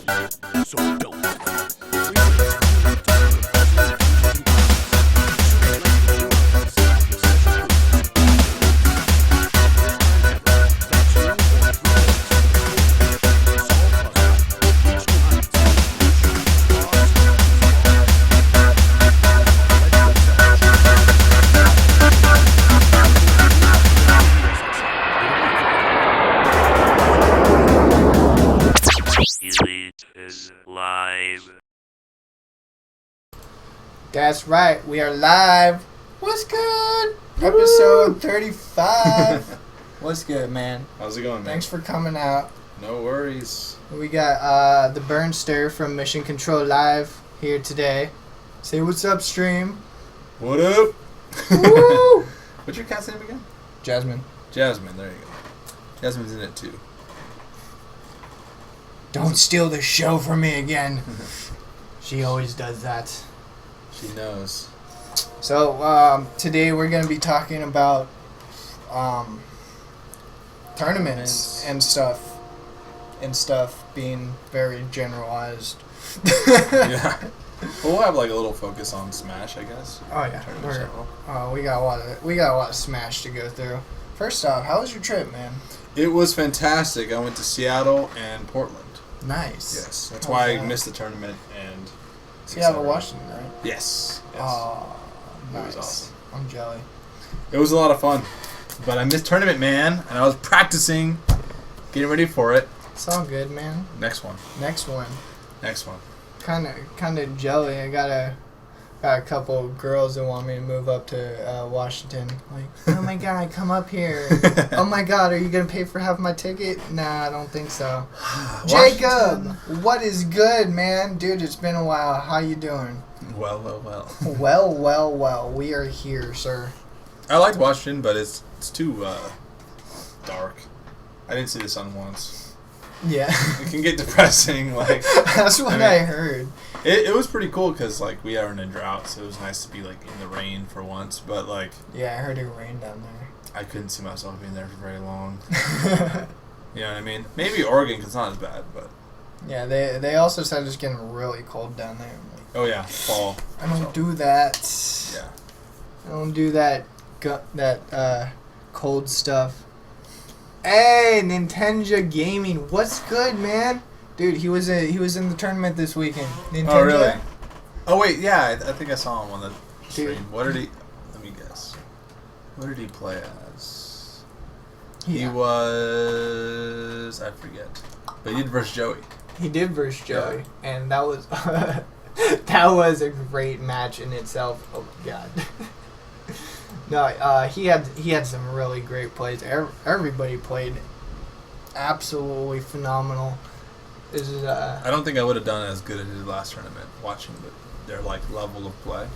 So don't. Elite is live. That's right, we are live. What's good? Episode 35. What's good, man? How's it going, man? Thanks for coming out. No worries. We got the Burnster from Mission Control Live here today. Say what's up, stream. What up? Woo! What's your cat's name again? Jasmine. Jasmine, there you go. Jasmine's in it too. Don't steal the show from me again. She always does that. She knows. So, today we're going to be talking about tournaments and stuff. And stuff being very generalized. Yeah. We'll have like a little focus on Smash, I guess. Oh yeah, we got a lot of Smash to go through. First off, how was your trip, man? It was fantastic. I went to Seattle and Portland. Nice. Yes, that's why I missed the tournament and. Seattle, Washington, right? Yes. Oh, It nice. was awesome. I'm jelly. It was a lot of fun, but I missed tournament, man, and I was practicing, getting ready for it. It's all good, man. Next one. Next one. Kind of jelly. I got a couple girls that want me to move up to Washington. Like, oh my god, come up here. Oh my god, are you gonna pay for half my ticket? Nah, I don't think so. Jacob, what is good, man? Dude, it's been a while. How you doing? Well. Well. We are here, sir. I liked Washington, but it's too dark. I didn't see the sun once. Yeah. It can get depressing. Like That's what I heard. It was pretty cool because like we are in a drought, so it was nice to be like in the rain for once. But like, yeah, I heard it rained down there. I couldn't see myself being there for very long. You know what I mean? Maybe Oregon, 'cause it's not as bad, but yeah, they also said it's getting really cold down there. Like, oh yeah, fall. I don't do that. Yeah. I don't do that cold stuff. Hey, Nintendo Gaming, what's good, man? Dude, he was in the tournament this weekend. Nintendo. Oh really? Oh wait, yeah, I think I saw him on the stream. Dude. What did he? Let me guess. What did he play as? Yeah. He was, I forget, but he did versus Joey. He did versus Joey, and that was that was a great match in itself. Oh my god. No, he had some really great plays. Everybody played absolutely phenomenal. This is I don't think I would have done as good as I did last tournament watching their like level of play.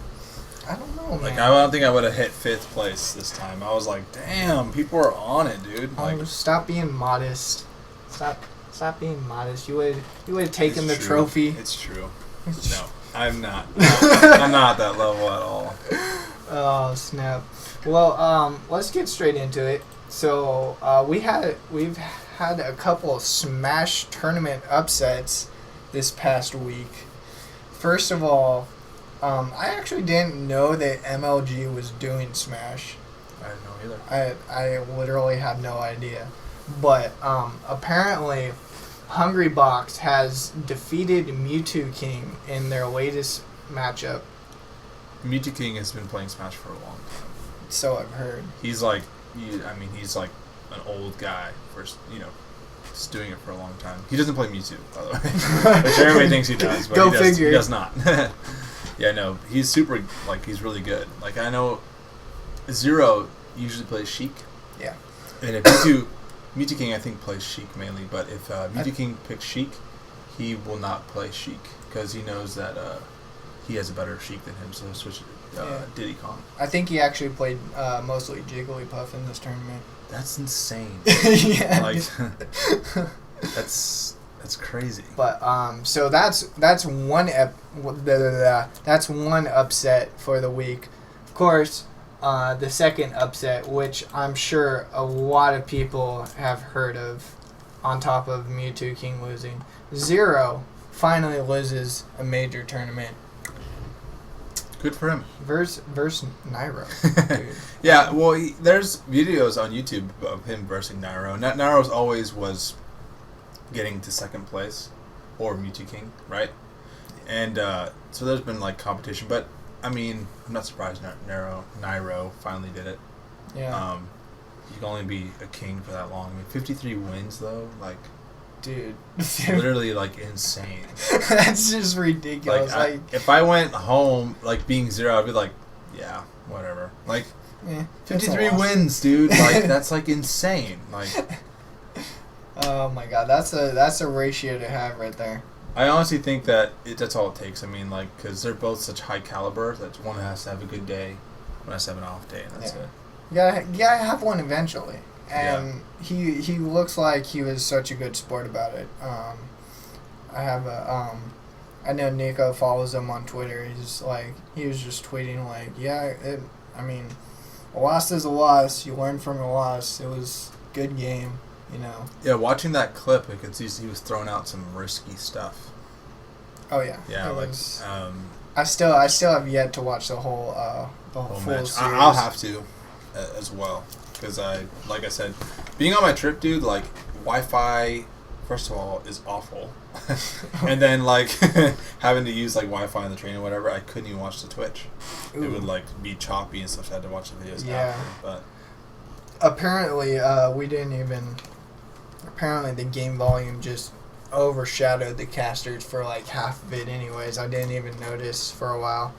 I don't know, man. Like I don't think I would have hit 5th place this time. I was like, damn, people are on it, dude. Like, stop being modest. Stop being modest. You would have taken the true. trophy. It's true. No, I'm not. I'm not at that level at all. Oh snap! Well, let's get straight into it. So we've had a couple of Smash tournament upsets this past week. First of all, I actually didn't know that MLG was doing Smash. I didn't know either. I literally had no idea. But apparently, Hungrybox has defeated Mewtwo King in their latest matchup. Mewtwo King has been playing Smash for a long time. So I've heard. He's like, he's like an old guy for, just doing it for a long time. He doesn't play Mewtwo, by the way. Which everybody thinks he does, but Go he figure. does not. Yeah, no, he's super, he's really good. Like, I know Zero usually plays Sheik. Yeah. And if Mewtwo King, I think, plays Sheik mainly, but if Mewtwo King picks Sheik, he will not play Sheik, because he knows that he has a better Sheik than him, so he'll switch Diddy Kong. I think he actually played mostly Jigglypuff in this tournament. That's insane. Yeah. Like, that's crazy. But so that's one that's one upset for the week. Of course, the second upset, which I'm sure a lot of people have heard of, on top of Mewtwo King losing, Zero finally loses a major tournament. Good for him. Versus Nairo. Dude. Yeah, well, there's videos on YouTube of him versing Nairo. Nairo's always was getting to second place, or Mewtwo King, right? And so there's been like competition, but I mean, I'm not surprised Nairo finally did it. Yeah. You can only be a king for that long. I mean, 53 wins though, like, dude, literally like insane. That's just ridiculous. Like, if I went home like being 0, I'd be like, yeah, whatever. Like, 53 wins, dude. Like, that's like insane. Like, oh my god, that's a ratio to have right there. I honestly think that that's all it takes. I mean, like, because they're both such high caliber that one has to have a good day, one has to have an off day, and that's it. You gotta have one eventually. And he looks like he was such a good sport about it. I know Nico follows him on Twitter. He was just tweeting like, I mean, a loss is a loss. You learn from a loss. It was a good game, you know. Yeah, watching that clip, I could see he was throwing out some risky stuff. Oh yeah. Yeah, like I still have yet to watch the whole full match. series. I'll have to as well. Because like I said, being on my trip, dude, like, Wi-Fi, first of all, is awful. And then, like, having to use, like, Wi-Fi on the train or whatever, I couldn't even watch the Twitch. Ooh. It would, like, be choppy and stuff, so I had to watch the videos after. But apparently, apparently the game volume just overshadowed the casters for, like, half of it anyways. I didn't even notice for a while.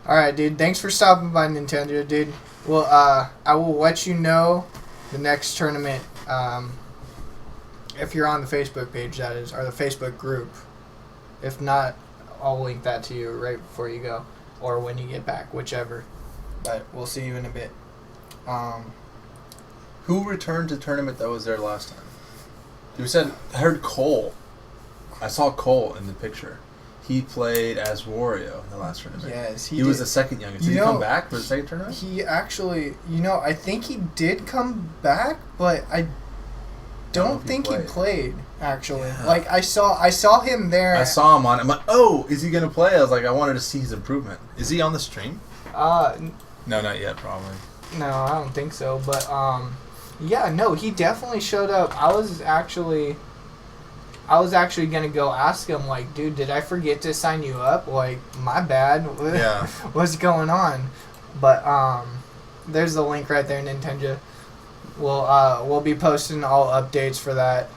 Alright, dude, thanks for stopping by, Nintendo, dude. Well, I will let you know the next tournament, if you're on the Facebook page, that is, or the Facebook group. If not, I'll link that to you right before you go, or when you get back, whichever. But we'll see you in a bit. Who returned to tournament that was there last time? You said, I heard Cole. I saw Cole in the picture. He played as Wario in the last tournament. Yes, he was the second youngest. Did he come back for the second tournament? He actually, I think he did come back, but I don't think he played, actually. Yeah. Like, I saw him there. I saw him on it. I'm like, oh, is he going to play? I was like, I wanted to see his improvement. Is he on the stream? No, not yet, probably. No, I don't think so. But, yeah, no, he definitely showed up. I was actually gonna go ask him, like, dude, did I forget to sign you up? Like, my bad. Yeah. What's going on? But there's the link right there, Nintendo. We'll be posting all updates for that.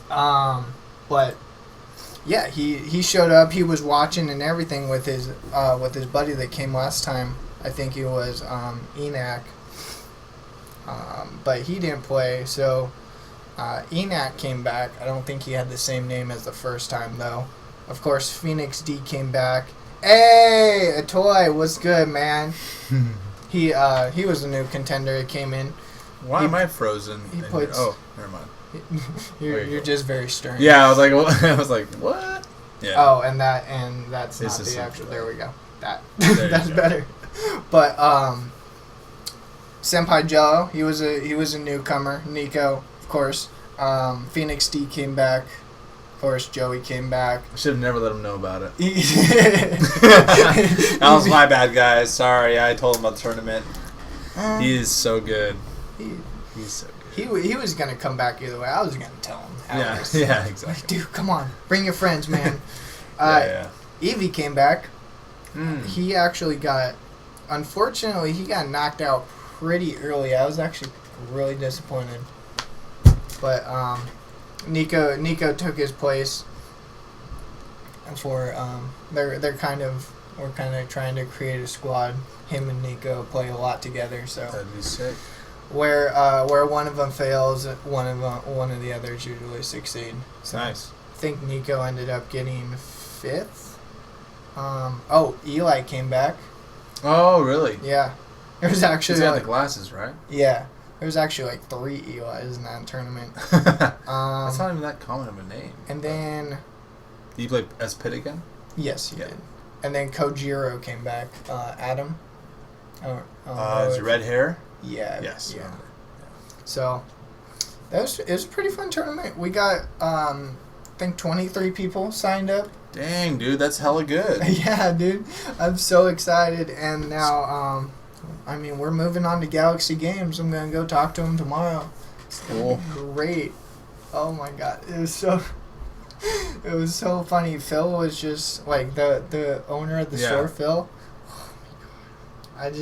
But yeah, he showed up. He was watching and everything with his buddy that came last time. I think he was Enac. But he didn't play, so. Enac came back. I don't think he had the same name as the first time, though. Of course, Phoenix D came back. Hey, Atoy, what's good, man? He was a new contender. He came in. Why am I frozen? Oh, never mind. You're just very stern. Yeah, I was like, what? Yeah. Oh, and that's not the actual. There we go. That's better. But Senpai Jello, he was a newcomer. Nico. Of course, Phoenix D came back. Of course, Joey came back. I should have never let him know about it. That was my bad, guys. Sorry, I told him about the tournament. He is so good. He's so good. He was gonna come back either way. I was gonna tell him. Yeah, exactly. Like, dude, come on, bring your friends, man. Yeah. Evie came back. He actually unfortunately, he got knocked out pretty early. I was actually really disappointed. But Nico took his place. For we're kind of trying to create a squad. Him and Nico play a lot together, so that'd be sick. Where one of them fails, one of the others usually succeed. So nice. I think Nico ended up getting 5th. Eli came back. Oh, really? Yeah. It was actually. He's got the glasses, right? Yeah. There was actually like 3 Eli's in that tournament. That's not even that common of a name. And then... Did you play as Pit again? Yes, he did. And then Kojiro came back. Adam. His red hair? Yeah. Yes. Yeah. So, it was a pretty fun tournament. We got... I think 23 people signed up. Dang, dude, that's hella good. Yeah, dude. I'm so excited. And now, I mean, we're moving on to Galaxy Games. I'm going to go talk to him tomorrow. It's Cool. great. Oh, my God. It was so funny. Phil was just, like, the owner of the store, Phil. Oh, my God.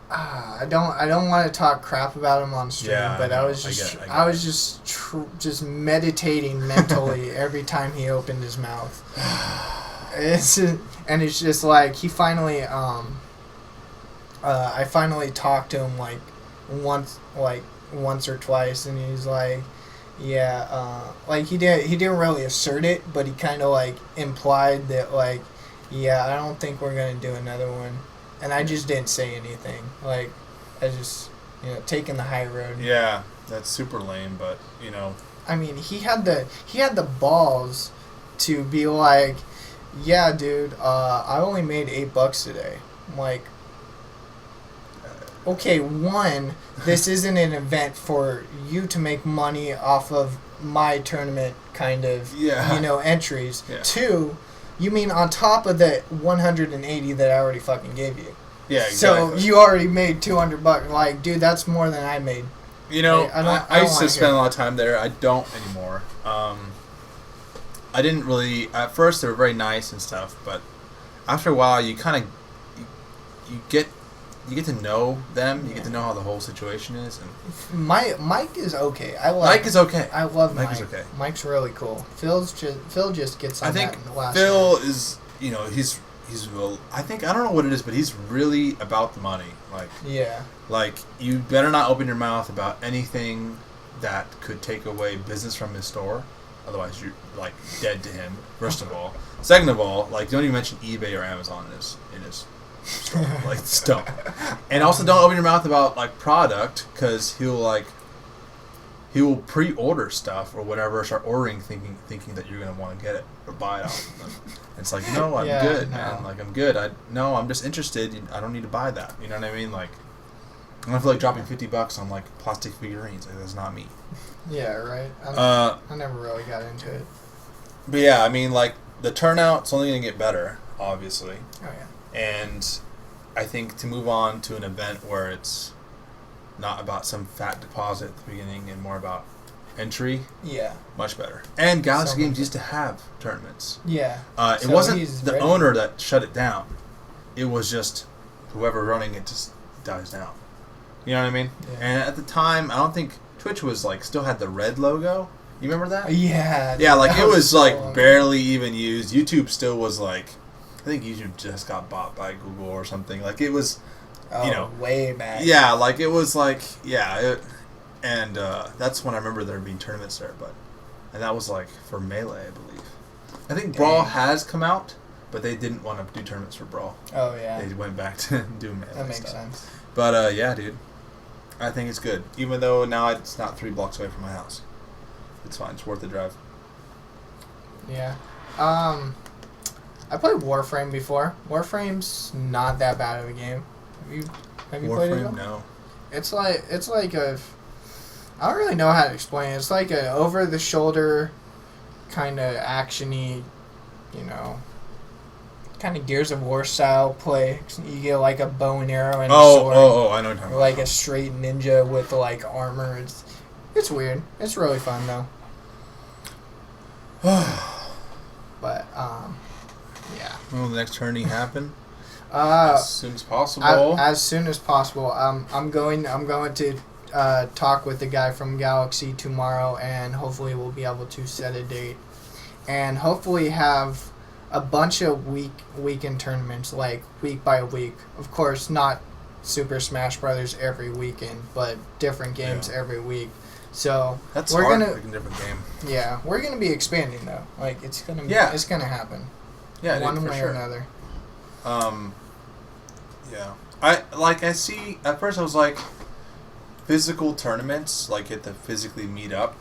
I don't want to talk crap about him on stream, but I was just meditating mentally every time he opened his mouth. It's just like he finally I finally talked to him once or twice, and he's like, yeah, like he didn't really assert it, but he kind of like implied that like, yeah, I don't think we're gonna do another one. And I just didn't say anything. Like, I just, taking the high road. Yeah, that's super lame, but, I mean, he had the balls to be like, yeah, dude, I only made $8 today. I'm like, okay, one, this isn't an event for you to make money off of my tournament kind of, entries. Yeah. Two, you mean on top of the 180 that I already fucking gave you? Yeah, exactly. So you already made $200. Like, dude, that's more than I made. I used to spend a lot of time there. I don't anymore. I didn't really. At first, they were very nice and stuff, but after a while, you kind of you get to know them. You get to know how the whole situation is. And Mike is okay. Mike is okay. I love Mike. Mike is okay. Mike's really cool. Phil just gets on that in the last Phil night. is, he's well, I don't know what it is, but he's really about the money. Like, yeah. Like, you better not open your mouth about anything that could take away business from his store. Otherwise, you're, like, dead to him, first of all. Second of all, like, don't even mention eBay or Amazon in his store. Like, don't. And also don't open your mouth about, like, product, because he will pre-order stuff or whatever, start ordering thinking that you're going to want to get it or buy it off of them. It's like, no, I'm good, man. Like, I'm good. I'm just interested. I don't need to buy that. You know what I mean? Like, I don't feel like dropping $50 on, like, plastic figurines. Like, that's not me. Yeah, right. I never really got into it. But yeah, I mean, like, the turnout's only going to get better, obviously. Oh, yeah. And I think to move on to an event where it's not about some fat deposit at the beginning and more about entry, much better. And Galaxy Games used to have tournaments. Yeah. It wasn't the owner that shut it down. It was just whoever running it just dies down. You know what I mean? Yeah. And at the time, I don't think Twitch was like still had the red logo. You remember that? Yeah. Yeah, like it was so like barely even used. YouTube still was like, I think YouTube just got bought by Google or something. Like it was, way back. Yeah, like it was like, and that's when I remember there being tournaments there. And that was like for Melee, I believe. I think Brawl has come out, but they didn't want to do tournaments for Brawl. Oh yeah. They went back to do Melee. That makes sense. But yeah, dude, I think it's good. Even though now it's not 3 blocks away from my house, it's fine. It's worth the drive. Yeah. I played Warframe before. Warframe's not that bad of a game. Have you played it? Warframe, no. It's like a, I don't really know how to explain it. It's like a over the shoulder kind of actiony, kind of Gears of War style play. You get like a bow and arrow and a sword. I know what you're talking about. Like a straight ninja with like armor. It's weird. It's really fun though. But yeah. Will the next tourney happen? As soon as possible. As soon as possible. I'm going to talk with the guy from Galaxy tomorrow, and hopefully we'll be able to set a date, and hopefully have a bunch of weekend tournaments, like week by week. Of course, not Super Smash Brothers every weekend, but different games every week. So that's we're hard gonna to pick a different game. Yeah, we're gonna be expanding though. Like it's gonna happen. Yeah, one dude, way sure. or another. Yeah. I see. At first, I was like, physical tournaments, like you have to physically meet up.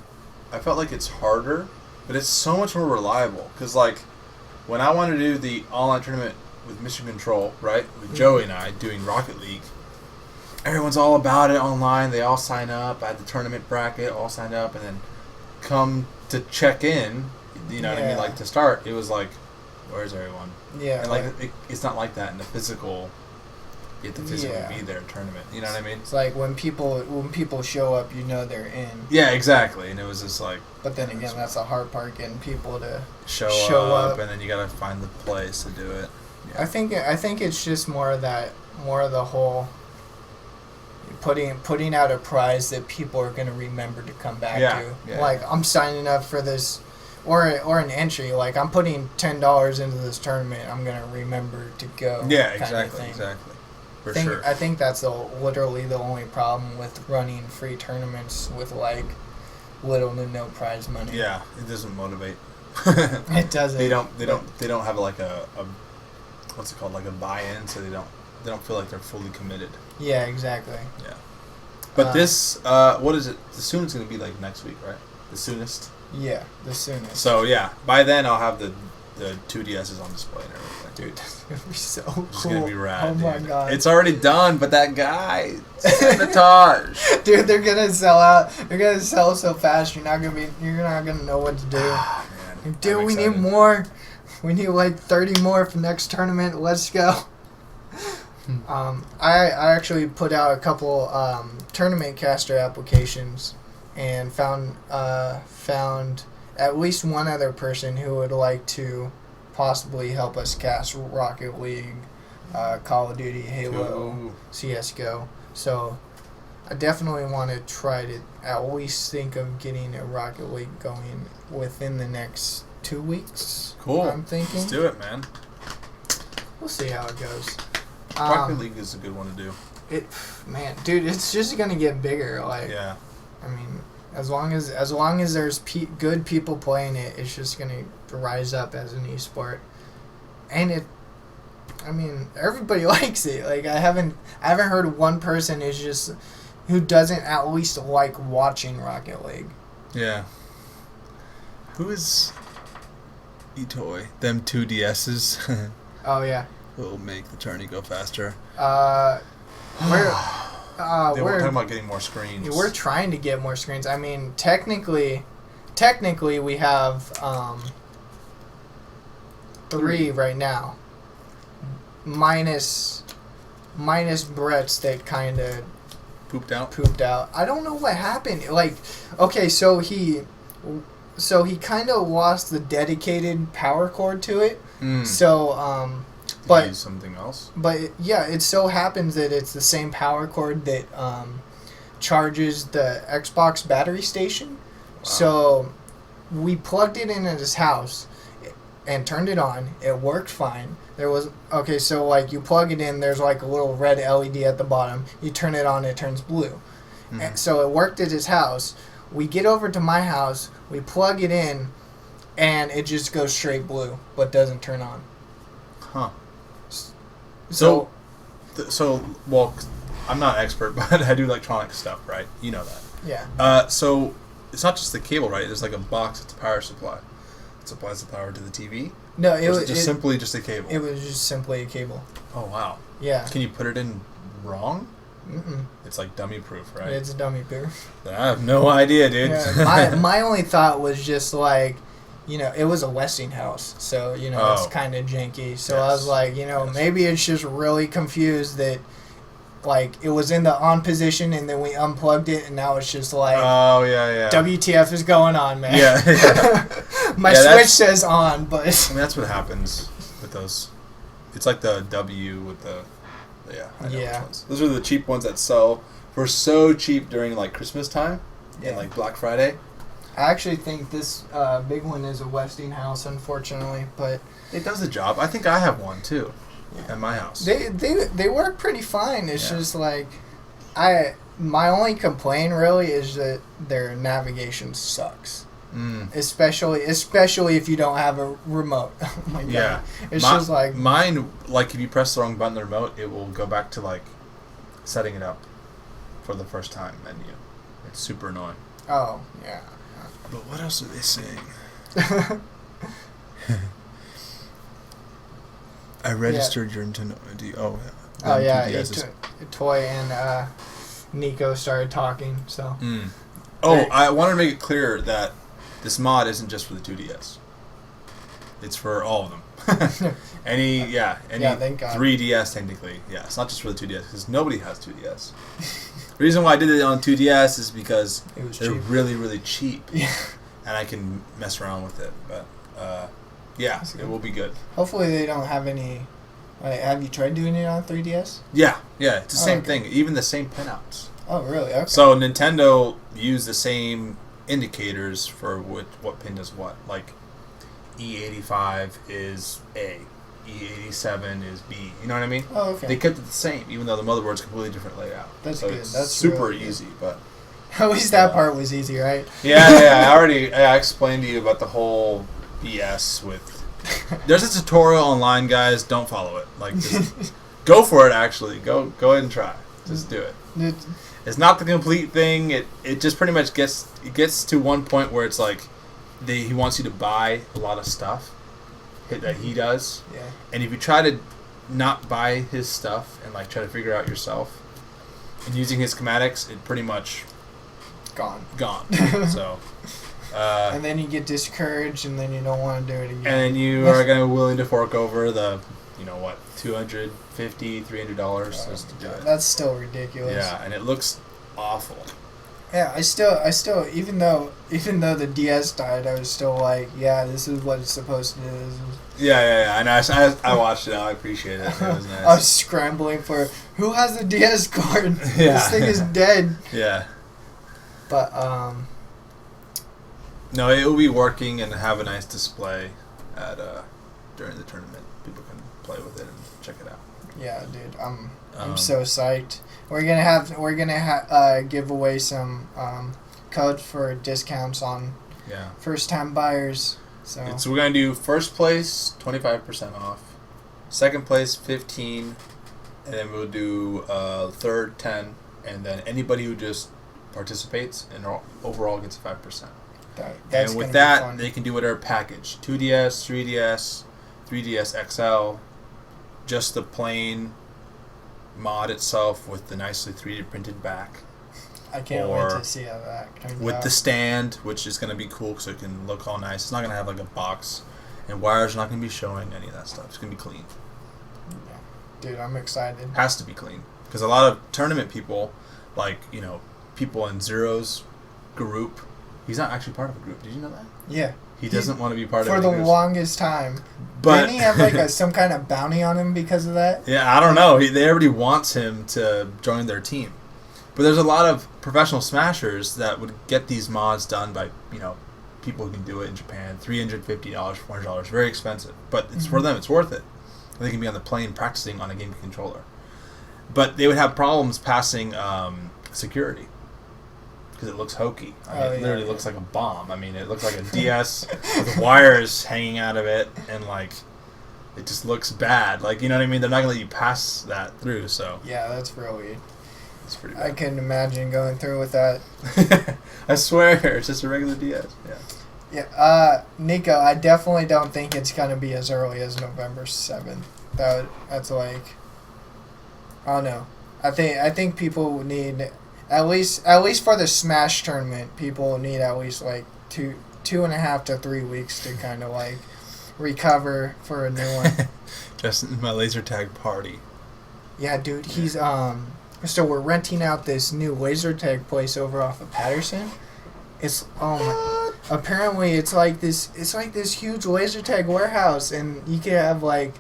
I felt like it's harder, but it's so much more reliable. Because like, when I wanted to do the online tournament with Mission Control, right, with Joey and I doing Rocket League, everyone's all about it online. They all sign up. I had the tournament bracket, all signed up, and then come to check in, you know what I mean, like to start, it was like, where's everyone? Yeah. And like it's not like that in the physical. You have to physically be there tournament. You know what I mean? It's like when people show up, you know they're in. Yeah, exactly. And it was just like. But then again, that's the hard part, getting people to show up, and then you gotta find the place to do it. Yeah. I think it's just more of the whole putting out a prize that people are gonna remember to come back to. Yeah. Like, I'm signing up for this, or an entry. Like, I'm putting $10 into this tournament. I'm gonna remember to go. Yeah, kind exactly, of exactly. I think that's literally the only problem with running free tournaments with like little to no prize money. Yeah, it doesn't motivate. It doesn't. They don't have like a what's it called, like a buy-in, so they don't feel like they're fully committed. Yeah, exactly. Yeah. But this what is it? The soonest going to be like next week, right? The soonest. Yeah, the soonest. So yeah, by then I'll have the 2DSs on display and everything. Dude, it's gonna be so cool. It's gonna be rad. Oh my god. It's already done, but that guy, sabotage. Dude, they're gonna sell out. They're gonna sell so fast. You're not gonna know what to do. Ah, man, dude, we need more. We need like 30 more for next tournament. Let's go. I actually put out a couple tournament caster applications, and found at least one other person who would like to possibly help us cast Rocket League, Call of Duty, Halo, CSGO. So I definitely want to try to at least think of getting a Rocket League going within the next 2 weeks. Cool. I'm thinking. Let's do it, man. We'll see how it goes. Rocket League is a good one to do. Man, dude, it's just gonna get bigger. Like, yeah. I mean, as long as there's good people playing it, it's just gonna rise up as an esport. And everybody likes it. Like, I haven't heard one person who doesn't at least like watching Rocket League. Yeah. Who is eToy? Them 2DSs. Oh yeah. Will make the tourney go faster. We're talking about getting more screens. We're trying to get more screens. I mean, technically we have 3 right now. Minus Brett's that kind of pooped out. I don't know what happened. Like, okay, so he kind of lost the dedicated power cord to it. So but use something else. But yeah, it so happens that it's the same power cord that charges the Xbox battery station. Wow. So we plugged it in at his house and turned it on. It worked fine. So like you plug it in, there's like a little red LED at the bottom. You turn it on, it turns blue. Mm-hmm. And so it worked at his house. We get over to my house, we plug it in, and it just goes straight blue, but doesn't turn on. Huh. So, well, I'm not an expert, but I do electronic stuff, right? You know that. Yeah. So it's not just the cable, right? There's like a box that's a power supply. It supplies the power to the TV? No, it was simply just a cable. It was just simply a cable. Oh, wow. Yeah. Can you put it in wrong? Mm-mm. It's like dummy proof, right? It's dummy proof. I have no idea, dude. Yeah, my only thought was just like, it was a Westinghouse, so, it's kind of janky. So I was like, maybe it's just really confused that, like, it was in the on position and then we unplugged it and now it's just like, oh, yeah. WTF is going on, man. Yeah. My Switch says on, but... I mean, that's what happens with those. It's like the W with the... Yeah, I know which ones. Those are the cheap ones that sell for so cheap during, like, Christmas time and, like, Black Friday. I actually think this big one is a Westinghouse, unfortunately, but... It does the job. I think I have one, too, at my house. They work pretty fine. It's just like... My only complaint, really, is that their navigation sucks. Especially if you don't have a remote. Oh my god. Yeah. It's just like... Mine, like, if you press the wrong button on the remote, it will go back to, like, setting it up for the first time menu. It's super annoying. Oh, yeah. But what else are they saying? I registered your Nintendo. Oh yeah, Toy and Nico started talking. So. Oh, I want to make it clear that this mod isn't just for the 2DS. It's for all of them. any thank God. 3DS technically. Yeah, it's not just for the 2DS because nobody has 2DS. The reason why I did it on 2DS is because they're cheap. really, really cheap. Yeah. And I can mess around with it. But, it will be good. Hopefully they don't have any... have you tried doing it on 3DS? Yeah, it's the same okay. thing. Even the same pinouts. Oh, really? Okay. So Nintendo used the same indicators for what pin does what. Like, E85 is A. E87 is B. You know what I mean? Oh, okay. They kept it the same, even though the motherboard's a completely different layout. That's so good. It's That's super really good. easy, but... At least that part was easy, right? Yeah, I explained to you about the whole BS with... There's a tutorial online, guys. Don't follow it. Like, just go for it, actually. Go ahead and try. Just do it. It's not the complete thing. It just pretty much gets to one point where it's like he wants you to buy a lot of stuff that he does. Yeah. And if you try to not buy his stuff and like try to figure it out yourself and using his schematics, it pretty much gone. So. And then you get discouraged, and then you don't want to do it again. And then you are going to be willing to fork over the, $250, $300 just to do it. That's still ridiculous. Yeah, and it looks awful. Yeah, I still, even though the DS died, I was still like, yeah, this is what it's supposed to do. Yeah, and I watched it. I appreciate it. It was nice. I was scrambling for who has the DS card. Yeah. This thing is dead. Yeah. But no, it will be working and have a nice display at during the tournament. People can play with it and check it out. Yeah, dude, I'm so psyched. We're gonna give away some codes for discounts on first time buyers. So we're gonna do first place 25% off, second place 15%, and then we'll do third 10%, and then anybody who just participates and overall gets 5%. That's and with gonna be that, fun. they can do whatever package: 2DS, 3DS, 3DS XL, just the plain mod itself with the nicely 3D printed back. I can't wait to see how that turns with out. the stand, which is going to be cool because it can look all nice. It's not going to have like a box, and wires are not going to be showing any of that stuff. It's going to be clean. Yeah. Dude, I'm excited. Has to be clean because a lot of tournament people, like people in Zero's group, he's not actually part of a group. Did you know that? Yeah. He doesn't want to be part of for it. the longest time. But didn't he have like some kind of bounty on him because of that? Yeah, I don't know. Everybody wants him to join their team. But there's a lot of professional smashers that would get these mods done by, people who can do it in Japan. $350, $400, very expensive. But it's for them, it's worth it. They can be on the plane practicing on a game controller. But they would have problems passing security because it looks hokey. It literally looks like a bomb. I mean, it looks like a DS with wires hanging out of it, and it just looks bad. You know what I mean? They're not gonna let you pass that through. So yeah, that's real weird. It's pretty bad. I couldn't imagine going through with that. I swear, it's just a regular DS. Yeah. Yeah. Nico, I definitely don't think it's gonna be as early as November 7th. That's I don't know. I think people need. At least for the Smash tournament, people need at least 2.5 to 3 weeks to kind of recover for a new one. Just my laser tag party. Yeah, dude, he's so we're renting out this new laser tag place over off of Patterson. It's apparently it's like this huge laser tag warehouse, and you can have like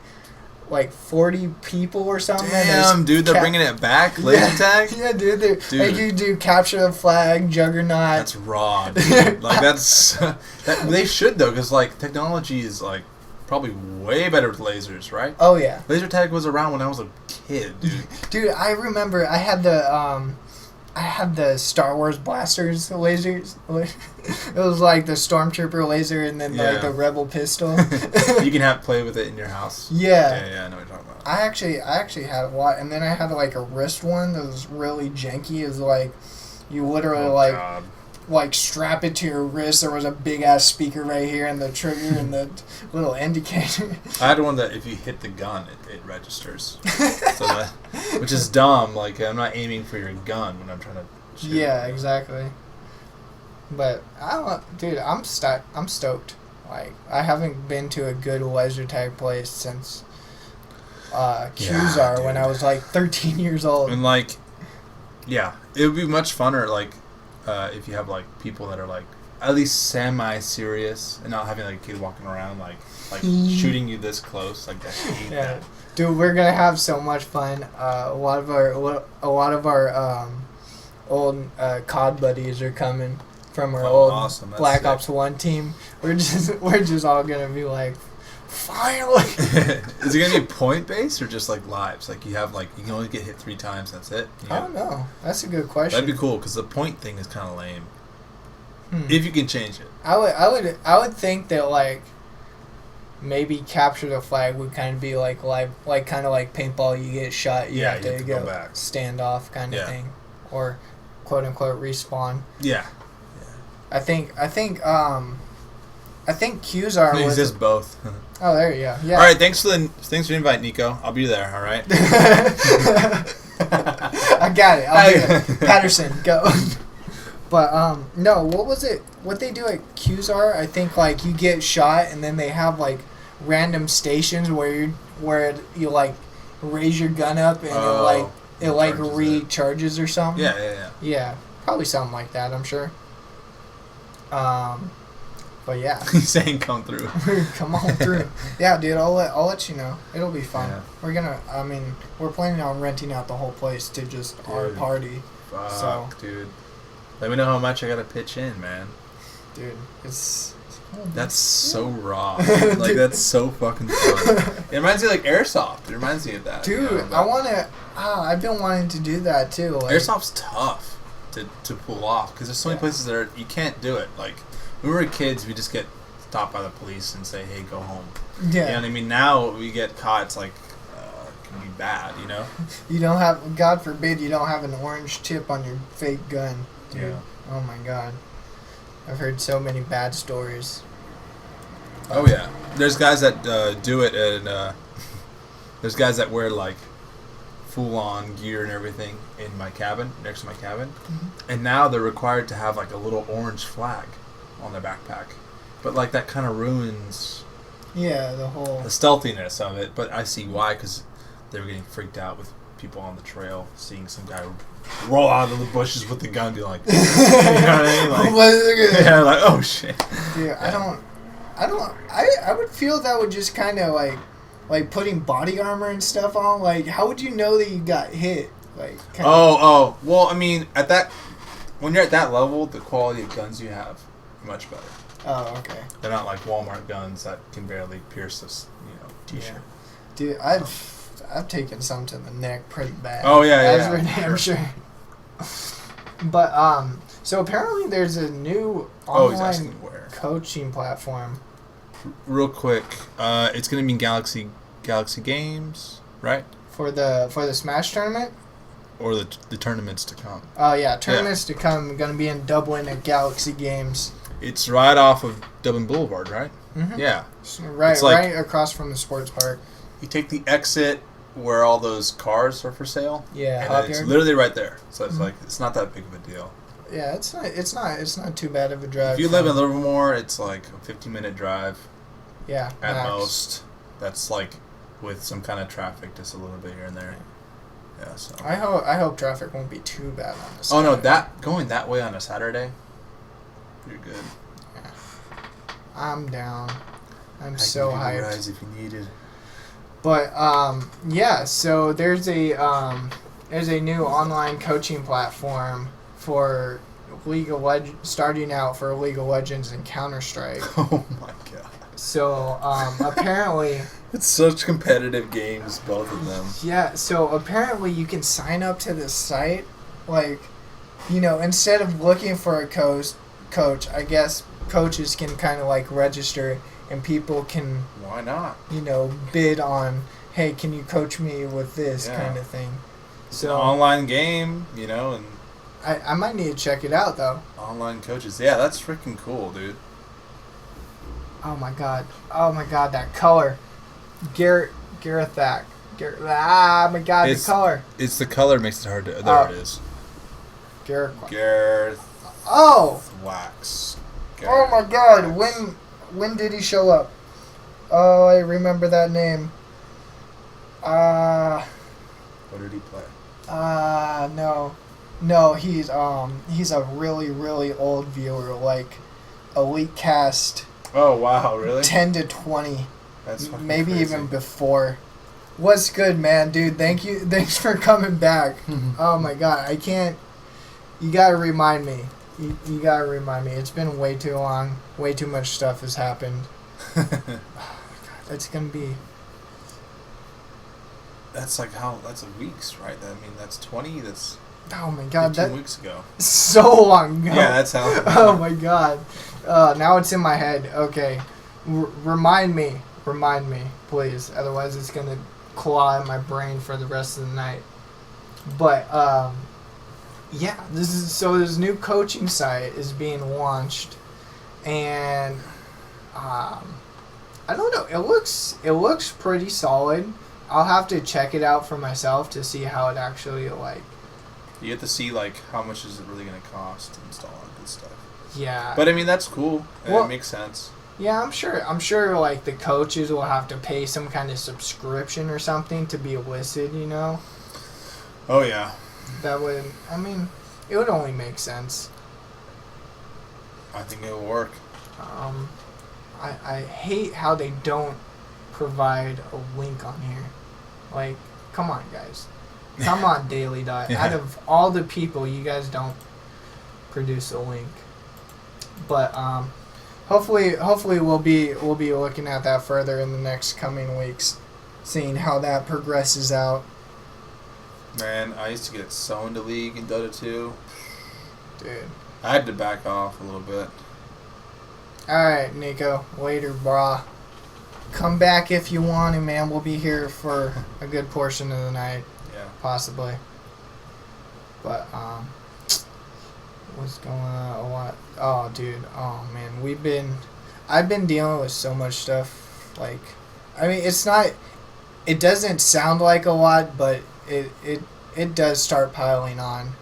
40 people or something. Damn, dude, they're bringing it back? Laser tag? Yeah, dude. You do capture the flag, Juggernaut. That's raw, dude. They should, though, because, technology is, probably way better with lasers, right? Oh, yeah. Laser tag was around when I was a kid, dude. Dude, I remember I had the Star Wars blasters lasers. It was like the Stormtrooper laser and then the Rebel pistol. You can play with it in your house. Yeah. Yeah, I know what you're talking about. I actually had a lot, and then I had a wrist one that was really janky. It was you literally strap it to your wrist. There was a big ass speaker right here, and the trigger and the little indicator. I had one that if you hit the gun, it registers. Which is dumb. I'm not aiming for your gun when I'm trying to shoot. Yeah, exactly. But I don't, dude. I'm stoked. Like I haven't been to a good leisure type place since Qzar when I was like 13 years old. And like, yeah, it would be much funner like if you have like people that are like at least semi-serious and not having like a kid walking around like shooting you this close. Like I hate that. Dude, we're gonna have so much fun. A lot of our old COD buddies are coming from our old awesome. That's Black sick. Ops 1 team. We're just all gonna be like, finally. Is it gonna be point based or just like lives? Like you have like you can only get hit 3 times. That's it. I don't know. That's a good question. That'd be cool because the point thing is kind of lame. If you can change it. I would think that like maybe capture the flag would kind of be like live, like kind of like paintball. You get shot, you have to go back, stand off kind of thing, or quote unquote respawn. Yeah. I think Qzar It was exists both. Oh, there you go. Yeah. All right, thanks for the invite, Nico. I'll be there. All right. I got it. I'll do it. Patterson, go. But no, what was it? What they do at Qzar? I think like you get shot, and then they have like random stations where you like raise your gun up, and it recharges or something. Yeah. Yeah, probably something like that. I'm sure. But yeah. He's saying come through. Come on through. Yeah, dude. I'll let you know. It'll be fun. Yeah. We're planning on renting out the whole place to just our party. Fuck, So, dude. Let me know how much I gotta pitch in, man. dude, That's so raw. Like that's so fucking fun. It reminds me of like airsoft. It reminds me of that. dude. You know, I wanna. I've been wanting to do that too. Like, airsoft's tough to pull off because there's so many places that you can't do it. Like when we were kids, we just get stopped by the police and say, "Hey, go home." Yeah. You know what I mean? Now we get caught. It's like it can be bad. You know? You don't have. God forbid you don't have an orange tip on your fake gun. Dude. Yeah. Oh my God. I've heard so many bad stories. Oh yeah. There's guys that do it, and there's guys that wear like full-on gear and everything in my cabin, next to my cabin, and now they're required to have like a little orange flag on their backpack. But like that kind of ruins the stealthiness of it. But I see why, because they were getting freaked out with people on the trail, seeing some guy roll out of the bushes with the gun, be like, you know what I mean? Like, yeah, like oh shit. Dude, Yeah. I would feel that would just kind of like putting body armor and stuff on. Like, how would you know that you got hit? Like, well, I mean, when you're at that level, the quality of guns you have are much better. Oh, okay. They're not like Walmart guns that can barely pierce this, t-shirt. Yeah. Dude, I've taken some to the neck pretty bad. Oh yeah, That's for damn sure. But so apparently there's a new online coaching platform. Real quick, it's gonna be in Galaxy Games, right? For the Smash tournament. Or the tournaments to come. Oh yeah, tournaments to come. Gonna be in Dublin at Galaxy Games. It's right off of Dublin Boulevard, right? Mm-hmm. Yeah. Right across from the sports park. You take the exit where all those cars are for sale. Yeah, and it's literally right there. So it's like it's not that big of a deal. Yeah, it's not too bad of a drive. If you live in Livermore, it's like a 15-minute drive. Yeah. At max. most. That's like with some kind of traffic, just a little bit here and there. Yeah. So. I hope traffic won't be too bad on this. Oh no, going that way on a Saturday, you're good. Yeah. I'm down. I'm so hyped. Rise if you needed. But yeah. So there's a new online coaching platform for starting out for League of Legends and Counter-Strike. Oh my god. So apparently. It's such competitive games, both of them. Yeah, so apparently you can sign up to the site, like, instead of looking for a coach, I guess coaches can kind of like register and people can... Why not? Bid on, hey, can you coach me with this kind of thing. So an online game, and... I might need to check it out, though. Online coaches. Yeah, that's freaking cool, dude. Oh my god, that color. Gareth Thack. My god, the color. It's the color makes it hard to... There it is. Gareth Oh! Wax. Oh my god, when did he show up? Oh, I remember that name. What did he play? No. No, he's a really, really old viewer, like Elite Cast Oh wow, really? 10 to 20. That's fucking Maybe crazy. even before. What's good, man, dude? Thanks for coming back. Oh my god, I can't. You gotta remind me. You gotta remind me. It's been way too long. Way too much stuff has happened. Oh my god, that's gonna be. That's weeks, right? I mean, that's 20. That's Oh my god, 15 weeks ago. so long ago. Yeah, that's how. Oh my god. Now it's in my head. Okay, remind me, please. Otherwise, it's gonna claw at my brain for the rest of the night. But yeah, this new coaching site is being launched, and I don't know. It looks pretty solid. I'll have to check it out for myself to see how it actually like. You get to see like how much is it really going to cost to install all that good stuff. Yeah. But I mean that's cool. Well, it makes sense. Yeah, I'm sure like the coaches will have to pay some kind of subscription or something to be listed, you know? Oh yeah. That would, I mean, it would only make sense. I think it'll work. I hate how they don't provide a link on here. Like, come on, guys. Come on, Daily Dot. Yeah. Out of all the people, you guys don't produce a link. But hopefully we'll be looking at that further in the next coming weeks, seeing how that progresses out. Man, I used to get so into League in Dota 2. Dude. I had to back off a little bit. Alright, Nico. Later, brah. Come back if you want to, man. We'll be here for a good portion of the night. Yeah. Possibly. But, what's going on? What? Oh, dude. Oh, man. I've been dealing with so much stuff. Like, I mean, it doesn't sound like a lot, but it does start piling on.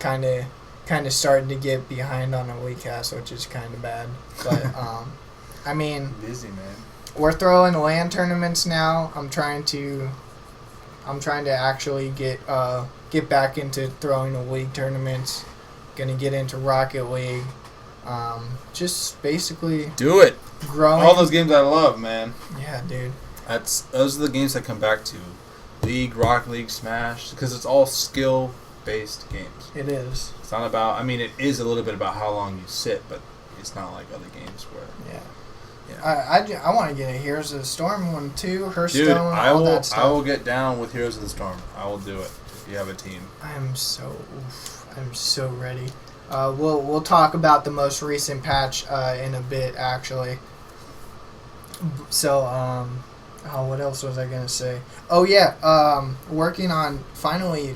Kind of starting to get behind on a weekcast, which is kind of bad. But, I mean, Busy, man. we're throwing LAN tournaments now. I'm trying to actually get back into throwing the league tournaments. Gonna get into Rocket League. Just basically Do it. growing. All those games I love, man. Yeah, dude. Those are the games I come back to. League, Rocket League, Smash, because it's all skill-based games. It is. It's not about. I mean, it is a little bit about how long you sit, but it's not like other games where. Yeah. Yeah. I want to get a Heroes of the Storm one too. Hearthstone, Dude, I all will. that stuff. I will get down with Heroes of the Storm. I will do it if you have a team. I'm so ready. We'll talk about the most recent patch in a bit, actually. So, what else was I gonna say? Oh yeah, working on finally,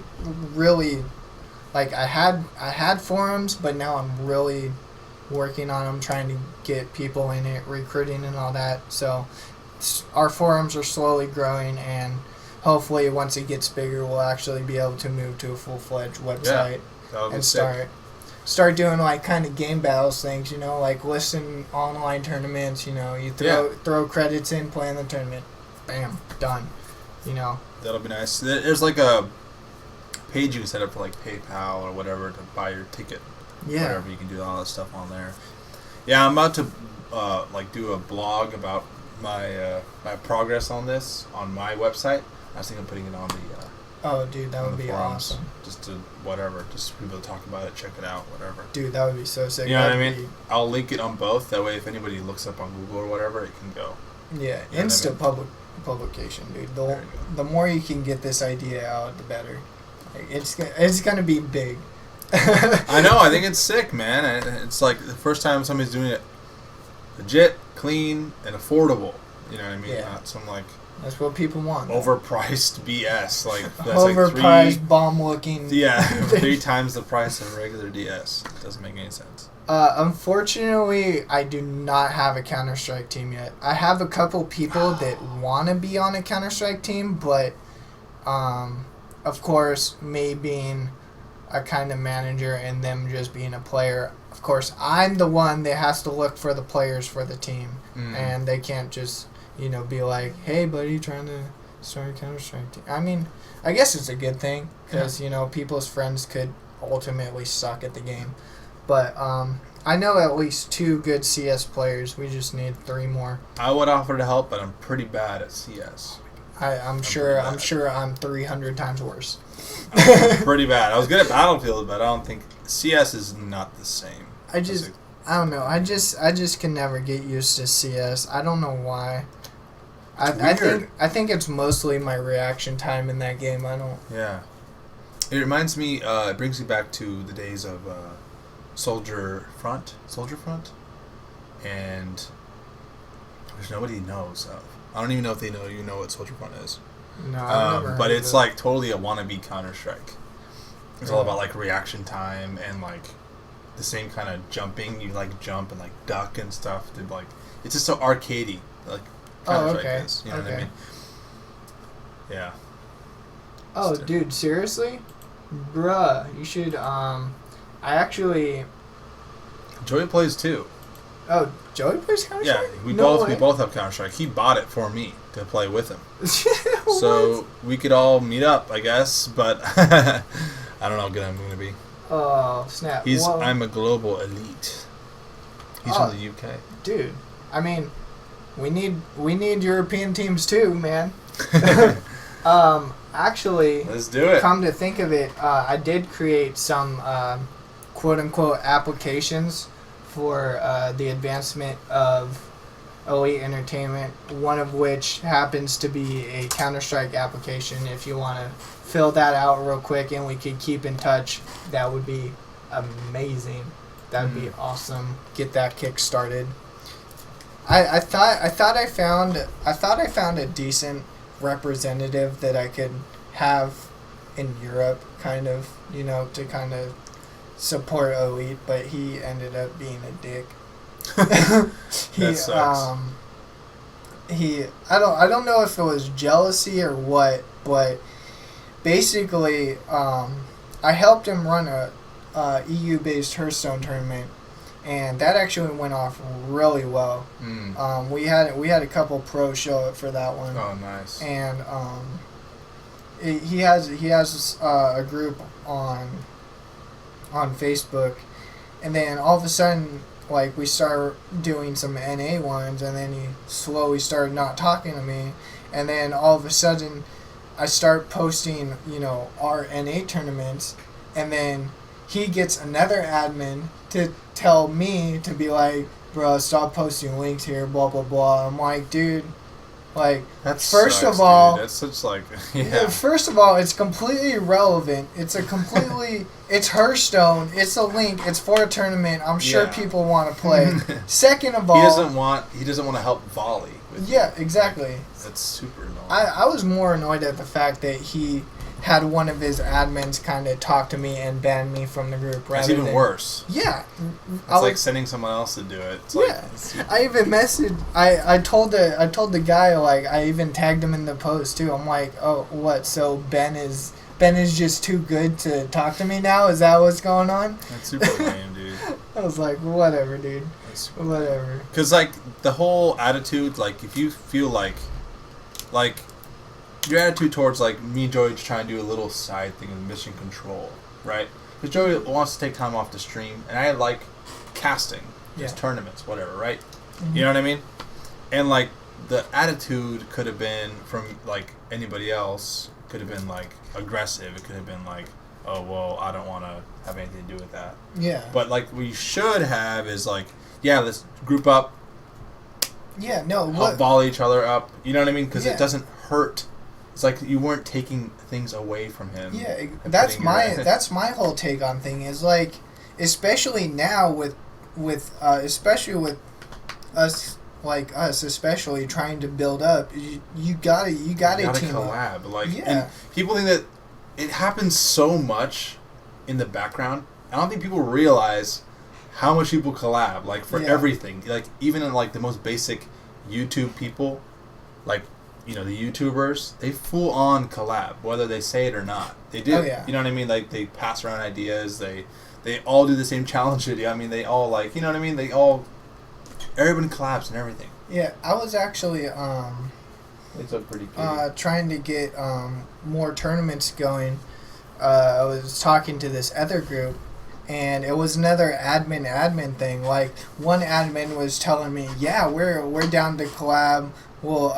really, like I had forums, but now I'm really working on them, trying to get people in it, recruiting and all that. So, our forums are slowly growing, and hopefully, once it gets bigger, we'll actually be able to move to a full-fledged website and start doing like kind of game battles things, you know, like listing online tournaments. You know, you throw credits in, play in the tournament, bam, done. You know, That'll be nice. There's like a page you can set up for like PayPal or whatever to buy your ticket. yeah. Whatever, you can do all that stuff on there. Yeah, I'm about to like do a blog about my my progress on this on my website. I was thinking of putting it on the Oh, dude, that on would the be forums, awesome. just to whatever, just for people to talk about it, check it out, whatever. Dude, that would be so sick. You know what I That'd mean? I'll link it on both. That way, if anybody looks up on Google or whatever, it can go. Yeah, You know what instant I mean? publication, dude. There you go. The more you can get this idea out, the better. Like, it's gonna be big. I know. I think it's sick, man. It's like the first time somebody's doing it legit, clean, and affordable. You know what I mean? Yeah. Not some like That's what people want. overpriced BS. Like that's Overpriced, bomb-looking. Yeah, 3 times the price of regular DS. It doesn't make any sense. Unfortunately, I do not have a Counter-Strike team yet. I have a couple people that want to be on a Counter-Strike team, but, of course, me being a kind of manager and them just being a player. Of course, I'm the one that has to look for the players for the team, and they can't just be like, "Hey, buddy, trying to start a Counter-Strike team." I mean, I guess it's a good thing because people's friends could ultimately suck at the game, but I know at least 2 good CS players. We just need 3 more. I would offer to help, but I'm pretty bad at CS. I'm sure I'm 300 times worse. I'm pretty bad. I was good at Battlefield, but I don't think CS is not the same. I don't know. I just can never get used to CS. I don't know why. I think it's mostly my reaction time in that game. I don't. Yeah. It reminds me. It brings me back to the days of Soldier Front, and there's nobody knows of. I don't even know if they know what Soldier Front is. No, I've never but heard it's of it. like totally a wannabe Counter-Strike. It's all about like reaction time and like the same kind of jumping. You like jump and like duck and stuff. It's just so arcadey, like Counter-Strike is. You know what I mean? Yeah. Oh, dude, seriously? Bruh, you should, I actually... Joey plays too. Oh, Joey plays Counter-Strike? Yeah, we both have Counter-Strike. He bought it for me to play with him. So we could all meet up, I guess, but I don't know how good I'm going to be. Oh, snap. I'm a global elite. He's from the UK. Dude, I mean, we need European teams too, man. Actually, let's do it. Come to think of it, I did create some quote-unquote applications for the advancement of Elite Entertainment, one of which happens to be a Counter-Strike application. If you want to fill that out real quick and we could keep in touch, that would be amazing. That would be awesome. Get that kick started. I thought I found a decent representative that I could have in Europe, kind of, to kind of support Elite, but he ended up being a dick. That sucks. I don't know if it was jealousy or what, but basically, I helped him run a EU-based Hearthstone tournament, and that actually went off really well. We had a couple pros show up for that one. Oh, nice. And he has a group on Facebook, and then all of a sudden, like, we start doing some NA ones, and then he slowly started not talking to me, and then all of a sudden I start posting, our NA tournaments, and then he gets another admin to tell me to be like, bro, stop posting links here, blah, blah, blah. I'm like, dude, like, first of all, that's such like, yeah. First of all, it's completely irrelevant. It's it's Hearthstone. It's a link. It's for a tournament. I'm sure people want to play. Second of all, he doesn't want to help volley. Yeah, exactly. That's super annoying. I was more annoyed at the fact that he had one of his admins kind of talk to me and ban me from the group. That's even worse. Yeah. It's like sending someone else to do it. It's I even messaged. I told the guy, like, I even tagged him in the post too. I'm like, oh, what? So Ben is just too good to talk to me now? Is that what's going on? That's super lame, dude. I was like, whatever, dude. Whatever. Because, like, the whole attitude, like, if you feel like your attitude towards, like, me and Joey just trying to do a little side thing of mission control, right? Because Joey wants to take time off the stream, and I like casting, just tournaments, whatever, right? Mm-hmm. You know what I mean? And, like, the attitude could have been from, like, anybody else, could have been, like, aggressive. It could have been, like, oh, well, I don't want to have anything to do with that. Yeah. But, like, what you should have is, like, yeah, let's group up. Yeah, no. Help volley each other up. You know what I mean? Because it doesn't hurt. It's like you weren't taking things away from him. Yeah, that's my whole take on thing is, like, especially now with especially with us, like us, especially trying to build up. You gotta team collab. Up. Like, and people think that it happens so much in the background. I don't think people realize how much people collab, like, for everything. Like, even in, like, the most basic YouTube people, like, the YouTubers, they full on collab, whether they say it or not. They do. Oh, yeah. You know what I mean? Like, they pass around ideas. They all do the same challenge video. I mean, they all, like, you know what I mean? Everyone collabs and everything. Yeah, I was actually It's a pretty cool. trying to get more tournaments going. I was talking to this other group, and it was another admin thing. Like, one admin was telling me, yeah, we're down to collab. We'll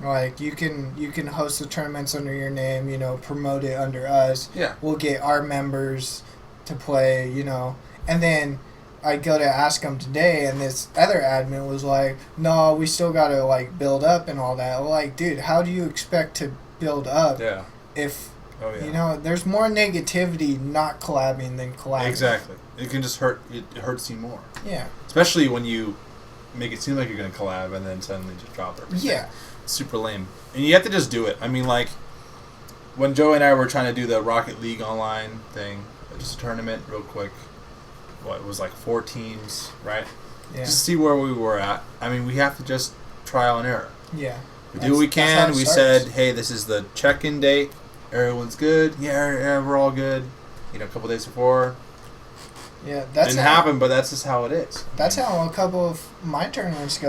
like, you can host the tournaments under your name, promote it under us. Yeah. We'll get our members to play, and then I go to ask them today, and this other admin was like, no, we still gotta, like, build up and all that. Like, dude, how do you expect to build up if, there's more negativity not collabing than collabing. Exactly. It can just hurt. It hurts you more. Yeah. Especially when you make it seem like you're going to collab and then suddenly just drop everything. Yeah. It's super lame. And you have to just do it. I mean, like, when Joey and I were trying to do the Rocket League online thing, just a tournament real quick, it was like 4 teams, right? Yeah. Just see where we were at. I mean, we have to just trial and error. Yeah. We do what we can. We said, hey, this is the check-in date. Everyone's good. Yeah, we're all good. A couple days before. Yeah, that's didn't happen, but that's just how it is. That's how a couple of my tournaments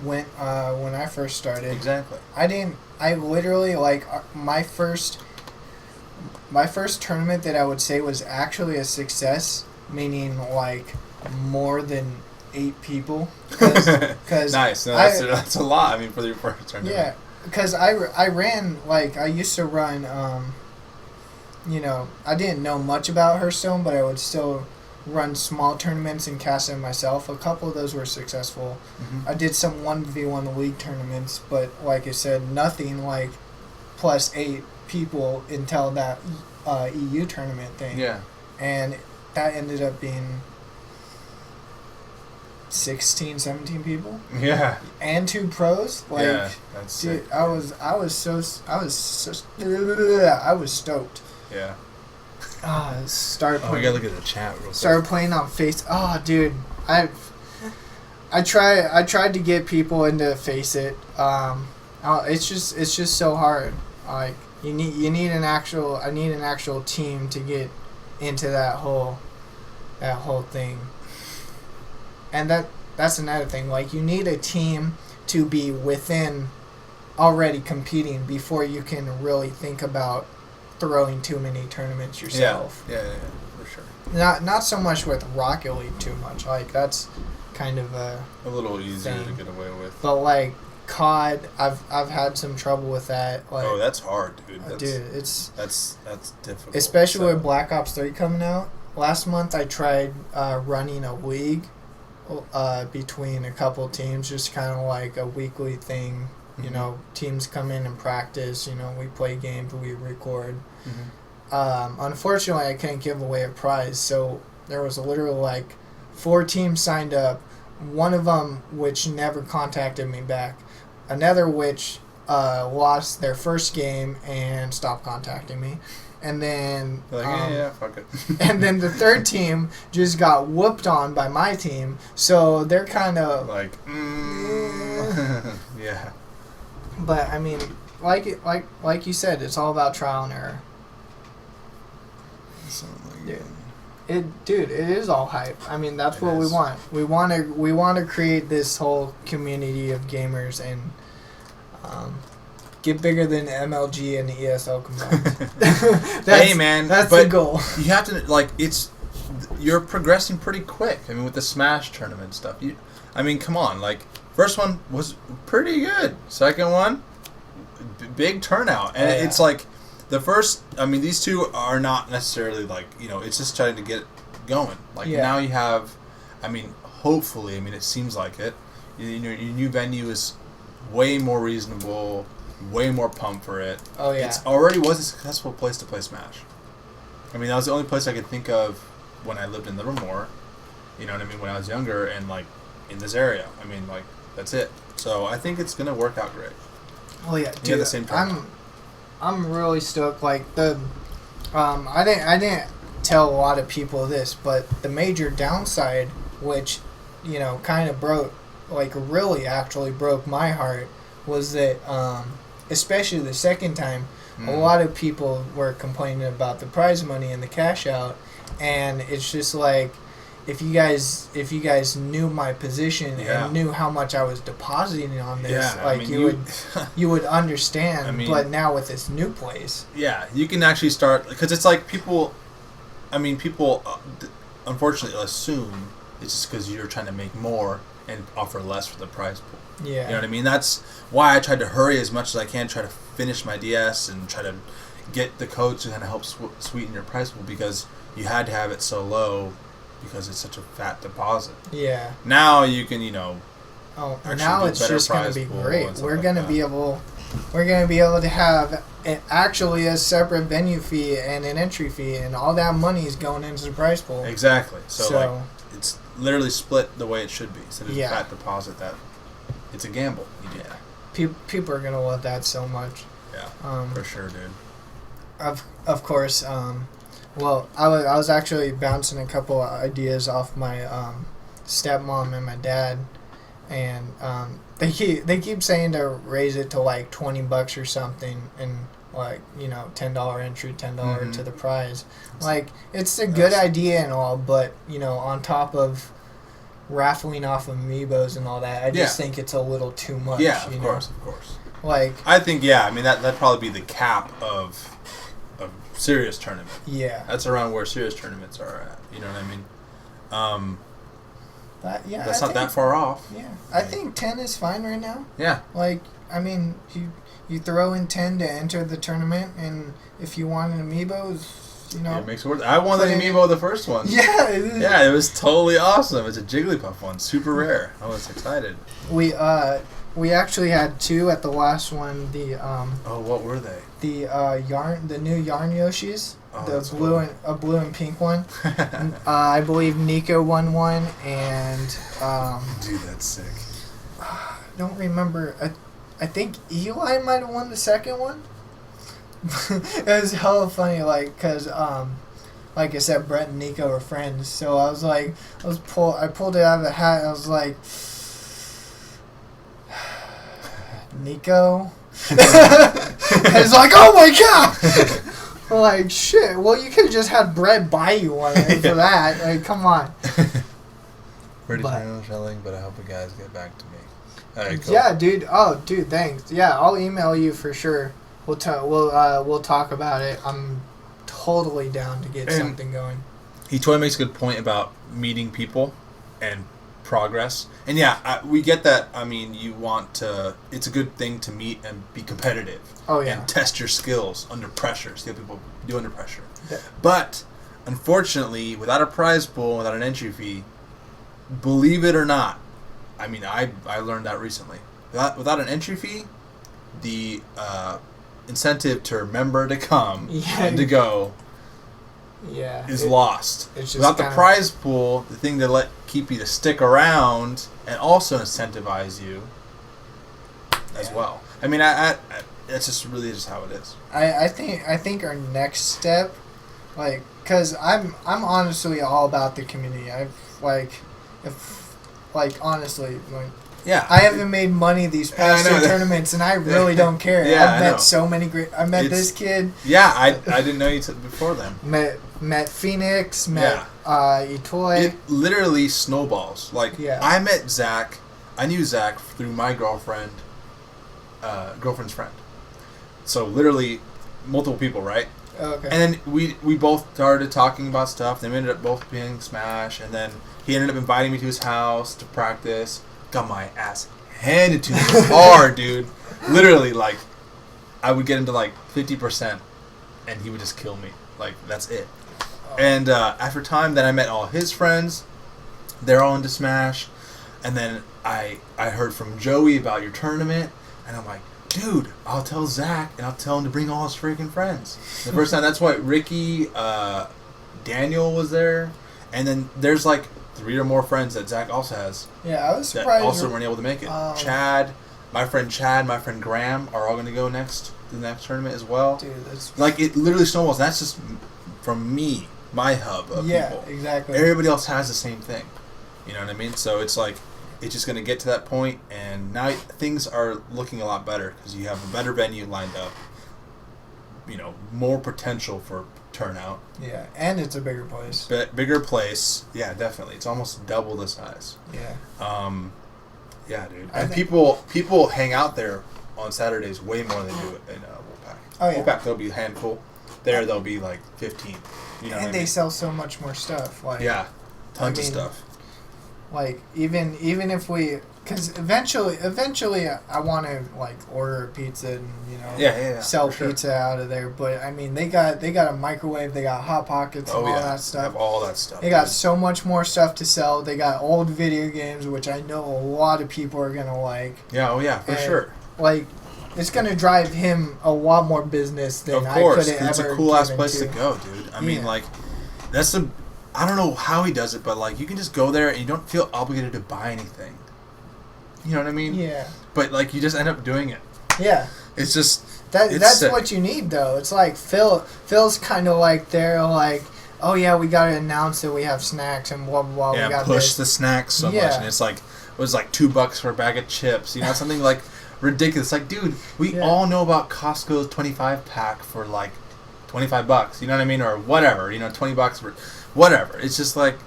went when I first started. Exactly. I literally, like, my first tournament that I would say was actually a success, meaning, like, more than 8 people. Cause nice. No, that's a lot. I mean, for your first tournament. Yeah, because I ran, like, I used to run, I didn't know much about Hearthstone, but I would still run small tournaments and cast them myself. A couple of those were successful. Mm-hmm. I did some 1v1 league tournaments, but like I said, nothing like plus 8 people until that EU tournament thing. Yeah. And that ended up being 16, 17 people. Yeah. And 2 pros. Like, yeah, that's dude, sick. I was stoked. Yeah. Start playing. We gotta look at the chat real quick. Started playing on Face. Oh, dude, I tried to get people into Face It. It's just so hard. Like, you need an actual team to get into that whole thing. And that's another thing. Like, you need a team to be within already competing before you can really think about throwing too many tournaments yourself. Yeah, for sure. Not so much with Rocket League too much. Like, that's kind of a little easier thing. to get away with. But like COD, I've had some trouble with that. Like, that's hard, dude. That's difficult. Especially with Black Ops 3 coming out. Last month I tried running a league between a couple teams, just kind of like a weekly thing. Mm-hmm. Teams come in and practice. We play games, we record. Mm-hmm. Unfortunately, I couldn't give away a prize, so there was literally like 4 teams signed up. One of them which never contacted me back. Another which lost their first game and stopped contacting me. And then fuck it. and then the third team just got whooped on by my team, so they're kind of like yeah. But I mean, like you said, it's all about trial and error. Dude, it is all hype. I mean, that's what we want. We want to create this whole community of gamers and get bigger than MLG and the ESL combined. Hey man, that's the goal. You have to you're progressing pretty quick. I mean, with the Smash tournament stuff. Come on, like, first one was pretty good. Second one, big turnout, and it's like the first. I mean, these two are not necessarily like it's just trying to get going. Like now you have, hopefully, it seems like it. Your new venue is way more reasonable, way more pumped for it. Oh yeah, it's already was a successful place to play Smash. That was the only place I could think of when I lived in Livermore. You know what I mean? When I was younger and like in this area. That's it. So I think it's gonna work out great. Oh yeah, dude. At the same time. I'm really stoked. Like I didn't tell a lot of people this, but the major downside, which kind of broke, like really actually broke my heart, was that, especially the second time, a lot of people were complaining about the prize money and the cash out, and it's just like, if you guys knew my position and knew how much I was depositing on this, you would understand. But now with this new place, you can actually start, because it's like people unfortunately assume it's just because you're trying to make more and offer less for the prize pool. Yeah. You know what I mean? That's why I tried to hurry as much as I can, try to finish my DS and try to get the codes to kind of help sweeten your prize pool, because you had to have it so low because it's such a fat deposit. Yeah. Now you can, now it's just going to be great. We're going to be able to have actually a separate venue fee and an entry fee, and all that money is going into the prize pool. Exactly. So it's literally split the way it should be. So there's a fat deposit that it's a gamble. People are going to love that so much. Yeah, for sure, dude. Of course. Well, I was actually bouncing a couple of ideas off my stepmom and my dad, and they keep saying to raise it to like $20 or something, and like $10 entry, $10 to the prize. Like, it's a good idea and all, but on top of raffling off amiibos and all that, I just think it's a little too much. Yeah, of course. Like, I think that'd probably be the cap of a serious tournament. Yeah, that's around where serious tournaments are at. You know what I mean? That's not that far off. Yeah, I think 10 is fine right now. Yeah. Like, you throw in 10 to enter the tournament, and if you want an amiibo, it makes it worth it. I won the amiibo the first one. Yeah. It was totally awesome. It's a Jigglypuff one, super rare. I was excited. We actually had 2 at the last one. What were they? The new yarn Yoshis. Oh, the blue and pink one. I believe Nico won one, and dude, that's sick. I don't remember. I think Eli might have won the second one. It was hella funny, cause like I said, Brett and Nico were friends. So I was like, I pulled it out of the hat. And I was like, Nico. It's like, oh my god. Like, shit. Well, you could have just had Brett buy you one for that. Like, come on. Pretty chilling, but I hope you guys get back to me. Alright, cool. Yeah, dude. Oh, dude, thanks. Yeah, I'll email you for sure. We'll talk about it. I'm totally down to get something going. He totally makes a good point about meeting people and progress. And we get that. I mean, you want to. It's a good thing to meet and be competitive. Oh yeah. And test your skills under pressure. See how people do under pressure. Yeah. But unfortunately, without a prize pool, without an entry fee, believe it or not, I mean, I learned that recently. Without an entry fee, the incentive to remember to come and to go is lost. Without the prize pool, the thing that keep you to stick around and also incentivize you as well. I mean, that's just really just how it is. I think our next step, because I'm honestly all about the community. Honestly, I haven't made money these past 2 tournaments, and I really don't care. I've met so many great. I met this kid. Yeah, I didn't know you before then. Met Phoenix. Met Etoy. It literally snowballs. I met Zach. I knew Zach through my girlfriend's friend. So literally, multiple people, right? Okay. And then we both started talking about stuff. Then we ended up both playing Smash, and then he ended up inviting me to his house to practice. Got my ass handed to me hard, dude. Literally, I would get into 50%, and he would just kill me. That's it. Oh. And after time, then I met all his friends. They're all into Smash. And then I heard from Joey about your tournament, and I'm like, dude, I'll tell Zach, and I'll tell him to bring all his freaking friends. The first time, that's what Ricky, Daniel was there, and then there's 3 or more friends that Zach also has. Yeah, I was surprised. That also weren't able to make it. Chad, my friend Graham are all going to go the next tournament as well. Dude, that's it literally snowballs. And that's just from me, my hub of people. Yeah, exactly. Everybody else has the same thing. You know what I mean? So it's it's just going to get to that point, and now things are looking a lot better because you have a better venue lined up. You know, more potential for turnout. Yeah, and it's a bigger place. Bigger place. Yeah, definitely. It's almost double the size. Yeah. Yeah, dude. And people hang out there on Saturdays way more than they do in Wolfpack. Oh, yeah. Wolfpack, there'll be a handful. There, there'll be like 15. You know and what they I mean? sell so much more stuff. Like, Yeah, tons of stuff. Like, even if we... Because eventually, I want to, like, order a pizza and, you know, sell pizza out of there. But, I mean, they got a microwave, they got Hot Pockets and all that stuff. They have all that stuff. They got so much more stuff to sell. They got old video games, which I know a lot of people are going to like. Yeah, oh yeah, for sure. Like, it's going to drive him a lot more business than I could have ever given to. It's a cool-ass place to go, dude. I mean, like, that's the... I don't know how he does it, but, like, you can just go there and you don't feel obligated to buy anything. You know what I mean? Yeah. But, like, you just end up doing it. Yeah. It's just... That's sick. What you need, though. It's like Phil's kind of like, they're like, oh, yeah, we got to announce that we have snacks and blah, blah, blah. Yeah, we got push the snacks so much. And it's like, it was like $2 for a bag of chips. You know, something like ridiculous. Like, dude, we all know about Costco's 25-pack for, like, $25. You know what I mean? Or whatever. You know, $20 for... Whatever. It's just like,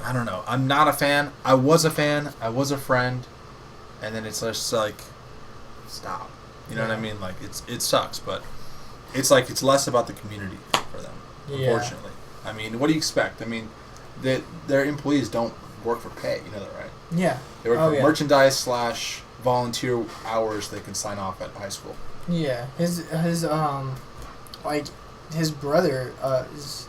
I don't know. I'm not a fan. I was a fan. I was a friend. And then it's just like, stop. You know what I mean? Like, it sucks, but it's like it's less about the community for them, unfortunately. I mean, what do you expect? I mean, their employees don't work for pay. You know that, right? Yeah. They work for merchandise / volunteer hours they can sign off at high school. Yeah. His brother is...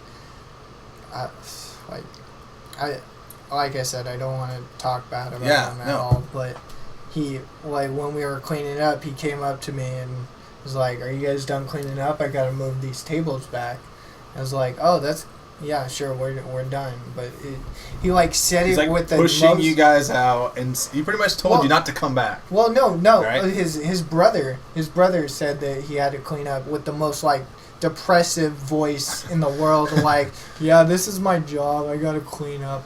like I said, I don't want to talk bad about him at all, but he, like, when we were cleaning up, he came up to me and was like, are you guys done cleaning up? I gotta move these tables back. I was like, oh, that's, yeah, sure, we're done. But he, like, said He's it like with the pushing you guys out, and he pretty much told you not to come back. Well, no. Right? His brother said that he had to clean up with the most, like, depressive voice in the world, like, yeah, this is my job, I gotta clean up.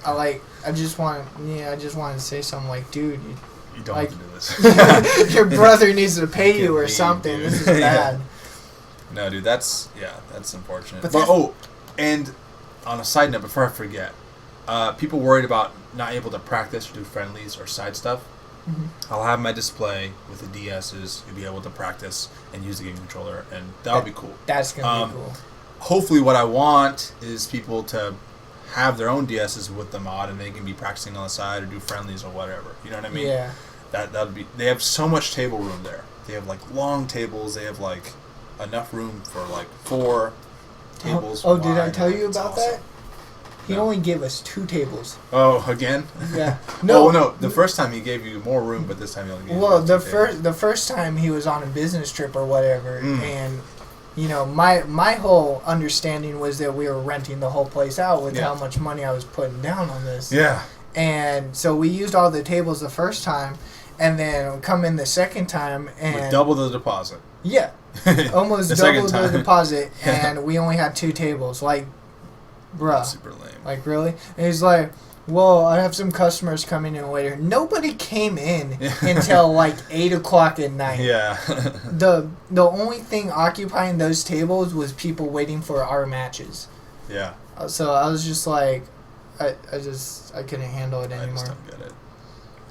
I just want to say something like, dude, you don't have to do this. Your brother needs to pay you or something. Dude. This is bad. No, dude, that's unfortunate. But and on a side note, before I forget, people worried about not able to practice or do friendlies or side stuff. Mm-hmm. I'll have my display with the DSs. You'll be able to practice and use the game controller, and that'll be cool. That's gonna be cool. Hopefully, what I want is people to have their own DSs with the mod, and they can be practicing on the side or do friendlies or whatever. You know what I mean? Yeah. That'd be. They have so much table room there. They have like long tables. They have like enough room for like 4 tables. Oh, did I tell you about that? He only gave us 2 tables. Oh, again? Yeah. No. The first time he gave you more room, but this time he only gave you 2 tables. The first time he was on a business trip or whatever, and you know, my whole understanding was that we were renting the whole place out with how much money I was putting down on this. Yeah. And so we used all the tables the first time, and then come in the second time and with double the deposit. Yeah. Almost double the deposit, and we only had 2 tables. Like, bruh. That's super lame. Like, really? And he's like, well, I have some customers coming in later. Nobody came in until like 8 o'clock at night. Yeah. The only thing occupying those tables was people waiting for our matches. Yeah. So I was just like, I couldn't handle it anymore. I just don't get it.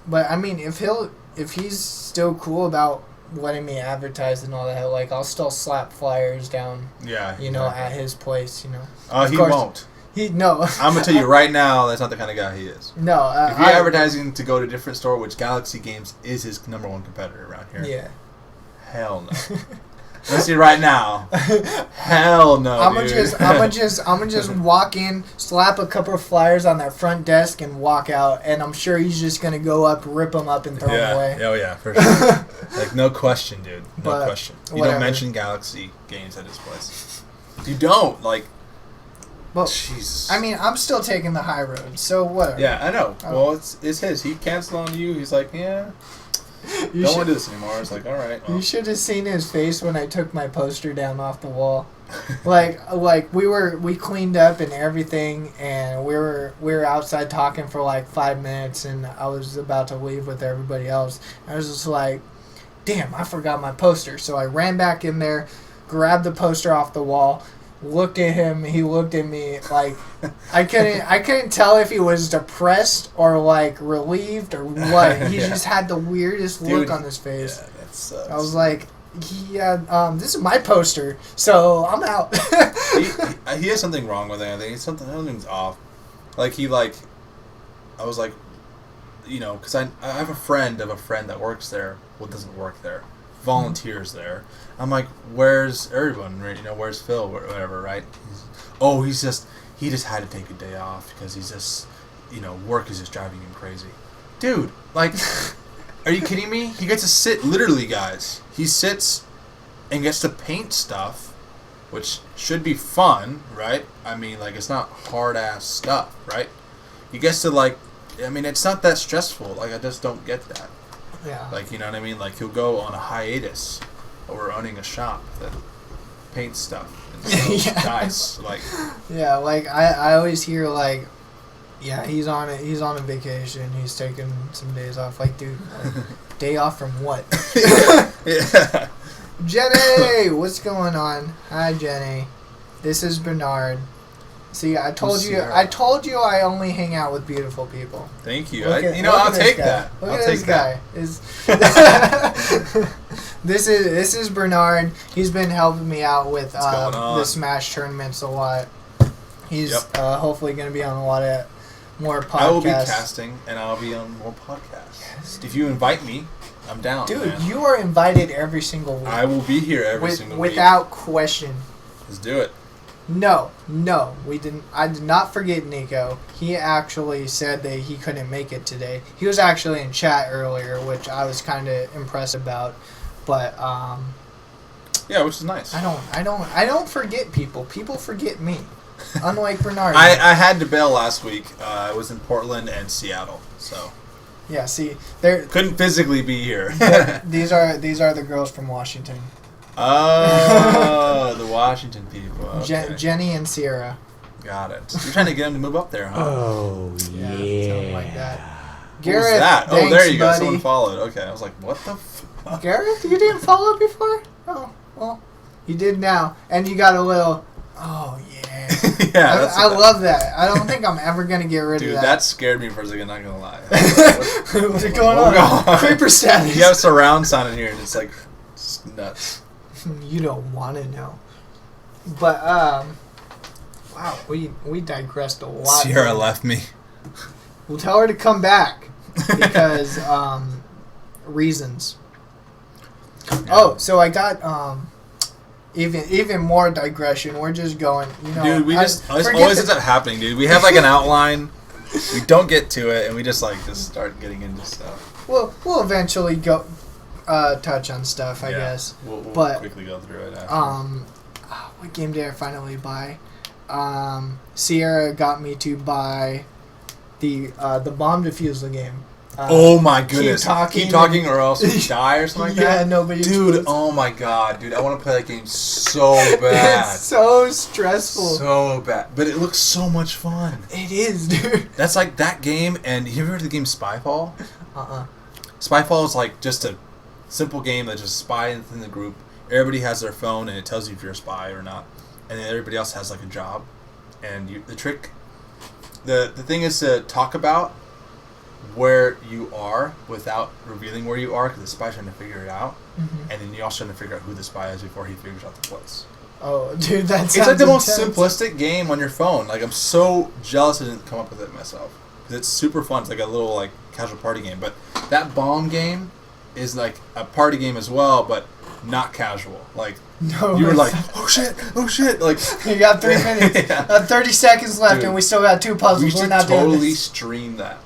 But I mean, if he's still cool about letting me advertise and all that, like, I'll still slap flyers down. Yeah. You know, at his place. You know. He won't. No. I'm gonna tell you right now, that's not the kind of guy he is. No. If you're advertising to go to a different store, which Galaxy Games is his number 1 competitor around here. Yeah. Hell no. Let's see right now. Hell no. I'm gonna just walk in, slap a couple of flyers on that front desk, and walk out. And I'm sure he's just gonna go up, rip them up, and throw them away. Oh yeah, for sure. Like, no question, dude. No question. You whatever. don't mention Galaxy Games at his place. You don't, like. Well, Jesus. I mean, I'm still taking the high road, so whatever. Yeah, I know. Well, it's his. He canceled on you. He's like, yeah. don't want to do this anymore. It's like, all right. Well. You should have seen his face when I took my poster down off the wall. like we cleaned up and everything, and we were outside talking for like 5 minutes, and I was about to leave with everybody else. I was just like, damn, I forgot my poster. So I ran back in there, grabbed the poster off the wall, looked at him. He looked at me like I couldn't tell if he was depressed or like relieved or what. He just had the weirdest look on his face. Yeah, that sucks. I was like, yeah, this is my poster, so I'm out. he has something wrong with it. I think something's off. Like I was like, you know, because I have a friend of a friend that works there. Well, doesn't work there, volunteers there. I'm like, where's everyone? Right? You know, where's Phil? Whatever, right? He just had to take a day off because he's just, you know, work is just driving him crazy. Dude, like, are you kidding me? He gets to sit, literally, guys. He sits and gets to paint stuff, which should be fun, right? I mean, like, it's not hard-ass stuff, right? He gets to, like, I mean, it's not that stressful. Like, I just don't get that. Yeah. Like, you know what I mean? Like, he'll go on a hiatus over owning a shop that paints stuff and sells dice. Like, yeah, like I always hear like, yeah, he's on a vacation. He's taking some days off. Like, dude, like, day off from what? yeah. Jenny, what's going on? Hi, Jenny. This is Bernard. See, I told you I only hang out with beautiful people. Thank you. I'll take that. Look I'll at take this that. guy. This is Bernard. He's been helping me out with the Smash tournaments a lot. He's hopefully going to be on a lot of more podcasts. I will be casting, and I'll be on more podcasts. Yes. If you invite me, I'm down. Dude, man. you are invited every single week. I will be here every single week. Without question. Let's do it. No, we didn't. I did not forget Nico. He actually said that he couldn't make it today. He was actually in chat earlier, which I was kind of impressed about. But yeah, which is nice. I don't forget people. People forget me. Unlike Bernard. I had to bail last week. I was in Portland and Seattle, so yeah. See, they couldn't physically be here. these are the girls from Washington. Oh, the Washington people. Okay. Jenny and Sierra. Got it. You're trying to get them to move up there, huh? Oh, yeah. Something like that. What Garrett, was that? thanks, there you go. buddy. Someone followed. Okay, I was like, what the fuck? Garrett, you didn't follow before? Oh, well, you did now. And you got a little, oh, yeah. Yeah, I love that. I don't think I'm ever going to get rid of that. Dude, that scared me for a second, not going to lie. What's going on? Creeper status. You have surround sound in here, and it's like, it's nuts. You don't want to know. But, wow, we digressed a lot. Sierra left me. We'll tell her to come back because, reasons. Oh, so I got, even more digression. We're just going, you know. Dude, this always ends up happening, dude. We have like an outline, we don't get to it, and we just start getting into stuff. We'll eventually go touch on stuff, I guess. We'll but, quickly go through it after. What game did I finally buy? Sierra got me to buy the bomb defusal game. Oh my goodness! Keep talking or else you die or something like that. Yeah, nobody. Dude, oh my god, dude! I want to play that game so bad. It's so stressful. So bad, but it looks so much fun. It is, dude. That's like that game. And you ever heard of the game Spyfall? Spyfall is like just a simple game that just spies in the group. Everybody has their phone and it tells you if you're a spy or not, and then everybody else has like a job. And the thing is to talk about where you are without revealing where you are, because the spy's trying to figure it out, and then you're also trying to figure out who the spy is before he figures out the place. Oh, dude, that sounds It's like the most intense. simplistic game on your phone. Like, I'm so jealous I didn't come up with it myself, because it's super fun. It's like a little like casual party game. But that bomb game is like a party game as well, but not casual. Like, no, you were like, oh shit, like you got 3 minutes, 30 seconds left, Dude, and we still got 2 puzzles. we We're should not doing totally this. stream that.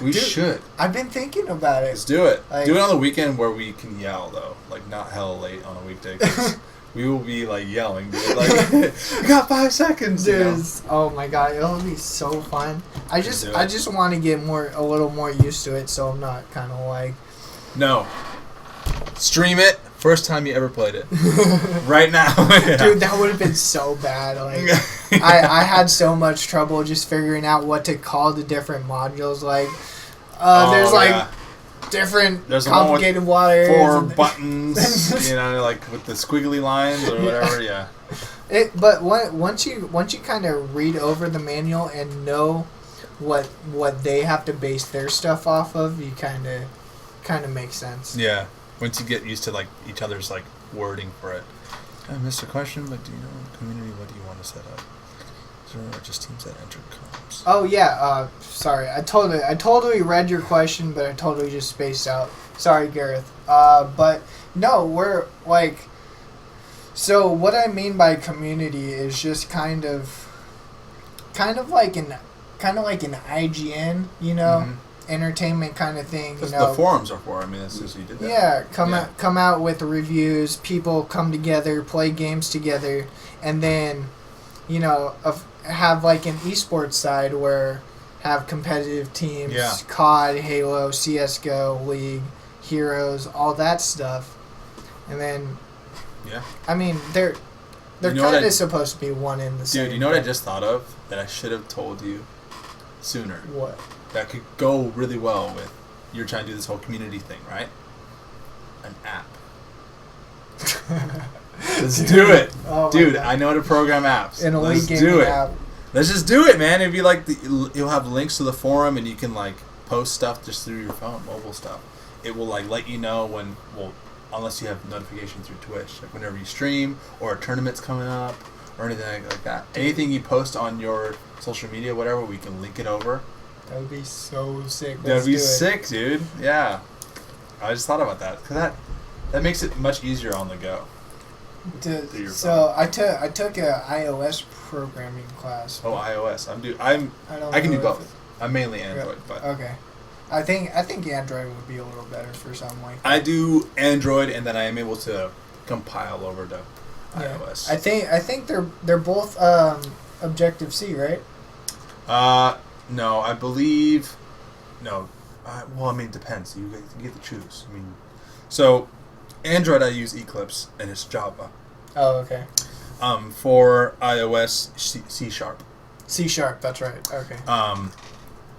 We Dude, should. I've been thinking about it. Let's do it. Like, do it on the weekend where we can yell, though. Like, not hella late on a weekday. 'Cause we will be, like, yelling. Dude. Like, we got 5 seconds. Dude, you know? oh my god, it'll be so fun. I just want to get a little more used to it, so I'm not kind of like No. Stream it. First time you ever played it. Right now. Dude, that would have been so bad. Like, I had so much trouble just figuring out what to call the different modules. Like, there's different there's complicated water. 4 buttons, like with the squiggly lines or whatever. Yeah. But once you kind of read over the manual and know what they have to base their stuff off of, you kind of makes sense. Yeah. Once you get used to like each other's like wording for it. I missed a question, but do you know in the community what do you want to set up? Is there just teams that enter comps? Oh yeah. Sorry, I totally read your question, but I totally just spaced out. Sorry, Gareth. But no, we're like. So what I mean by community is just kind of like an IGN, entertainment kind of thing. That's what the forums are for. I mean, that's just you did that. Yeah, come out with reviews. People come together, play games together, and then, have like an esports side where have competitive teams, COD, Halo, CS:GO, League, Heroes, all that stuff, and then. Yeah. I mean, they're kind of supposed to be one in the same. Dude, you know what I just thought of that I should have told you sooner? What? That could go really well with you're trying to do this whole community thing, right? An app. Let's do it. Oh dude, I know how to program apps. In a Let's do it. App. Let's just do it, man. It'd be like you'll have links to the forum and you can like post stuff just through your phone, mobile stuff. It will like let you know when unless you have notifications through Twitch, like whenever you stream or a tournament's coming up or anything like that. Anything you post on your social media, whatever, we can link it over. That would be so sick. That would be sick, dude. Yeah. I just thought about that because that makes it much easier on the go. So I took a iOS programming class. Oh, iOS. I can do both. I'm mainly Android, but okay. I think Android would be a little better for something like that. I do Android, and then I am able to compile over to iOS. I think they're both Objective C, right? No, I believe no. Well, I mean, it depends. You get to choose. I mean, so Android I use Eclipse, and it's Java. Oh, okay. For iOS, C Sharp. C Sharp, that's right. Okay.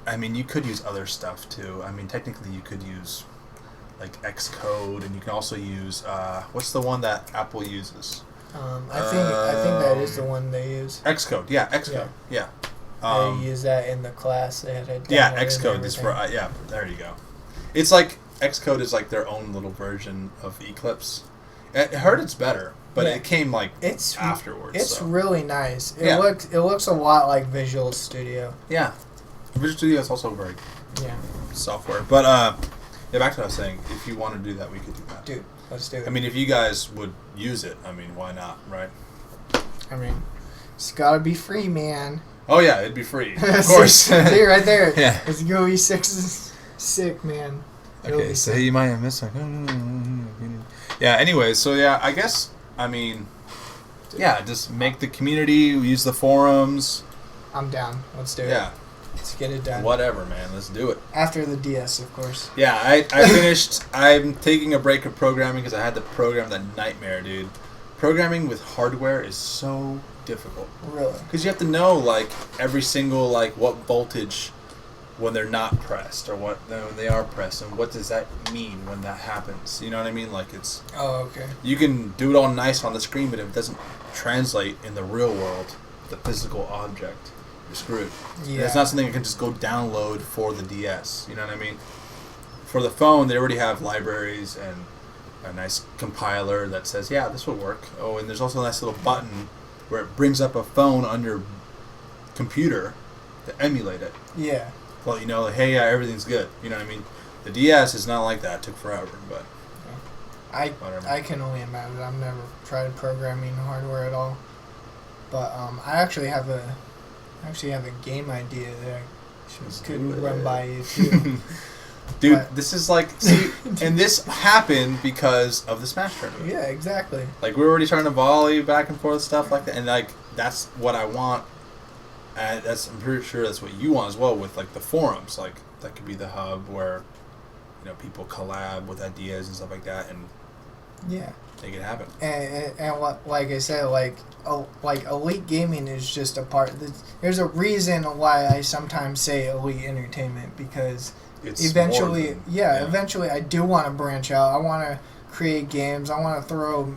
I mean, you could use other stuff too. I mean, technically, you could use like Xcode, and you can also use what's the one that Apple uses? I think that is the one they use. Xcode, yeah, Xcode, yeah. They use that in the class. They had Xcode is for there you go. It's like Xcode is like their own little version of Eclipse. I heard it's better, but it came like afterwards. It's really nice. It looks a lot like Visual Studio. Yeah. Visual Studio is also very software. But back to what I was saying. If you want to do that, we could do that. Dude, let's do it. I mean, if you guys would use it, I mean, why not, right? I mean, it's gotta be free, man. Oh yeah, it'd be free. Of course. See right there. Yeah. It's gonna be sick, man. Okay, so you might have missed Yeah, anyways, so I guess, I mean, just make the community, use the forums. I'm down. Let's do it. Yeah. Let's get it done. Whatever, man. Let's do it. After the DS, of course. Yeah, I finished. I'm taking a break of programming because I had to program that nightmare, dude. Programming with hardware is so difficult. Really? Because you have to know, like, every single, like, what voltage when they're not pressed or when they are pressed, and what does that mean when that happens. You know what I mean? Like, it's... Oh, okay. You can do it all nice on the screen, but if it doesn't translate in the real world, the physical object, you're screwed. Yeah. It's not something you can just go download for the DS. You know what I mean? For the phone, they already have libraries and a nice compiler that says, yeah, this will work. Oh, and there's also a nice little button where it brings up a phone on your computer to emulate it. Yeah. Well, you know, like, hey, everything's good. You know what I mean? The DS is not like that. It took forever, but... I can only imagine. I've never tried programming hardware at all. But I actually have a game idea that I could run by you, too. Dude, this is like... See, and this happened because of the Smash tournament. Yeah, exactly. Like, we're already trying to volley back and forth, stuff like that. And, like, that's what I want. I'm pretty sure that's what you want as well with, like, the forums. Like, that could be the hub where people collab with ideas and stuff like that and Yeah. make it happen. And what, like I said, like elite gaming is just a part. There's a reason why I sometimes say elite entertainment, because It's eventually, more than- eventually I do want to branch out. I want to create games. I want to throw,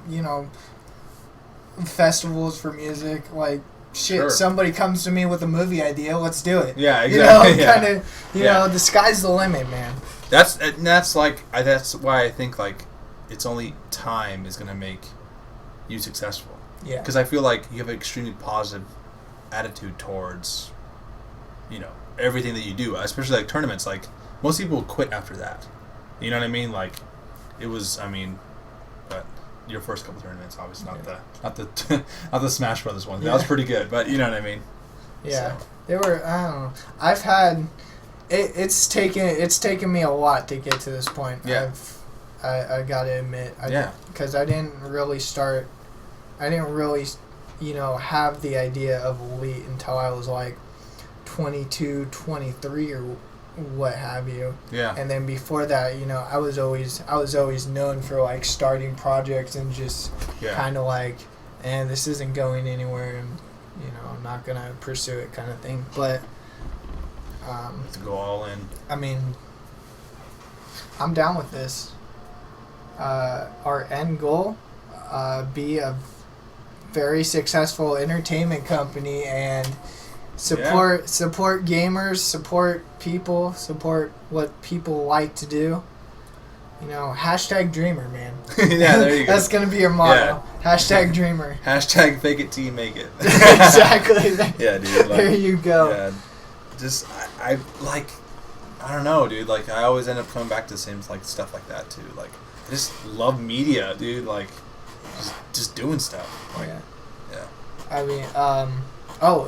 festivals for music. Like, shit, Sure. somebody comes to me with a movie idea, let's do it. Yeah, exactly. Kind of, the sky's the limit, man. That's why I think like it's only time is gonna make you successful. Yeah. Because I feel like you have an extremely positive attitude towards, everything that you do, especially like tournaments. Like most people quit after that. You know what I mean? Like it was. But your first couple tournaments, obviously not the Smash Brothers one. That was pretty good, but you know what I mean. Yeah. So. They were. I don't know. I've had. It's taken me a lot to get to this point. Yeah. I gotta admit. Because I didn't really, have the idea of elite until I was like 22, 23 or what have you. Yeah. And then before that, I was always known for like starting projects and just kind of like, this isn't going anywhere, and I'm not gonna pursue it, kind of thing. But to go all in. I mean, I'm down with this. Our end goal, be a very successful entertainment company and support gamers, support people, support what people like to do. Hashtag dreamer, man. Yeah, there you go. That's gonna be your motto. Yeah. Hashtag dreamer. Hashtag fake it till you make it. Exactly. Yeah, dude. Like, there you go. Yeah. Just I don't know, dude. Like I always end up coming back to the same like stuff like that too. Like I just love media, dude. Like just doing stuff. Like, yeah. I mean,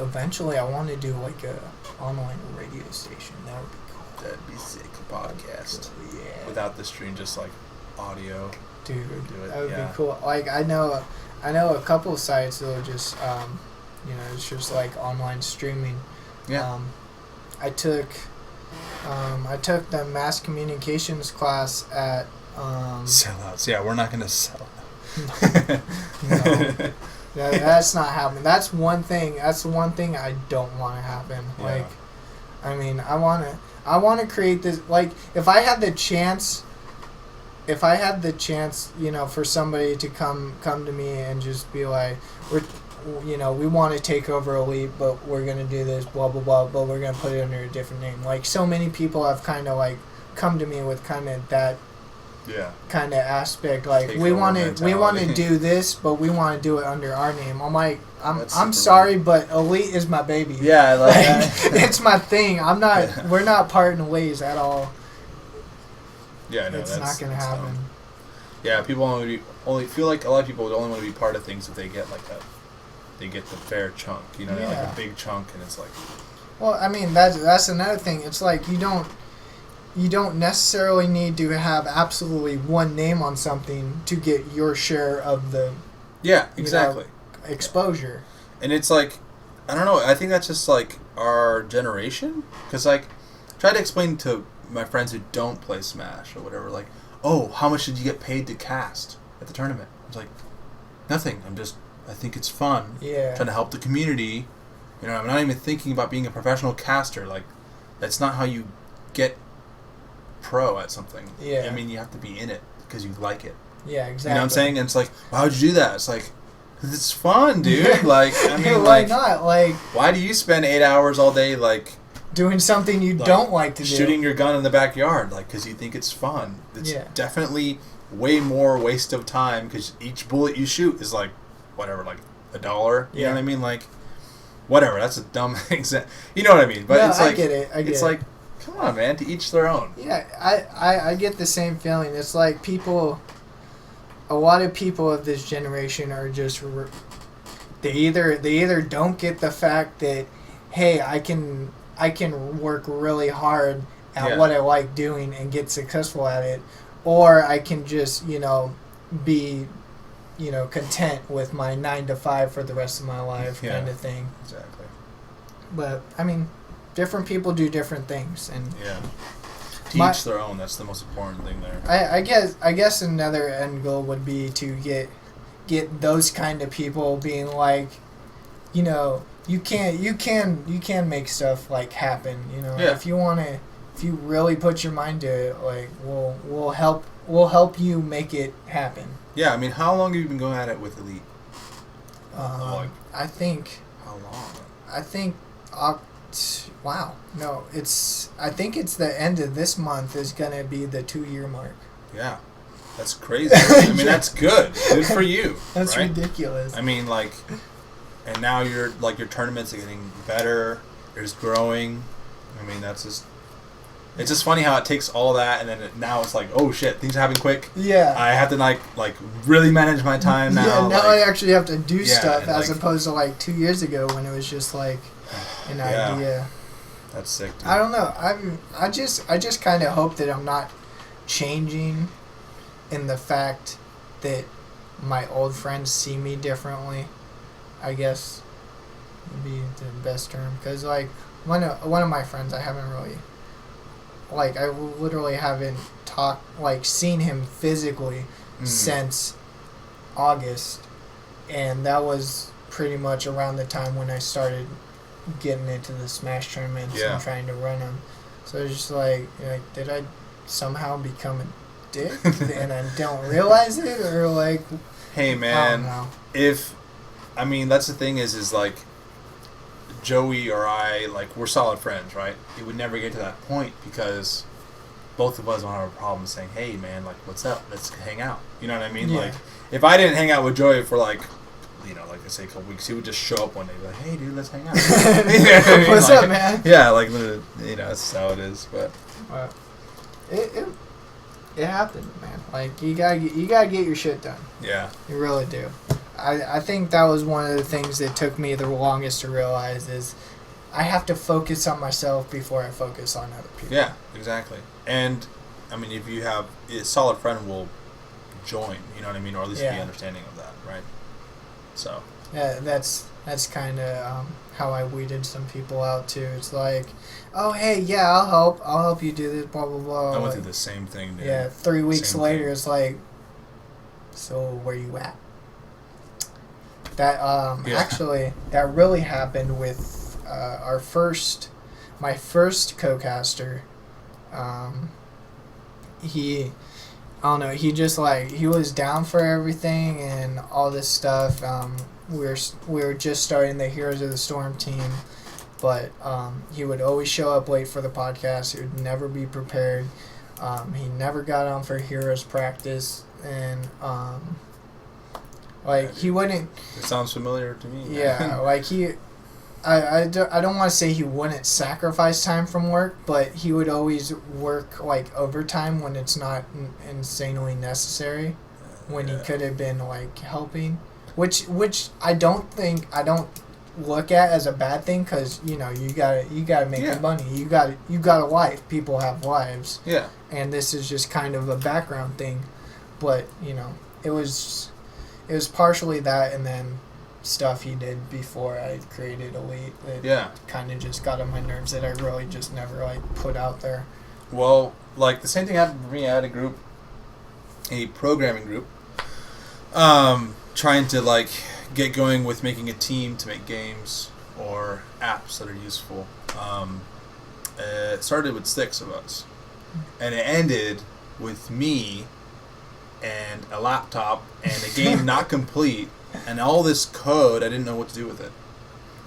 eventually I want to do like a online radio station. That would be cool. That'd be sick. Podcast. Yeah. Without the stream, just like audio. Dude, Do it. that would Yeah. be cool. Like I know a couple of sites that'll just it's just like online streaming. Yeah. I took the mass communications class at Sellouts. Yeah, we're not gonna sell. No. That's not happening. That's one thing. That's the one thing I don't want to happen. Yeah. Like, I mean, I want to create this. Like, if I had the chance, for somebody to come to me and just be like, we want to take over Elite, but we're gonna do this, blah blah blah, but we're gonna put it under a different name. Like, so many people have kind of like come to me with kind of that. Yeah. Kind of aspect, like Take we over want to mentality. do this, but we want to do it under our name. I'm like, That's I'm super sorry, but Elite is my baby. Yeah, like it's my thing. I'm not. Yeah. We're not parting ways at all. Yeah, no, It's not gonna happen. dumb. Yeah, people only feel like a lot of people would only want to be part of things if they get like they get the fair chunk, like Yeah. a big chunk, and it's like. Well, I mean that's another thing. It's like you don't necessarily need to have absolutely one name on something to get your share of the Yeah, exactly. exposure. And it's like, I don't know. I think that's just like our generation, because like, I try to explain to my friends who don't play Smash or whatever, like, oh, how much did you get paid to cast at the tournament? I was like, nothing. I think it's fun. Yeah. Trying to help the community. I'm not even thinking about being a professional caster. Like, that's not how you get pro at something. Yeah. I mean, you have to be in it because you like it. Yeah, exactly. You know what I'm saying? And it's like, well, how'd you do that? It's like, 'cause it's fun, dude. Like, I mean, why like, not? Like, why do you spend 8 hours all day, like, doing something you don't like to do? shooting your gun in the backyard, like, because you think it's fun? It's definitely way more waste of time, because each bullet you shoot is like, whatever, like $1. You know what I mean? Like, whatever. That's a dumb example. You know what I mean? But no, it's like, I get it. it's like, come on, man. To each their own. Yeah, I get the same feeling. It's like a lot of people of this generation are just they either don't get the fact that, hey, I can work really hard at what I like doing and get successful at it, or I can just be content with my 9 to 5 for the rest of my life, kind of thing. Exactly. But I mean, different people do different things, and each their own. That's the most important thing there. I guess another end goal would be to get those kind of people being like, you know, you can make stuff like happen. You know, Yeah. if you really put your mind to it, like we'll help you make it happen. Yeah, I mean, how long have you been going at it with Elite? Like, I think how long? wow, no, I think it's the end of this month is gonna be the 2-year mark. Yeah, that's crazy. I mean, that's good. Good for you. That's right? ridiculous. I mean, like, and now your tournaments are getting better. You're just growing. I mean, it's just funny how it takes all that, and then now it's like, oh shit, things happen quick. Yeah. I have to like really manage my time now. Yeah, now like, I actually have to do stuff as like, opposed to like 2 years ago when it was just like an idea. That's sick, dude. I don't know. I just kind of hope that I'm not changing in the fact that my old friends see me differently. I guess would be the best term, because like one of my friends, I haven't really, like, I literally haven't seen him physically since August, and that was pretty much around the time when I started getting into the Smash tournaments and trying to run them. So it's just like, did I somehow become a dick and I don't realize it, or like? Hey man, I mean, that's the thing is like, Joey or I, like, we're solid friends, right? It would never get to that point because both of us don't have a problem saying, hey man, like, what's up? Let's hang out. You know what I mean? Yeah. Like, if I didn't hang out with Joey for like, you know, like I say, a couple weeks, he would just show up one day, and be like, hey dude, let's hang out. You know what I mean? What's like, up, man? Yeah, like, you know, that's how it is. But it happened, man. Like, you gotta get your shit done. yeah, You really do. I think that was one of the things that took me the longest to realize is I have to focus on myself before I focus on other people. yeah, exactly. And I mean, if you have a solid friend, will join. You know what I mean, or at least be understanding of that, right? So yeah, that's kind of how I weeded some people out too. It's like, oh hey, yeah, I'll help you do this, blah blah blah. I went through the same thing, dude. Yeah, 3 weeks Same later, thing. it's like, so where you at? That actually, that really happened with my first co-caster. I don't know, he just like, he was down for everything and all this stuff. We were just starting the Heroes of the Storm team, but he would always show up late for the podcast. He would never be prepared. He never got on for Heroes practice, and like, he wouldn't. It sounds familiar to me. Yeah, like I don't want to say he wouldn't sacrifice time from work, but he would always work like overtime when it's not insanely necessary, when he could have been like helping, which I don't look at as a bad thing, because you gotta make the money. You got a life. People have lives. Yeah. And this is just kind of a background thing, but it was partially that, and then stuff he did before I created Elite that kind of just got on my nerves that I really just never like put out there. Well, like, the same thing happened for me. I had a programming group, trying to like get going with making a team to make games or apps that are useful. It started with 6 of us, and it ended with me and a laptop and a game not complete and all this code. I didn't know what to do with it.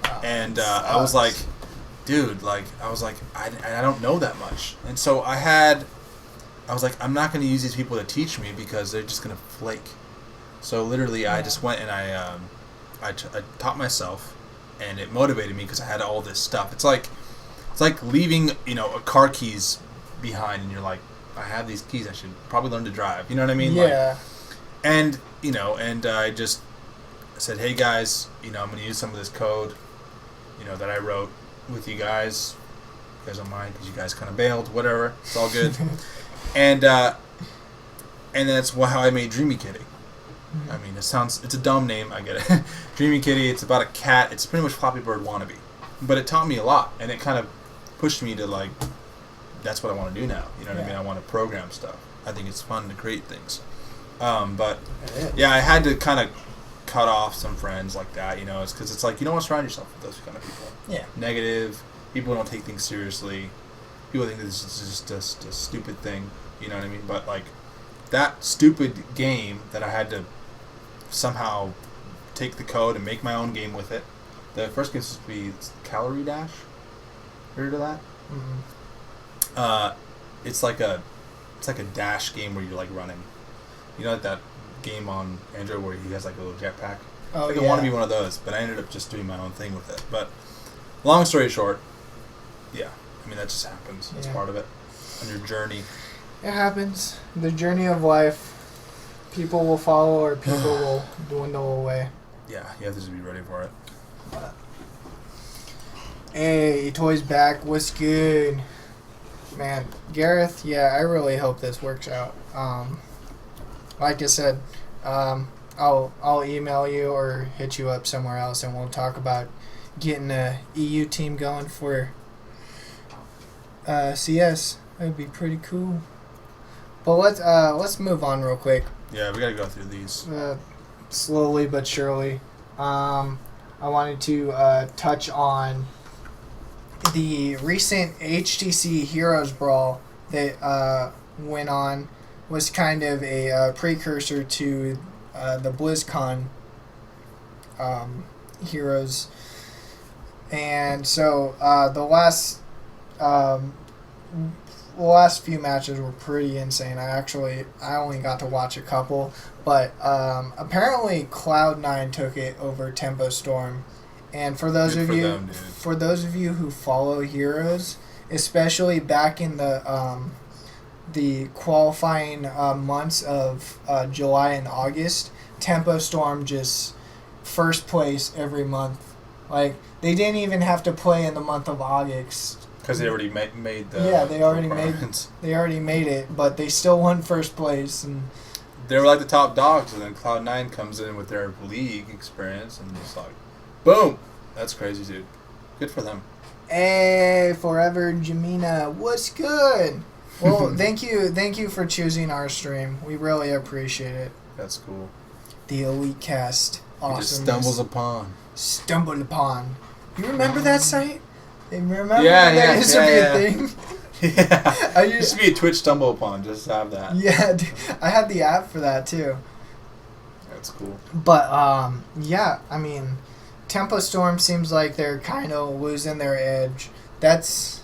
Wow, And I was like, dude, I don't know that much. And so I was like, I'm not going to use these people to teach me because they're just going to flake. So literally I just went and I taught myself, and it motivated me because I had all this stuff. It's like leaving, a car keys behind, and you're like, I have these keys, I should probably learn to drive. You know what I mean? Yeah. And I just said, hey guys, I'm going to use some of this code, that I wrote with you guys. You guys don't mind because you guys kind of bailed, whatever. It's all good. And that's how I made Dreamy Kitty. Mm-hmm. I mean, it's a dumb name, I get it. Dreamy Kitty, it's about a cat. It's pretty much Flappy Bird wannabe. But it taught me a lot, and it kind of pushed me to like that's what I want to do now. You know what I mean? I want to program stuff. I think it's fun to create things. But yeah, I had to kind of cut off some friends like that. You know, it's because it's like you don't want to surround yourself with those kind of people. Yeah. Negative. People don't take things seriously. People think this is just a stupid thing. You know what I mean? But like that stupid game that I had to somehow take the code and make my own game with it. The first game is supposed to be Calorie Dash. Heard of that? Mm-hmm. It's like a dash game where you're like running. You know, like that game on Android where he has like a little jetpack. Oh, I want to be one of those, but I ended up just doing my own thing with it. But long story short, yeah, I mean that just happens. It's part of it on your journey. It happens. The journey of life. People will follow or people will dwindle away. Yeah, you have to just be ready for it. Hey, Toys back. What's good? Man, Gareth, yeah, I really hope this works out. Like I said, I'll email you or hit you up somewhere else and we'll talk about getting a EU team going for CS. That'd be pretty cool. But let's move on real quick. Yeah, we gotta go through these. Slowly but surely. I wanted to touch on the recent HTC Heroes Brawl that went on. Was kind of a precursor to the BlizzCon Heroes. And so the last few matches were pretty insane. I only got to watch a couple, but apparently Cloud9 took it over Tempo Storm. And for those of you who follow Heroes, especially back in the qualifying months of July and August, Tempo Storm just first place every month. Like they didn't even have to play in the month of August. Because they already made the they already made it, but they still won first place, and they were like the top dogs. And then Cloud9 comes in with their league experience, and it's like, boom, that's crazy, dude. Good for them. Hey, Forever Jamina, what's good? Well, thank you for choosing our stream. We really appreciate it. That's cool. The Elite Cast, awesome. Just stumbled upon. You remember that site? Remember that used to be a thing? Yeah. I used to be a Twitch stumble upon, just to have that. Yeah, dude, I had the app for that too. That's cool. But yeah, I mean, Tempo Storm seems like they're kind of losing their edge. That's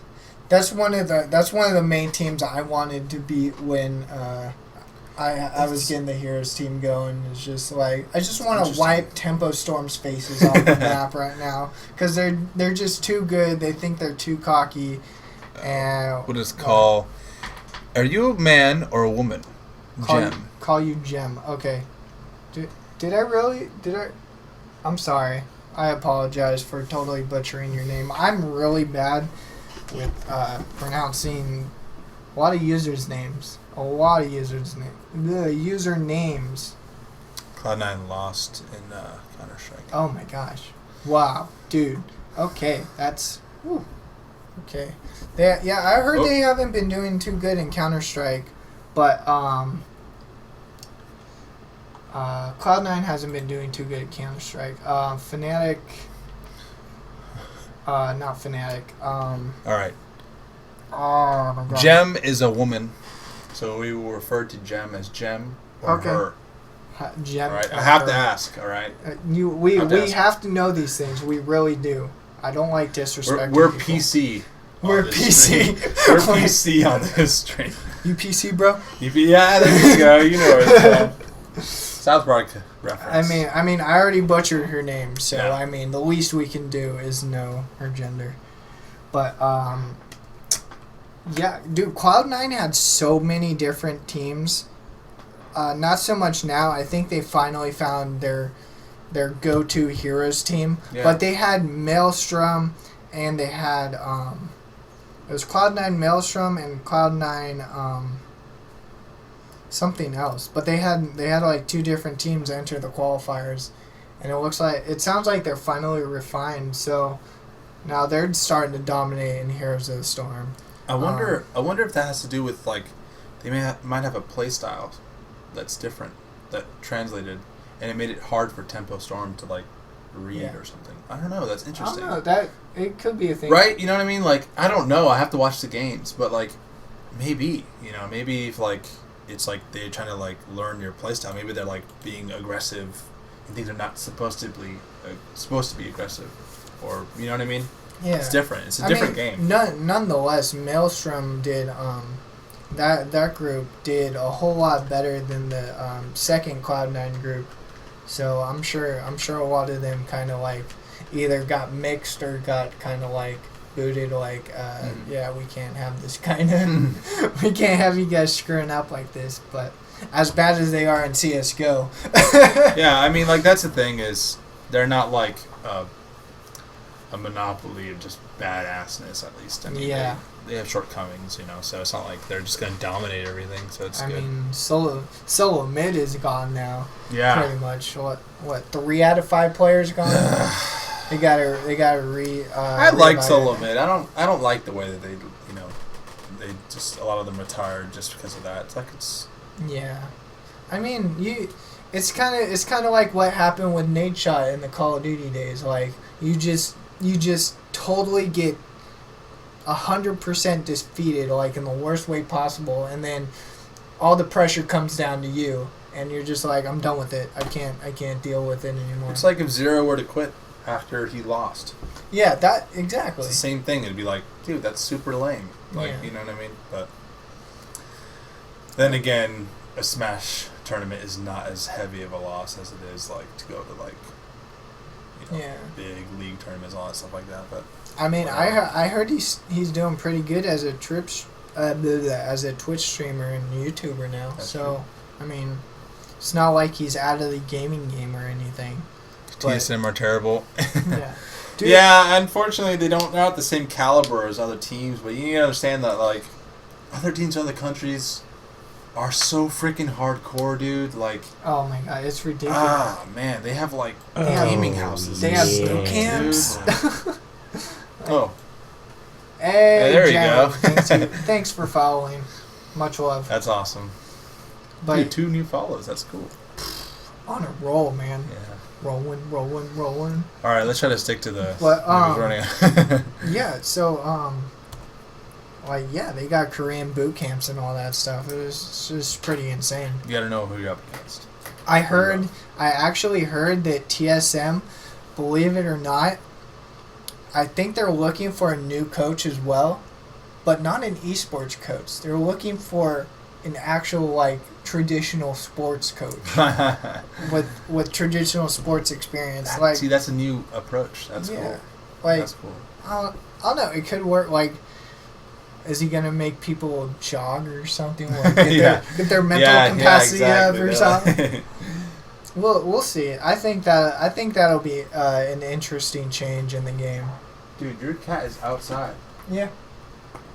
one of the main teams I wanted to beat when I was getting the Heroes team going. It's just like I just want to wipe Tempo Storm's faces off the map right now because they're just too good. They think they're too cocky. And what is call? Are you a man or a woman? Gem. Call you Gem. Okay. Did I really? I'm sorry. I apologize for totally butchering your name. I'm really bad with pronouncing a lot of users' names. User names. Cloud9 lost in Counter-Strike. Oh my gosh. Wow. Dude. Okay. That's... Whew. Okay. I heard they haven't been doing too good in Counter-Strike, but Cloud9 hasn't been doing too good at Counter-Strike. Fnatic... not Fnatic. Alright. Oh my god. Gem is a woman, so we will refer to Gem as Gem or her. Gem. All right, I have to ask. All right. We have to know these things. We really do. I don't like disrespecting We're people. PC. We're PC. We're PC on this stream. You PC, bro? Yeah, there you go. You know it. South Park reference. I mean, I already butchered her name, so yeah. I mean, the least we can do is know her gender. But yeah, dude, Cloud9 had so many different teams. Not so much now. I think they finally found their go-to Heroes team. Yeah. But they had Maelstrom, and they had it was Cloud9 Maelstrom and Cloud9 something else. But they had like two different teams enter the qualifiers, and it sounds like they're finally refined. So now they're starting to dominate in Heroes of the Storm. I wonder if that has to do with like they might have a play style that's different that translated, and it made it hard for Tempo Storm to like read or something. I don't know. That's interesting. I don't know. That it could be a thing, right? You know what I mean? Like I don't know. I have to watch the games, but like maybe maybe if like it's like they're trying to like learn your play style. Maybe they're like being aggressive and things are not supposed to be aggressive, or you know what I mean? Yeah, it's different. It's a different game. Nonetheless, Maelstrom did that group did a whole lot better than the second Cloud9 group. So I'm sure a lot of them kind of like either got mixed or got kind of like booted. Like yeah, we can't have this kind of we can't have you guys screwing up like this. But as bad as they are in CS:GO, yeah, I mean like that's the thing is they're not like a monopoly of just badassness, at least. I mean, yeah. They have shortcomings, so it's not like they're just going to dominate everything, so it's good. I mean, solo mid is gone now. Yeah. Pretty much. What 3 out of 5 players gone? they gotta I like solo mid. I don't like the way that they just a lot of them retired just because of that. It's like it's yeah. I mean, it's kind of like what happened with Nate Shot in the Call of Duty days. Like you just totally get 100% defeated, like in the worst way possible, and then all the pressure comes down to you, and you're just like, I'm done with it. I can't deal with it anymore. It's like if Zero were to quit after he lost. Yeah, that exactly. It's the same thing. It'd be like, dude, that's super lame. Like, yeah. You know what I mean? But then again, a Smash tournament is not as heavy of a loss as it is like to go to like big league tournaments, all that stuff like that. But I mean, I heard he's doing pretty good as a as a Twitch streamer and YouTuber now. That's so true. I mean, it's not like he's out of the gaming game or anything. TSM are terrible. Yeah. Dude. Yeah, unfortunately they're not the same caliber as other teams, but you need to understand that like other teams in other countries are so freaking hardcore, dude. Like, oh my god, it's ridiculous. Ah, man, they have like gaming houses. They have boot camps. Oh. Hey, there you go. Thanks for following. Much love. That's awesome. But dude, 2 new follows. That's cool. On a roll, man. Yeah. Rolling. All right, let's try to stick to the. But running. yeah. So like yeah, they got Korean boot camps and all that stuff. It was just pretty insane. You gotta know who you're up against. I actually heard that TSM, believe it or not, I think they're looking for a new coach as well, but not an esports coach. They're looking for an actual like traditional sports coach with traditional sports experience. See, that's a new approach. That's cool. Like, that's cool. I don't know. It could work. Like, is he gonna make people jog or something? Like, get their mental capacity up or something? We'll see. I think that'll be an interesting change in the game. Dude, your cat is outside. Yeah.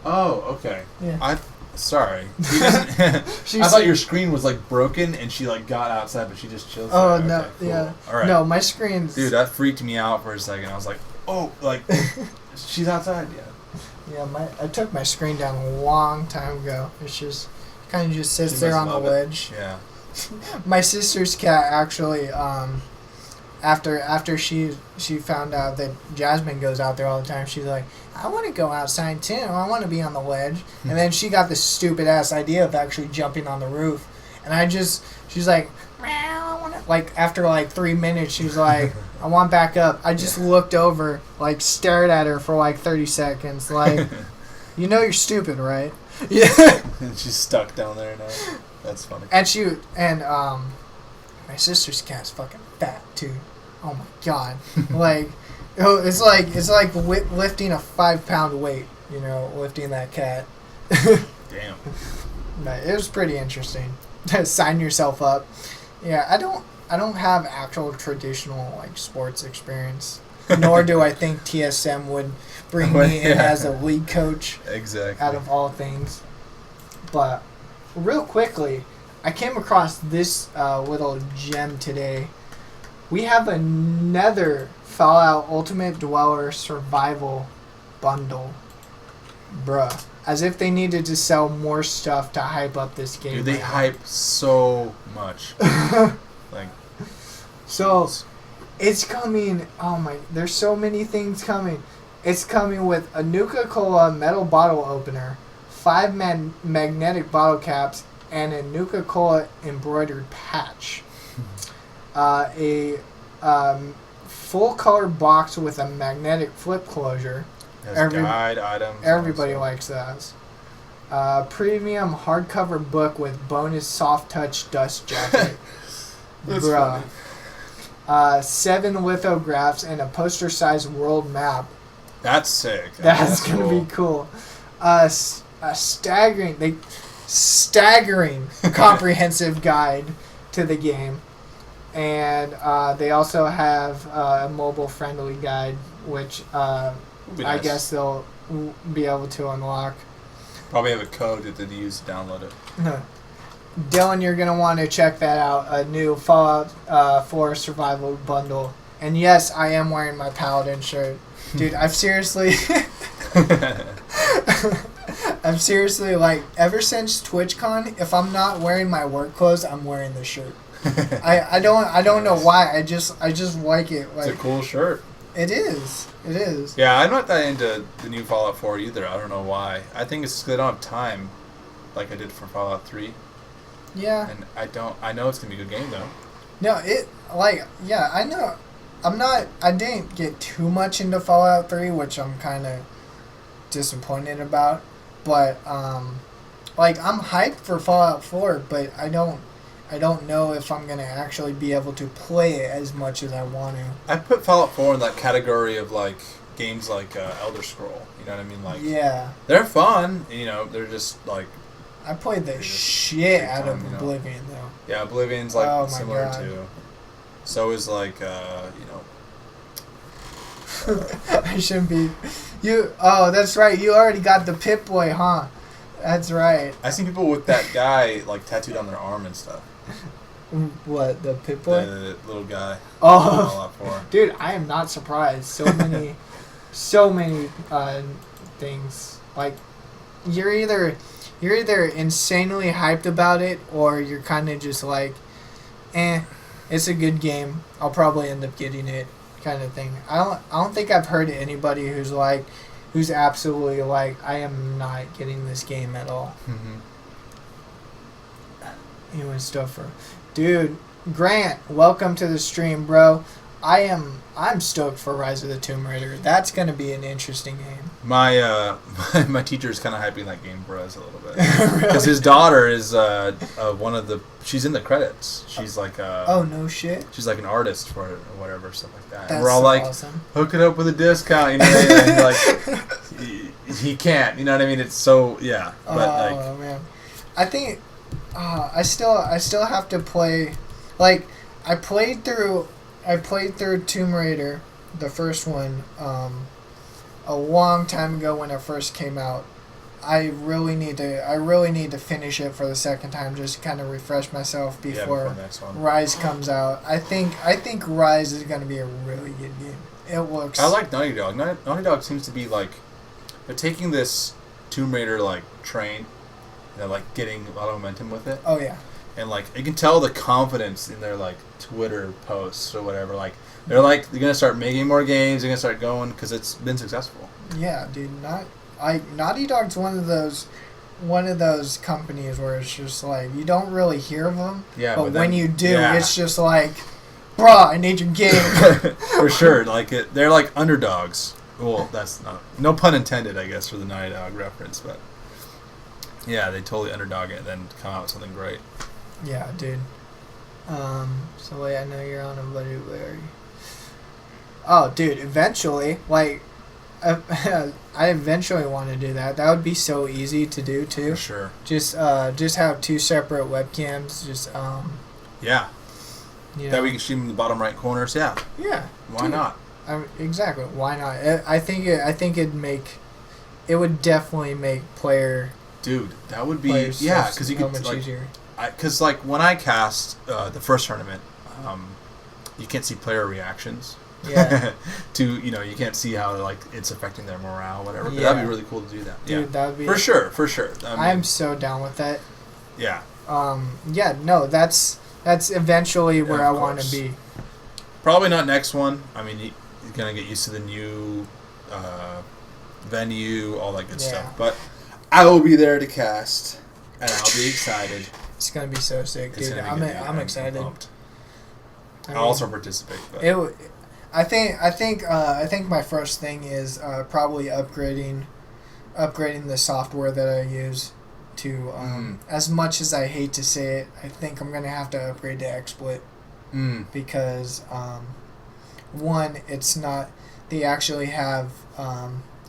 Oh, okay. Yeah. Sorry. I thought your screen was like broken and she like got outside, but she just chilled. Oh no! Okay, cool. Yeah. All right. No, my screen's. Dude, that freaked me out for a second. I was like, oh, like she's outside. Yeah. Yeah, I took my screen down a long time ago. It's just kind of just sits there on the ledge. Yeah. My sister's cat actually, after she found out that Jasmine goes out there all the time, she's like, I want to go outside too. I want to be on the ledge. And then she got this stupid ass idea of actually jumping on the roof. And she's like, I want to. Like after like 3 minutes, she's like, I want back up. I just looked over, like stared at her for like 30 seconds, like, you know you're stupid, right? Yeah. And she's stuck down there now. That's funny. And my sister's cat's fucking fat too. Oh my god! Like, it's like lifting a 5-pound weight. Lifting that cat. Damn. But it was pretty interesting. Sign yourself up. Yeah, I don't have actual traditional like sports experience. Nor do I think TSM would bring me in as a league coach. Exactly. Out of all things. But real quickly, I came across this little gem today. We have another Fallout Ultimate Dweller Survival bundle. Bruh. as if they needed to sell more stuff to hype up this game. Dude, they right now. hype so much. Like, So, it's coming. Oh my! There's so many things coming. It's coming with a Nuka-Cola metal bottle opener, 5 magnetic bottle caps, and a Nuka-Cola embroidered patch. A full color box with a magnetic flip closure. has guide items. Everybody also. likes those. Premium hardcover book with bonus soft touch dust jacket. That's Bruh. funny. 7 lithographs and a poster-sized world map. That's sick. That's gonna cool. be cool. A staggering comprehensive guide to the game, and they also have a mobile-friendly guide, which Would be I nice. guess they'll be able to unlock. Probably have a code that they use to download it. Dylan, you're going to want to check that out. A new Fallout 4 survival bundle. And yes, I am wearing my Paladin shirt. Dude, I've seriously... I've seriously, like, ever since TwitchCon, if I'm not wearing my work clothes, I'm wearing the shirt. I don't know why. I just like it. Like, It's a cool shirt. It is. It is. Yeah, I'm not that into the new Fallout 4 either. I don't know why. I think it's 'cause they don't have time, like I did for Fallout 3. Yeah. And I know it's gonna be a good game though. No, I know. I didn't get too much into Fallout 3, which I'm kind of disappointed about. But, I'm hyped for Fallout 4, but I don't know if I'm going to actually be able to play it as much as I want to. I put Fallout 4 in that category of, like, games like Elder Scroll. You know what I mean? Like, Yeah. they're fun. You know, they're just, like... I played the Just shit take out of time, you know. Oblivion, though. Yeah, Oblivion's, like, Oh my similar God. to... So is, like, I shouldn't be... Oh, that's right. You already got the Pip-Boy, huh? That's right. I seen people with that guy, like, tattooed on their arm and stuff. What, the Pip-Boy? The little guy. Oh. Fallout 4. Dude, I am not surprised. So many things. Like, you're either insanely hyped about it, or you're kind of just like, it's a good game. I'll probably end up getting it, kind of thing. I don't think I've heard anybody who's absolutely like, I am not getting this game at all. Mm-hmm. Anyway, stuff for dude. Grant, welcome to the stream, bro. I'm stoked for Rise of the Tomb Raider. That's gonna be an interesting game. My my teacher's kind of hyping that game for us a little bit because his daughter is one of the. She's in the credits. She's like Oh no shit. she's like an artist for it or whatever, stuff like that. That's And we're all so like, awesome. hook it up with a discount, you know? And like he can't, you know what I mean? It's so yeah, but Oh man, I think I still have to play. Like I played through Tomb Raider, the first one, a long time ago when it first came out. I really need to finish it for the second time, just to kind of refresh myself before the next one. Rise comes out. I think Rise is going to be a really good game. It looks. I like Naughty Dog. Naughty Dog seems to be like they're taking this Tomb Raider like train, and they're like getting a lot of momentum with it. Oh yeah. And like you can tell the confidence in their like Twitter posts or whatever. Like they're gonna start making more games. They're gonna start going because it's been successful. Yeah, dude. Naughty Dog's one of those companies where it's just like you don't really hear of them. Yeah, but but when then- you do, yeah. it's just like, bruh, I need your game. For sure. Like they're like underdogs. Well, that's no pun intended, I guess, for the Naughty Dog reference, but yeah, they totally underdog it and then come out with something great. Yeah, dude. So wait, I know you're on a buddy. Where are you? Oh, dude. Eventually, like, I eventually want to do that. That would be so easy to do too. For sure. Just have 2 separate webcams. Just Yeah. you know. That we can stream in the bottom right corners. Yeah. Yeah. Why dude. not? Exactly. Why not? I think it would definitely make player. Dude, that would be players yeah, so because you so could much like easier. because like when I cast the first tournament, you can't see player reactions. Yeah. To you can't see how like it's affecting their morale, whatever. But Yeah. that'd be really cool to do that. Dude, yeah, that would be... for sure. I'm so down with that. Yeah. Yeah, no, that's eventually where I want to be. Probably not next one. I mean, you're gonna get used to the new venue, all that good stuff. But I will be there to cast, and I'll be excited. It's gonna be so sick, It's dude. gonna be good, dude. I'm excited. Pumped. I mean, I'll also participate. But. I think my first thing is probably upgrading the software that I use to as much as I hate to say it, I think I'm gonna have to upgrade to XSplit because one, it's not, they actually have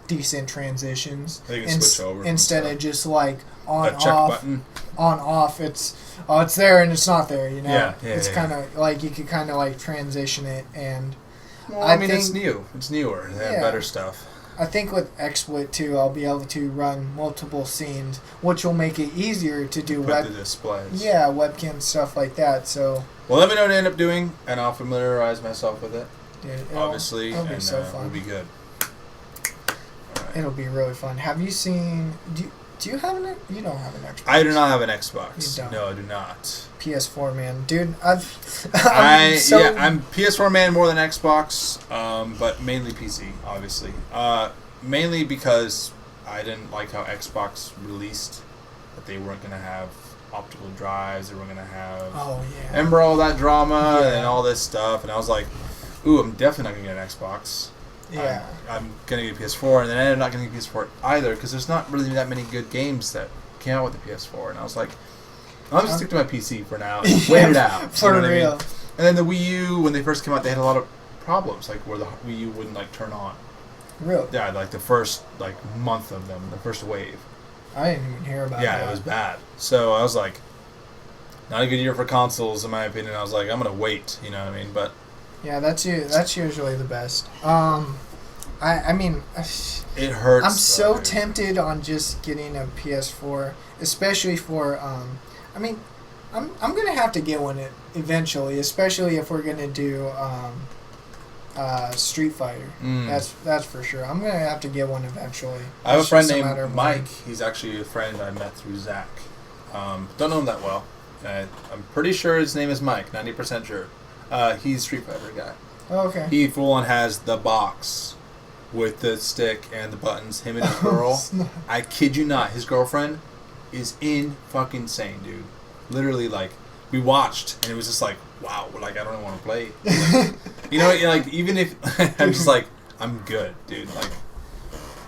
decent transitions They can switch over instead of just like on check off button. on off. It's there and it's not there, Yeah, it's kind of like you could kind of like transition it. And Well, I mean, it's new. It's newer. They have better stuff. I think with XSplit too, I'll be able to run multiple scenes, which will make it easier to do the displays. Yeah, webcam stuff like that. So. Well, let me know what I end up doing, and I'll familiarize myself with it. Dude, obviously, it'll be and so fun. we'll be good. Right. It'll be really fun. Have you seen? Do you have an? You don't have an Xbox. I do not have an Xbox. You don't. No, I do not. PS4 man, dude. I'm PS4 man more than Xbox, but mainly PC, obviously. Mainly because I didn't like how Xbox released that they weren't gonna have optical drives. They were gonna have. Oh yeah. Remember all that drama and all this stuff, and I was like, "Ooh, I'm definitely not gonna get an Xbox." Yeah. I'm gonna get a PS4, and then I ended up not getting a PS4 either because there's not really that many good games that came out with the PS4, and I was like, "I'll just stick to my PC for now. And wait it out." For real. I mean? And then the Wii U, when they first came out, they had a lot of problems, like where the Wii U wouldn't like turn on. Really? Yeah, like the first month of them, the first wave. I didn't even hear about that. Yeah, it was bad. So I was like, not a good year for consoles, in my opinion. I was like, I'm gonna wait. You know what I mean? But yeah, that's usually the best. I mean, it hurts. I'm so tempted on just getting a PS4, especially for I mean, I'm gonna have to get one eventually, especially if we're gonna do Street Fighter. That's for sure. I'm gonna have to get one eventually. I have a friend named Mike. He's actually a friend I met through Zach. Don't know him that well. I'm pretty sure his name is Mike. 90% sure. He's a Street Fighter guy. Oh, okay. He full on has the box with the stick and the buttons. Him and his girl. I kid you not. His girlfriend is in fucking insane, dude. Literally, like, we watched and it was just like, wow. Like, I don't even want to play. Like, like even if I'm just like, I'm good, dude. Like,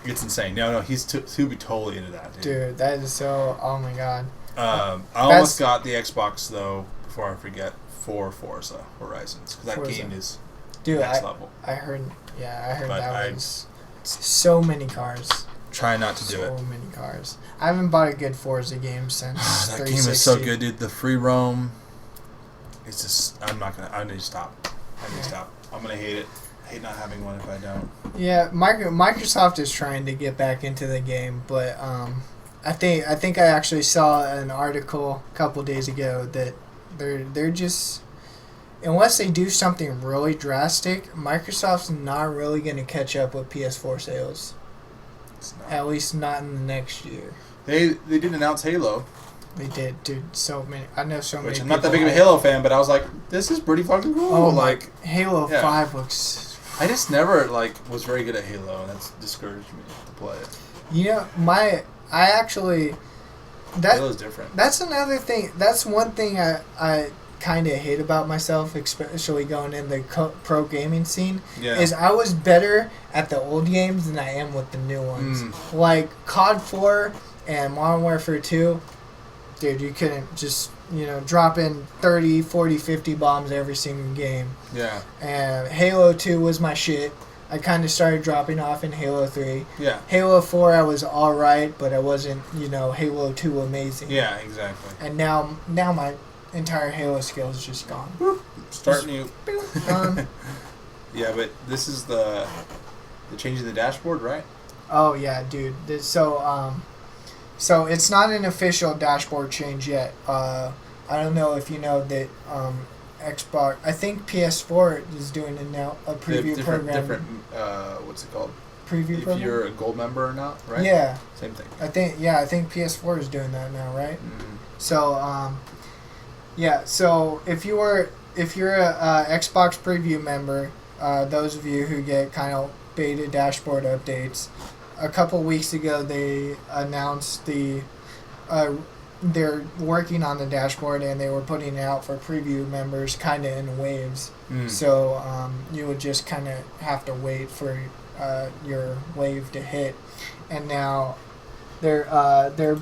it's insane. No, he's he'll be totally into that, dude. Dude, that is so. Oh my god. I almost got the Xbox though before I forget for Forza Horizons because that game is next level. I heard But that was so many cars. Try not to do it. So many cars. I haven't bought a good Forza game since that game is so good, dude. The free roam. It's just I need to stop. I'm gonna hate it. I hate not having one if I don't. Yeah, Microsoft is trying to get back into the game, but I think I actually saw an article a couple days ago that they're just, unless they do something really drastic, Microsoft's not really going to catch up with PS4 sales. At least not in the next year. They did announce Halo. They did, dude. So many. I know so many. Which I'm not that big of a Halo fan, but I was like, this is pretty fucking cool. Oh, like Halo 5 looks. I just never was very good at Halo, and that's discouraged me to play it. Halo's different. That's another thing. That's one thing I kind of hate about myself, especially going in the pro gaming scene. Yeah. Is I was better at the old games than I am with the new ones. Like COD 4 and Modern Warfare 2. Dude, you couldn't just, drop in 30, 40, 50 bombs every single game. Yeah. And Halo 2 was my shit. I kind of started dropping off in Halo 3. Yeah. Halo 4, I was alright, but I wasn't, Halo 2 amazing. Yeah, exactly. And now my entire Halo skill is just gone. Whoop. Start new. Gone. Yeah, but this is the change in the dashboard, right? Oh, yeah, dude. So it's not an official dashboard change yet. I don't know if you know that Xbox. I think PS4 is doing it now. A preview program. Different. What's it called? Preview if program. you're a gold member or not, right? Yeah. Same thing. I think PS4 is doing that now, right? Mm. So So if you're a Xbox preview member, those of you who get kind of beta dashboard updates, a couple weeks ago they announced they're working on the dashboard and they were putting it out for preview members kind of in waves. So you would just kind of have to wait for your wave to hit, and now they're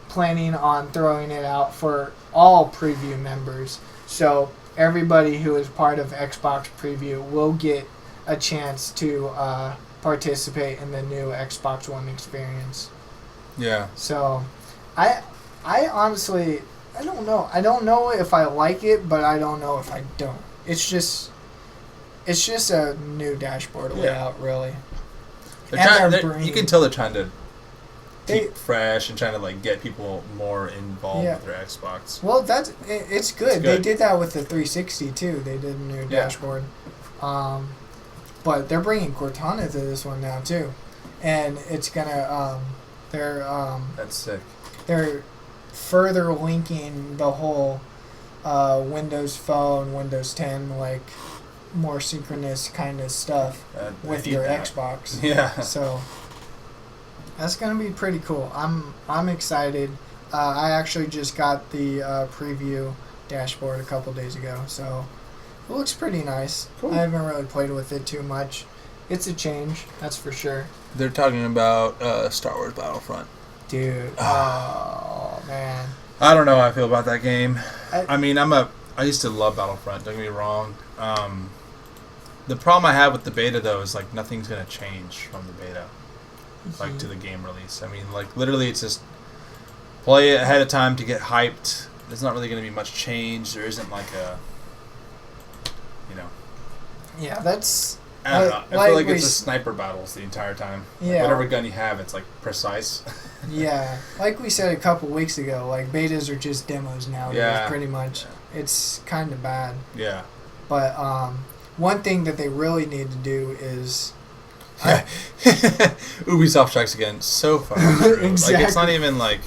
planning on throwing it out for all preview members. So everybody who is part of Xbox Preview will get a chance to participate in the new Xbox One experience. Yeah. So I honestly, I don't know. I don't know if I like it, but I don't know if I don't. It's just a new dashboard layout, really. You can tell they're trying to keep fresh and trying to like get people more involved with their Xbox. Well, it's good. They did that with the 360 too. They did a new dashboard. But they're bringing Cortana to this one now too, and it's gonna that's sick. They're further linking the whole Windows Phone, Windows 10, like more synchronous kind of stuff with your Xbox. Yeah. So that's gonna be pretty cool. I'm excited. I actually just got the preview dashboard a couple days ago, so it looks pretty nice. Cool. I haven't really played with it too much. It's a change, that's for sure. They're talking about Star Wars Battlefront. Dude, oh man. I don't know how I feel about that game. I used to love Battlefront, don't get me wrong. The problem I have with the beta, though, is, like, nothing's going to change from the beta, like, to the game release. I mean, like, literally it's just play it ahead of time to get hyped. There's not really going to be much change. There isn't, like, Yeah, that's... I don't know. I feel like it's just sniper battles the entire time. Like, yeah. Whatever gun you have, it's, like, precise. Yeah. Like we said a couple weeks ago, like, betas are just demos now. Yeah. Pretty much. Yeah. It's kind of bad. Yeah. But one thing that they really need to do is... Ubisoft strikes again so far. Exactly. Like, it's not even, like...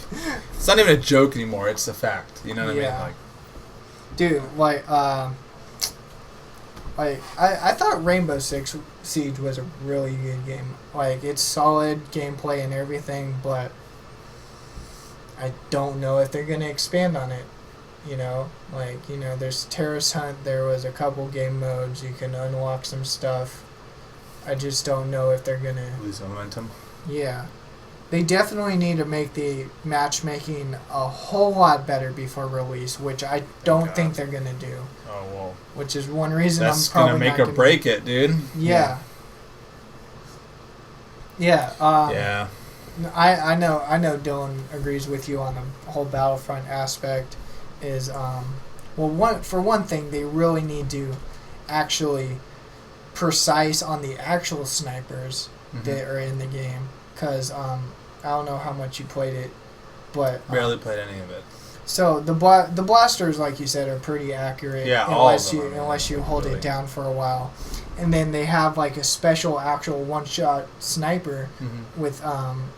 It's not even a joke anymore. It's a fact. You know what I mean? Like, dude, I thought Rainbow Six Siege was a really good game. Like, it's solid gameplay and everything, but I don't know if they're going to expand on it. There's Terrorist Hunt. There was a couple game modes. You can unlock some stuff. I just don't know if they're going to... lose momentum. Yeah. They definitely need to make the matchmaking a whole lot better before release, which I don't think they're going to do. Oh, well. Which is one reason that's I'm probably gonna make or break it, dude. Yeah. Yeah. Yeah. I know Dylan agrees with you on the whole Battlefront aspect. Is for one thing, they really need to actually precise on the actual snipers that are in the game. Because I don't know how much you played it, but barely played any of it. So the blasters, like you said, are pretty accurate. Yeah, unless you hold really. it down for a while, and then they have like a special actual one-shot sniper with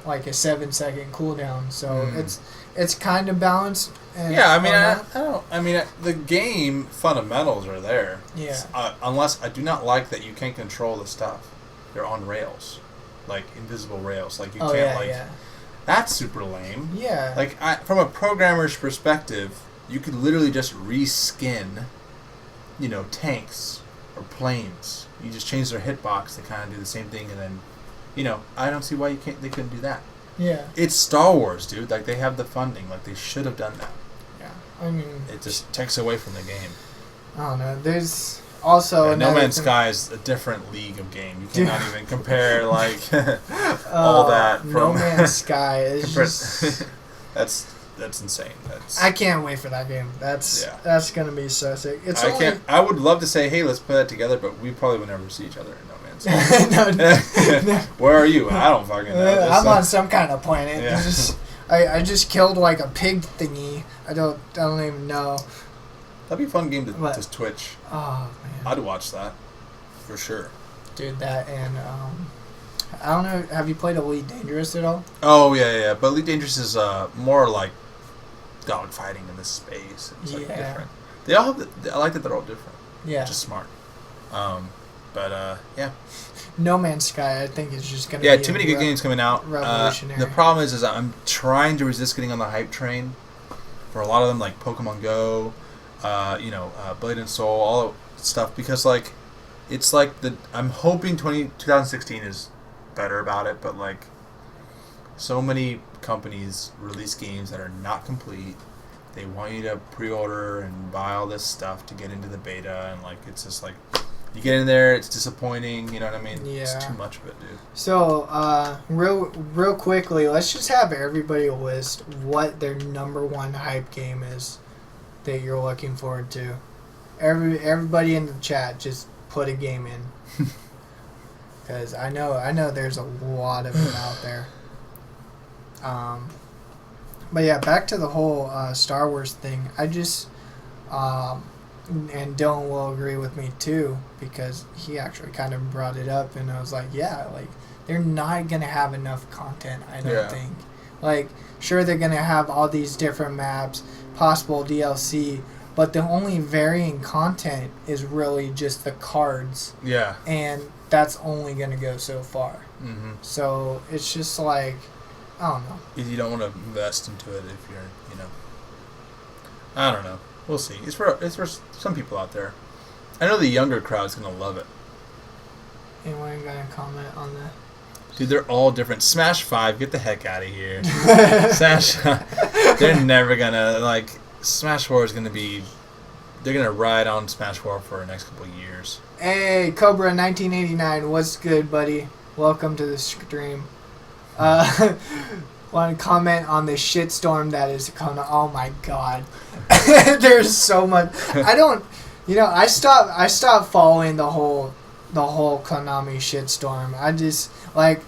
like a 7-second cooldown. So it's kind of balanced. And the game fundamentals are there. Yeah. Unless I do not like that you can't control the stuff. They're on rails, like invisible rails. Like you can't Yeah. That's super lame. Yeah. Like, from a programmer's perspective, you could literally just reskin, tanks or planes. You just change their hitbox to kind of do the same thing, and then, I don't see why they couldn't do that. Yeah. It's Star Wars, dude. Like, they have the funding. Like, they should have done that. Yeah. I mean... It just takes away from the game. I don't know. There's... Also, No Man's Sky is a different league of game. You cannot even compare all that. From No Man's Sky is just... that's insane. I can't wait for that game. That's gonna be so sick. I would love to say, hey, let's play that together, but we probably would never see each other in No Man's Sky. no. Where are you? I don't fucking know. I'm on some kind of planet. Yeah. I just killed like a pig thingy. I don't even know. That'd be a fun game to What? just Twitch. Oh man, I'd watch that for sure. dude, that and I don't know. Have you played Elite Dangerous at all? Oh yeah. But Elite Dangerous is more like dogfighting in this space. It's like different. They all have. I like that they're all different. Yeah. Which is smart. Yeah. No Man's Sky, I think, is just gonna. Yeah, be too many good games coming out. Revolutionary. The problem is I'm trying to resist getting on the hype train for a lot of them, like Pokemon Go, Blade and Soul, all that stuff, because like it's like I'm hoping 2016 is better about it, but like so many companies release games that are not complete. They want you to pre-order and buy all this stuff to get into the beta, and like it's just like you get in there, it's disappointing. You know what I mean? Yeah. It's too much of it, dude. So, real quickly, let's just have everybody list what their number one hype game is that you're looking forward to. Everybody in the chat, just put a game in, because I know there's a lot of them out there. But yeah, back to the whole Star Wars thing. I just and Dylan will agree with me too, because he actually kind of brought it up, and I was like, yeah, like they're not gonna have enough content. I don't think. Like, sure, they're gonna have all these different maps, possible DLC, but the only varying content is really just the cards. Yeah. And that's only gonna go so far. Mm-hmm. So it's just like, I don't know. You don't want to invest into it if you're, I don't know. We'll see. It's for some people out there. I know the younger crowd's gonna love it. Anyone gonna comment on that? Dude, they're all different. Smash 5, get the heck out of here. Smash, they're never gonna, like, Smash 4 is gonna be, they're gonna ride on Smash 4 for the next couple of years. Hey, Cobra 1989, what's good, buddy? Welcome to the stream. Want to comment on the shitstorm that is Kona? Oh my god, there's so much. I don't, I stopped following the whole Konami shitstorm. I just I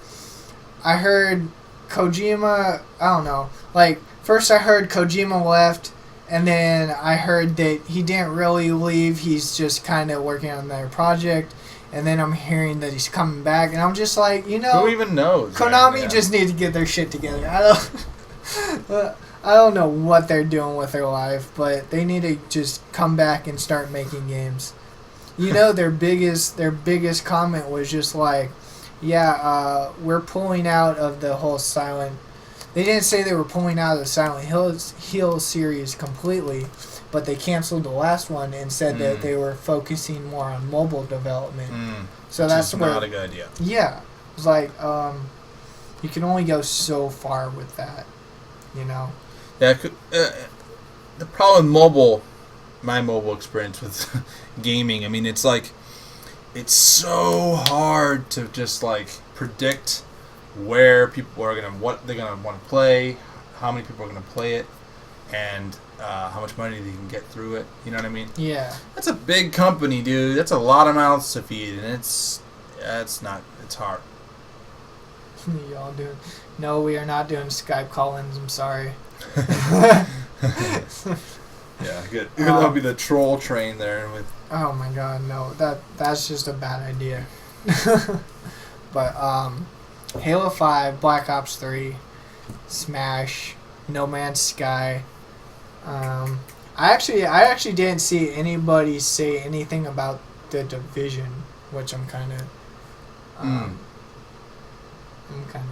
heard Kojima. I don't know. Like, first I heard Kojima left, and then I heard that he didn't really leave. He's just kind of working on their project. And then I'm hearing that he's coming back, and I'm just like, who even knows? Konami just needs to get their shit together. I don't know what they're doing with their life, but they need to just come back and start making games. Their biggest comment was just like, we're pulling out of the whole Silent. They didn't say they were pulling out of the Silent Hill series completely, but they canceled the last one and said that they were focusing more on mobile development. So that's not a good idea. Yeah, it's like you can only go so far with that, Yeah, the problem with my mobile experience with gaming, I mean, it's like it's so hard to just like predict where people are what they're gonna want to play, how many people are gonna play it, and how much money they can get through it. You know what I mean? Yeah. That's a big company, dude. That's a lot of mouths to feed, and it's hard. Y'all doing? No, we are not doing Skype call-ins. I'm sorry. Yeah, good. That'll be the troll train there with. Oh my god, no. That's just a bad idea. But Halo 5, Black Ops 3, Smash, No Man's Sky. I actually didn't see anybody say anything about the Division, which I'm kind of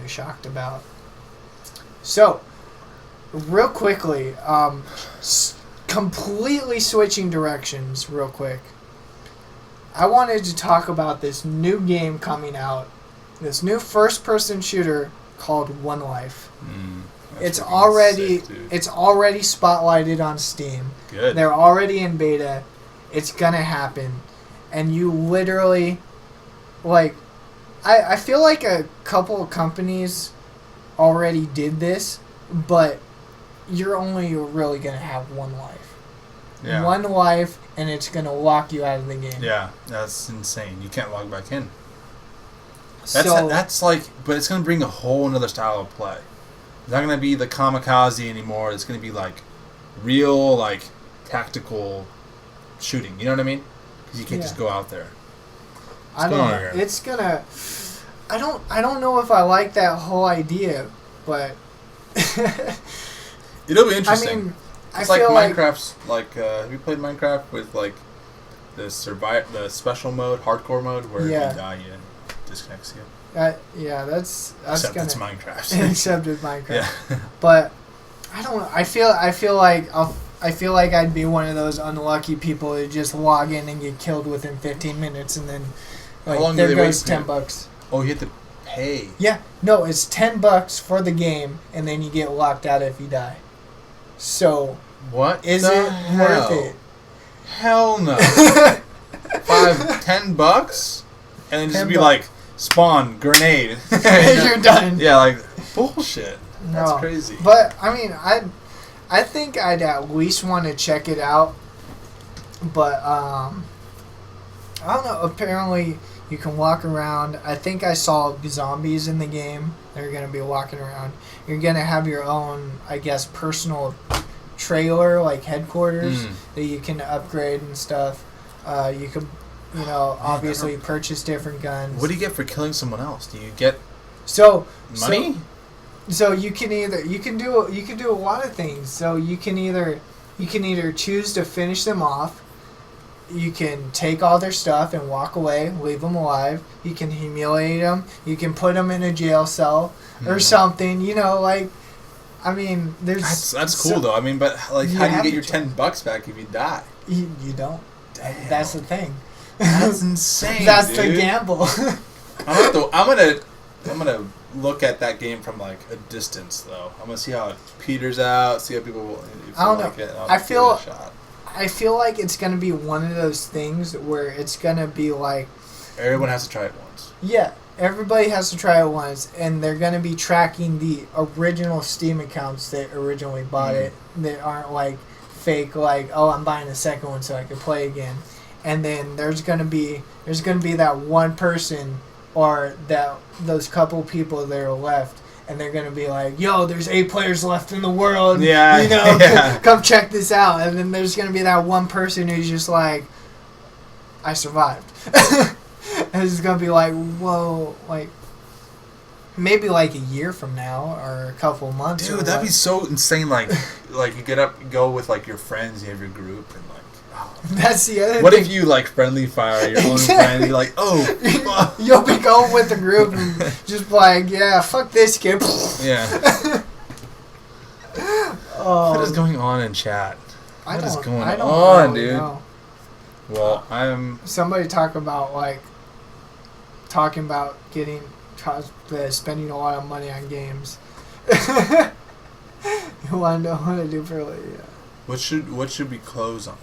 shocked about. So, real quickly, completely switching directions real quick. I wanted to talk about this new game coming out, this new first-person shooter called One Life. It's already spotlighted on Steam. Good. They're already in beta. It's gonna happen, and you literally, I feel like a couple of companies already did this, but you're only really gonna have one life. Yeah. One life, and it's gonna lock you out of the game. Yeah, that's insane. You can't log back in. So That's like, but it's gonna bring a whole another style of play. It's not gonna be the kamikaze anymore. It's gonna be like real, like tactical shooting. You know what I mean? Because you can't Yeah. just go out there. I don't going on know. here? It's gonna. I don't know if I like that whole idea, but. It'll be I interesting. mean, It's I like feel like Minecraft's like. Have you played Minecraft with like the special mode, hardcore mode, where Yeah. if you die, it disconnects you. yeah, that's Except gonna. it's Minecraft. Except with Minecraft. Yeah. But I don't know. I feel like I'd be one of those unlucky people who just log in and get killed within 15 minutes, and then How long do there they wait goes for you? $10. Oh, you have to pay. Yeah, no, it's $10 for the game, and then you get locked out if you die. So What? is the it hell? worth it? Hell no. $10, and then just be $10. like spawn grenade. You're done. Yeah, like bullshit. That's No. crazy. But I mean, I think I'd at least want to check it out. But I don't know. Apparently, you can walk around. I think I saw zombies in the game. They're gonna be walking around. You're gonna have your own, I guess, personal trailer, like headquarters, that you can upgrade and stuff. You could, obviously purchase different guns. What do you get for killing someone else? Do you get So money? So you can do a lot of things. So you can either choose to finish them off. You can take all their stuff and walk away, leave them alive. You can humiliate them. You can put them in a jail cell or something. I mean, there's That's cool though. I mean, but like, You how do you have get your to. $10 back if you die? You don't. That's the thing. That's insane. That's dude. the gamble. I'm gonna look at that game from like a distance though. I'm gonna see how it peters out. See how people. I don't know. Like it, and I'll I give it feel- a shot. I feel like it's gonna be one of those things where it's gonna be like, Everyone has to try it once. yeah, everybody has to try it once, and they're gonna be tracking the original Steam accounts that originally bought it, that aren't like fake, like, oh, I'm buying a second one so I can play again. And then there's gonna be that one person or those couple people that are left, and they're gonna be like, yo, there's 8 players left in the world. Yeah, yeah. Come check this out. And then there's gonna be that one person who's just like, I survived. And it's gonna be like, whoa, like maybe like a year from now or a couple of months. Dude, that'd be so insane. Like you get up, you go with like your friends, you have your group, and like, oh. That's the other What thing. if you like friendly fire your own friend? You're like, oh, fuck. You'll be going with the group and just be like, yeah, fuck this kid. Yeah. Oh, What is going on in chat? I What is don't- going I don't on, really dude? know. Well, I'm. Somebody talking about spending a lot of money on games. You want to know what to do for yeah. What should we close on?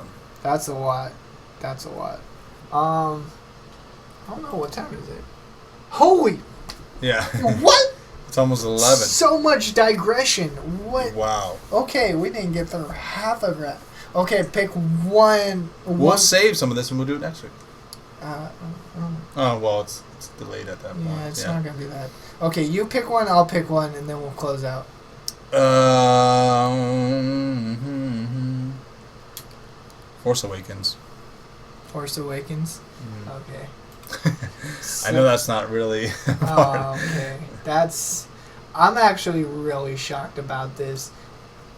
That's a lot. I don't know, what time is it? Holy Yeah. what? It's almost 11. So much digression. What? Wow. Okay, we didn't get through half of that. Okay, pick one. We'll save some of this and we'll do it next week. Uh, Oh well, it's delayed at that point. yeah, it's not gonna be that. Okay, you pick one, I'll pick one, and then we'll close out. Force Awakens. Force Awakens. Mm. Okay. I know that's not really. Okay. I'm actually really shocked about this.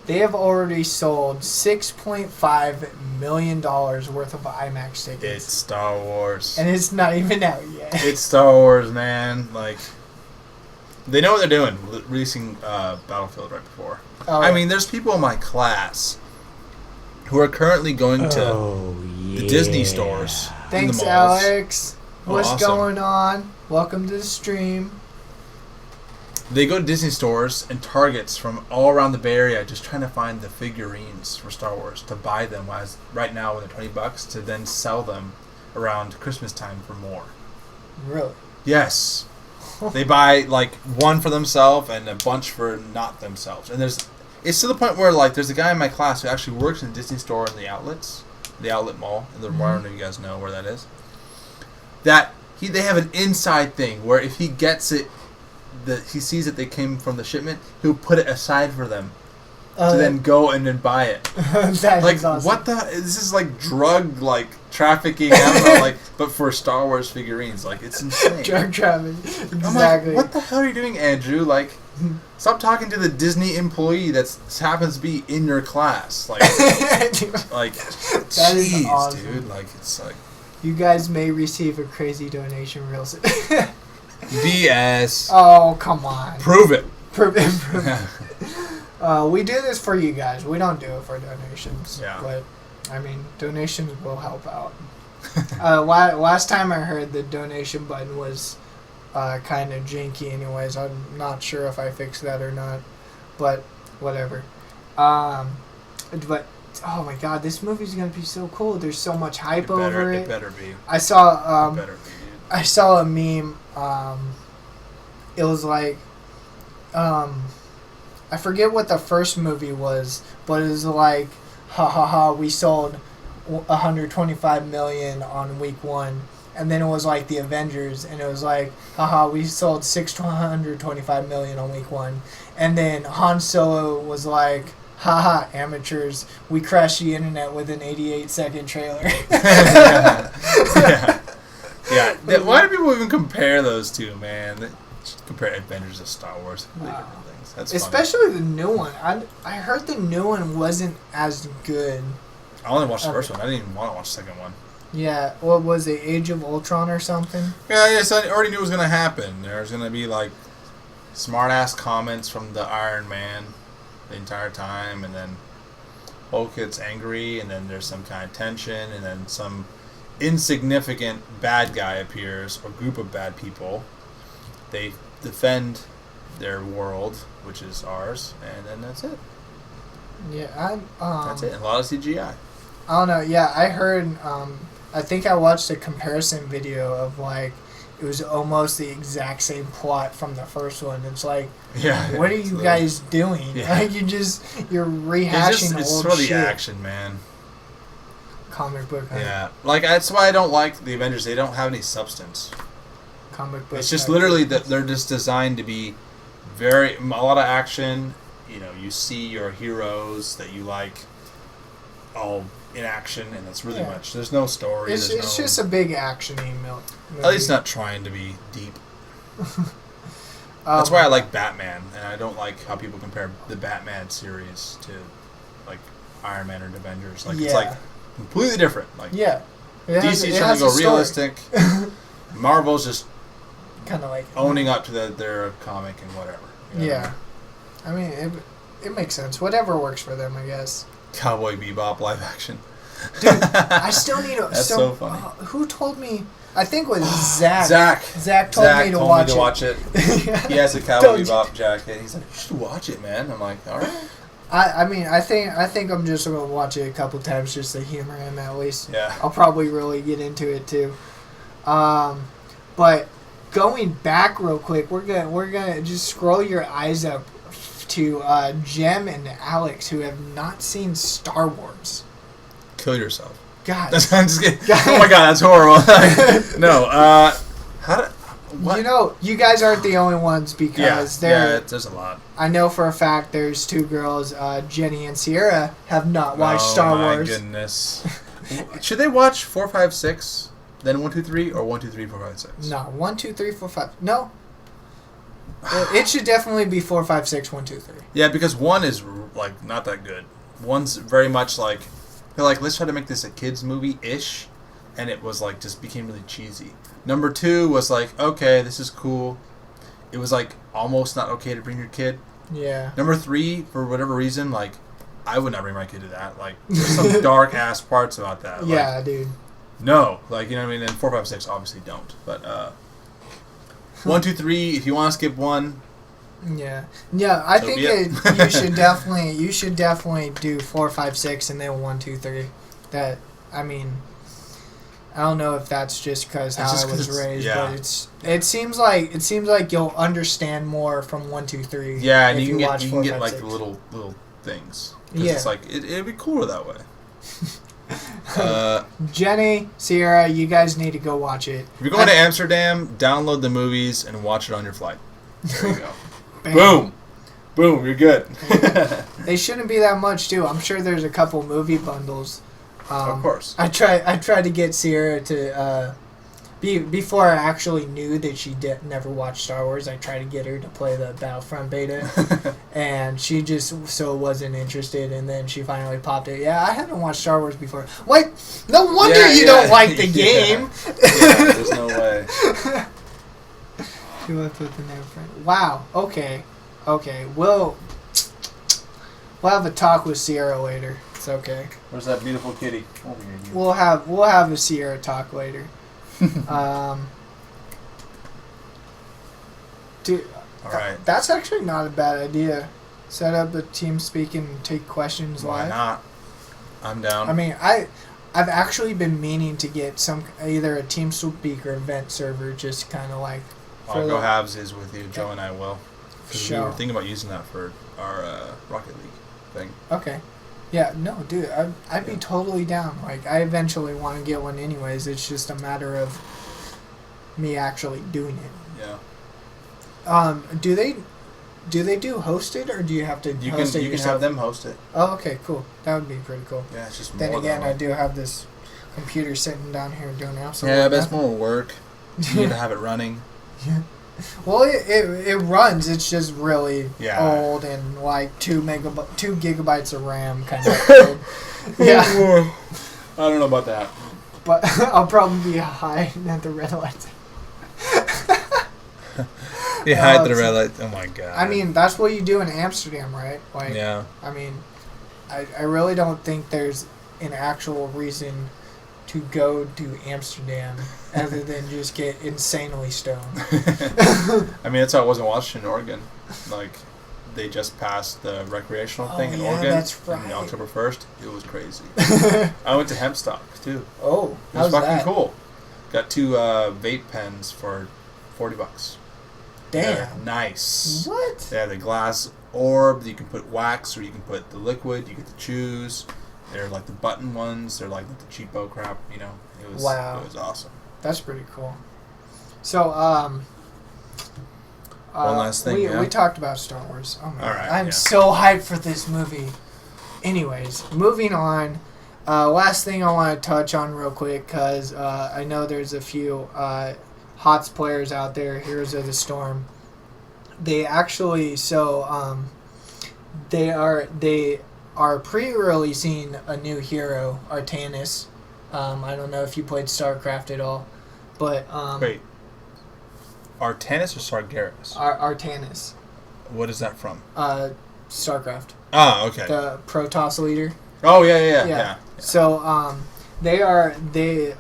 They have already sold $6.5 million worth of IMAX tickets. It's Star Wars. And it's not even out yet. It's Star Wars, man. Like, they know what they're doing, releasing Battlefield right before. Oh, I mean, there's people in my class who are currently going to the Disney stores. thanks, in the malls. Alex. Oh, What's awesome. going on? Welcome to the stream. They go to Disney stores and Targets from all around the Bay Area just trying to find the figurines for Star Wars to buy them right now when they're $20 to then sell them around Christmas time for more. Really? Yes. They buy like one for themselves and a bunch for not themselves. And it's to the point where like there's a guy in my class who actually works in a Disney store in the outlet mall in the I don't know if you guys know where that is. They have an inside thing where if he gets it, he sees that they came from the shipment, he'll put it aside for them to then go and then buy it. That Like is awesome. what the? This is like drug like trafficking. I don't know, like but for Star Wars figurines. Like it's insane. Drug trafficking. I'm Exactly. like, what the hell are you doing, Andrew? Like, stop talking to the Disney employee that happens to be in your class. Like, like, That is jeez, awesome. dude. Like, it's like You guys may receive a crazy donation real soon. BS. Oh, come on. Prove it. Prove it. We do this for you guys. We don't do it for donations. Yeah. But, I mean, donations will help out. Last time I heard the donation button was kind of janky anyways. I'm not sure if I fixed that or not. But, whatever. But, oh my god, this movie's going to be so cool. There's so much hype over it. It better be. I saw... It better be, dude. I saw a meme. It was like, I forget what the first movie was, but it was like, ha ha ha, we sold 125 million on week 1, and then it was like the Avengers, and it was like, haha, we sold 625 million on week 1, and then Han Solo was like, haha, amateurs, we crashed the internet with an 88-second trailer. Yeah. Why do people even compare those two, man? They compare Avengers to Star Wars. Completely different things. That's funny. Especially the new one. I heard the new one wasn't as good. I only watched the first one. I didn't even want to watch the second one. Yeah, what was it, Age of Ultron or something? Yeah, yes, I already knew it was going to happen. There's going to be, like, smart-ass comments from the Iron Man the entire time, and then Hulk gets angry, and then there's some kind of tension, and then some insignificant bad guy appears, or group of bad people. They defend their world, which is ours, and then that's it. Yeah, That's it. A lot of CGI. I don't know. Yeah, I heard. I think I watched a comparison video of like it was almost the exact same plot from the first one. It's like, Yeah. what are you guys doing? Yeah. Like you're rehashing It's old for the shit. action, man. Comic book. Yeah, like that's why I don't like the Avengers. They don't have any substance. Comic book. It's just literally that they're just designed to be a lot of action. You know, you see your heroes that you like all in action, and that's really much. There's no story. It's just a big action-y movie. At least not trying to be deep. That's why I like Batman, and I don't like how people compare the Batman series to like Iron Man or Avengers. Like it's like completely different. Like yeah, DC's trying to go realistic. Marvel's just kind of like owning up to their comic and whatever. You know? Yeah, I mean it makes sense. Whatever works for them, I guess. Cowboy Bebop live action. Dude, I still need to. That's so funny. Who told me? I think it was Zach. Zach told me to watch it. He has a Cowboy Bebop jacket. He's like, you should watch it, man. I'm like, all right. I mean, I think I'm just gonna watch it a couple times just to humor him at least. Yeah. I'll probably really get into it too. But going back real quick, we're gonna just scroll your eyes up to Jem and Alex, who have not seen Star Wars. Kill yourself. God. I'm just kidding. Oh my god, that's horrible. No, what? You know, you guys aren't the only ones because there's a lot. I know for a fact there's two girls, Jenny and Sierra, have not watched Star Wars. Oh my goodness. Should they watch 4, 5, 6, then 1, 2, 3, or 1, 2, 3, 4, 5, 6? No, 1, 2, 3, 4, 5. No. It should definitely be 4, 5, 6, 1, 2, 3. Yeah, because 1 is like not that good. 1's very much like they're like, let's try to make this a kids movie ish, and it was like just became really cheesy. Number 2 was like, okay, this is cool. It was like almost not okay to bring your kid. Yeah. Number 3, for whatever reason, like I would not bring my kid to that. Like there's some dark ass parts about that. Yeah, like, dude. No, like you know what I mean. And 4, 5, 6 obviously don't. But 1, 2, 3, if you want to skip 1. Yeah. I think you should definitely do 4, 5, 6, and then 1, 2, 3. That I mean, I don't know if that's just because how I was raised, but it seems like you'll understand more from 1, 2, 3. Yeah, and you can watch get 4, 5, like 6. the little things. Yeah. It's like it'd be cooler that way. Jenny, Sierra, you guys need to go watch it. If you're going to Amsterdam, download the movies and watch it on your flight. There you go. Bam. Boom. Boom, you're good. They shouldn't be that much too. I'm sure there's a couple movie bundles. Of course. I tried to get Sierra to before I actually knew that she never watched Star Wars. I tried to get her to play the Battlefront beta, and she just so wasn't interested. And then she finally popped it. Yeah, I haven't watched Star Wars before. What? No wonder you don't like the game. Yeah, there's no way. She left with the name friend. Wow. Okay. We'll have a talk with Sierra later. It's okay. Where's that beautiful kitty? Over here. We'll have a Sierra talk later. Dude, all right. That's actually not a bad idea. Set up a team speak and take questions live. Why not? I'm down. I mean, I've actually been meaning to get either a team speak or event server, just kind of like. I'll go halves is with you. Joe and I will. Because we Sure. were thinking about using that for our Rocket League thing. Okay. Yeah, no, dude, I'd be totally down. Like, I eventually want to get one anyways. It's just a matter of me actually doing it. Yeah. Do they do hosted, or do you have to host it you can yourself? have them host it. Oh, okay, cool. That would be pretty cool. Yeah, it's just Then more again, that I way. do have this computer sitting down here doing absolutely Yeah, but it's nothing. more work. You need to have it running. Yeah. Well, it runs. It's just really old and like 2 gigabytes of RAM kind of old. Yeah. I don't know about that. But I'll probably be hiding at the red lights. Yeah, hide the red light. Oh my god. I mean, that's what you do in Amsterdam, right? Like, yeah. I mean, I really don't think there's an actual reason to go to Amsterdam other than just get insanely stoned. I mean, that's how it was in Washington, Oregon. Like, they just passed the recreational thing in Oregon. That's right. On October 1st. It was crazy. I went to Hempstock, too. Oh, It was how's fucking that? cool. Got 2 vape pens for $40. Damn. They're nice. What? They have the glass orb. You can put wax or you can put the liquid. You get to choose. They're like the button ones. They're like the cheapo crap, you know. It was awesome. That's pretty cool. So, one last thing, we talked about Star Wars. Oh my All right, God. I'm yeah. so hyped for this movie. Anyways, moving on. Last thing I want to touch on real quick, because I know there's a few HOTS players out there, Heroes of the Storm. They actually, they are pre-releasing a new hero, Artanis. I don't know if you played StarCraft at all, but Wait. Artanis or Sargeras? Artanis. What is that from? StarCraft. Oh, okay. The Protoss leader. Oh, yeah. So they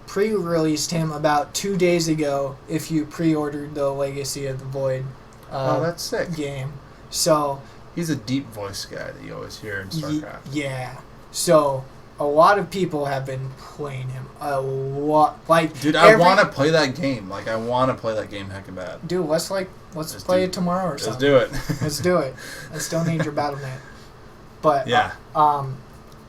pre-released him about 2 days ago. If you pre-ordered the Legacy of the Void that's sick. game, so He's a deep voice guy that you always hear in StarCraft. yeah. So a lot of people have been playing him a lot. Like, Dude, I want to play that game. Like, I want to play that game heckin' bad. Dude, let's play it tomorrow or something. Let's do it. Let's do it. I still need your BattleNet. But Yeah.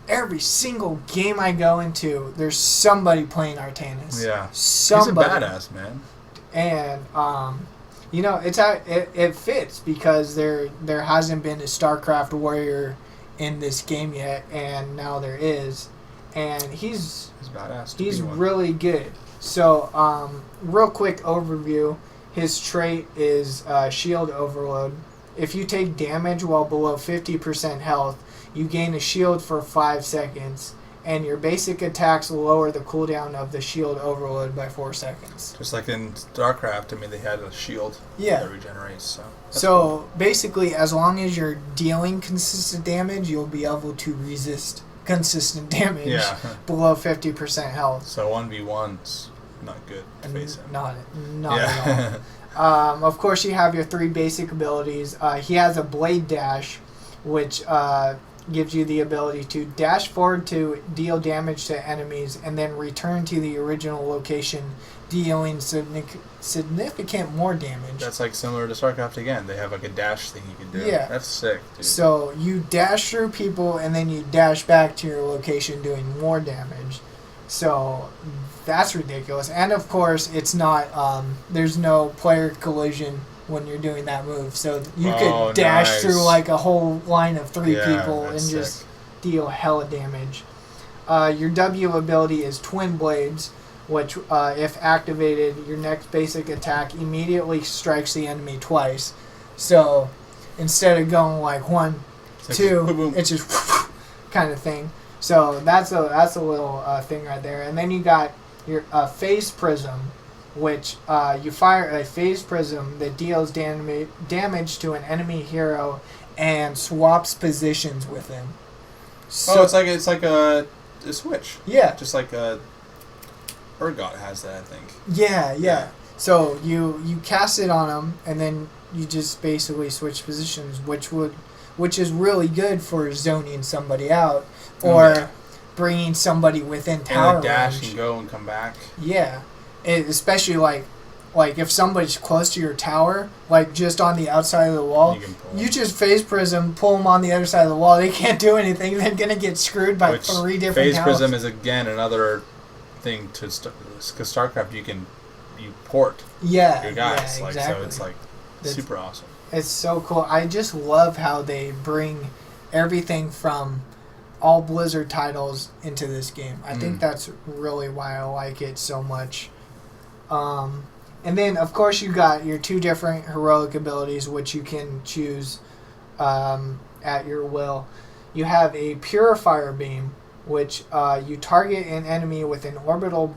every single game I go into, there's somebody playing Artanis. Yeah. Somebody. He's a badass, man. And you know, it fits because there hasn't been a StarCraft warrior in this game yet, and now there is, and he's badass. He's really good. So, real quick overview. His trait is Shield Overload. If you take damage while below 50% health, you gain a shield for 5 seconds, and your basic attacks lower the cooldown of the Shield Overload by 4 seconds. Just like in StarCraft, I mean, they had a shield that regenerates. So cool. Basically, as long as you're dealing consistent damage, you'll be able to resist consistent damage below 50% health. So 1v1's not good. Face it. Not at all. Of course, you have your 3 basic abilities. He has a Blade Dash, which gives you the ability to dash forward to deal damage to enemies and then return to the original location, dealing significant more damage. That's like similar to StarCraft again. They have like a dash thing you can do. Yeah. That's sick, dude. So you dash through people and then you dash back to your location doing more damage. So that's ridiculous. And of course, it's not, there's no player collision when you're doing that move. So you Oh, could dash nice. through like a whole line of 3 Yeah, people and that's just sick. deal hella damage. Your W ability is Twin Blades, which, if activated, your next basic attack immediately strikes the enemy twice. So instead of going like 1, It's like 2, boom, boom. it's just kind of thing. So that's a little thing right there. And then you got your Phase Prism, which you fire a Phase Prism that deals damage to an enemy hero and swaps positions with him. So, it's like a switch. yeah. Just like Urgot has that, I think. Yeah. So you cast it on him, and then you just basically switch positions, which is really good for zoning somebody out or bringing somebody within tower And like dash range. and go and come back. Yeah, especially like if somebody's close to your tower, like just on the outside of the wall, You can pull you them. just Phase Prism, pull them on the other side of the wall. They can't do anything. They're gonna get screwed by Which 3 different Phase towers. Prism is again another thing to because StarCraft you port yeah, your guys yeah, like exactly. so it's like That's- super awesome. It's so cool. I just love how they bring everything from all Blizzard titles into this game. I think that's really why I like it so much. And then, of course, you got your 2 different heroic abilities, which you can choose at your will. You have a Purifier Beam, which you target an enemy with an orbital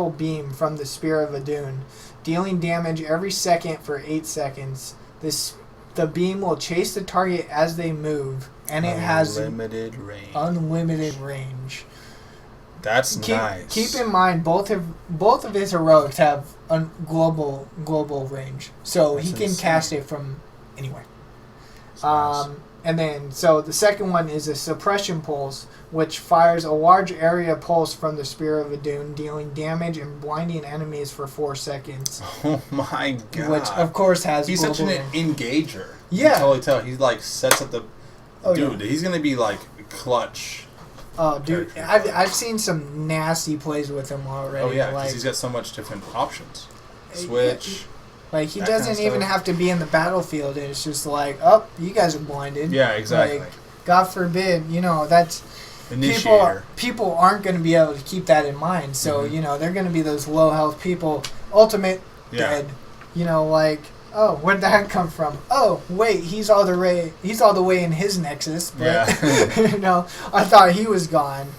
beam from the Spear of Adun, dealing damage every second for 8 seconds. The beam will chase the target as they move, and it has unlimited range. unlimited range. That's nice. Keep in mind, both of his heroics have global range, so That's he can insane. cast it from anywhere. That's nice. And then, so the second one is a Suppression Pulse, which fires a large area pulse from the Spear of Adun, dealing damage and blinding enemies for 4 seconds. Oh my god! Which, of course, has He's global such an range. engager. Yeah. You can totally tell. He like sets up the Oh, dude. yeah. He's gonna be like clutch. Oh, dude, character. I've seen some nasty plays with him already. Oh yeah, because like, he's got so much different options. Switch. Like, he That kind of doesn't even stuff. have to be in the battlefield. It's just like, oh, you guys are blinded. Yeah, exactly. Like, God forbid, that's... Initiator. People aren't going to be able to keep that in mind. So, Mhm. they're going to be those low health people. Ultimate Yeah. dead. Like, oh, where'd that come from? Oh, wait, he's all the way in his nexus. But, Yeah. I thought he was gone.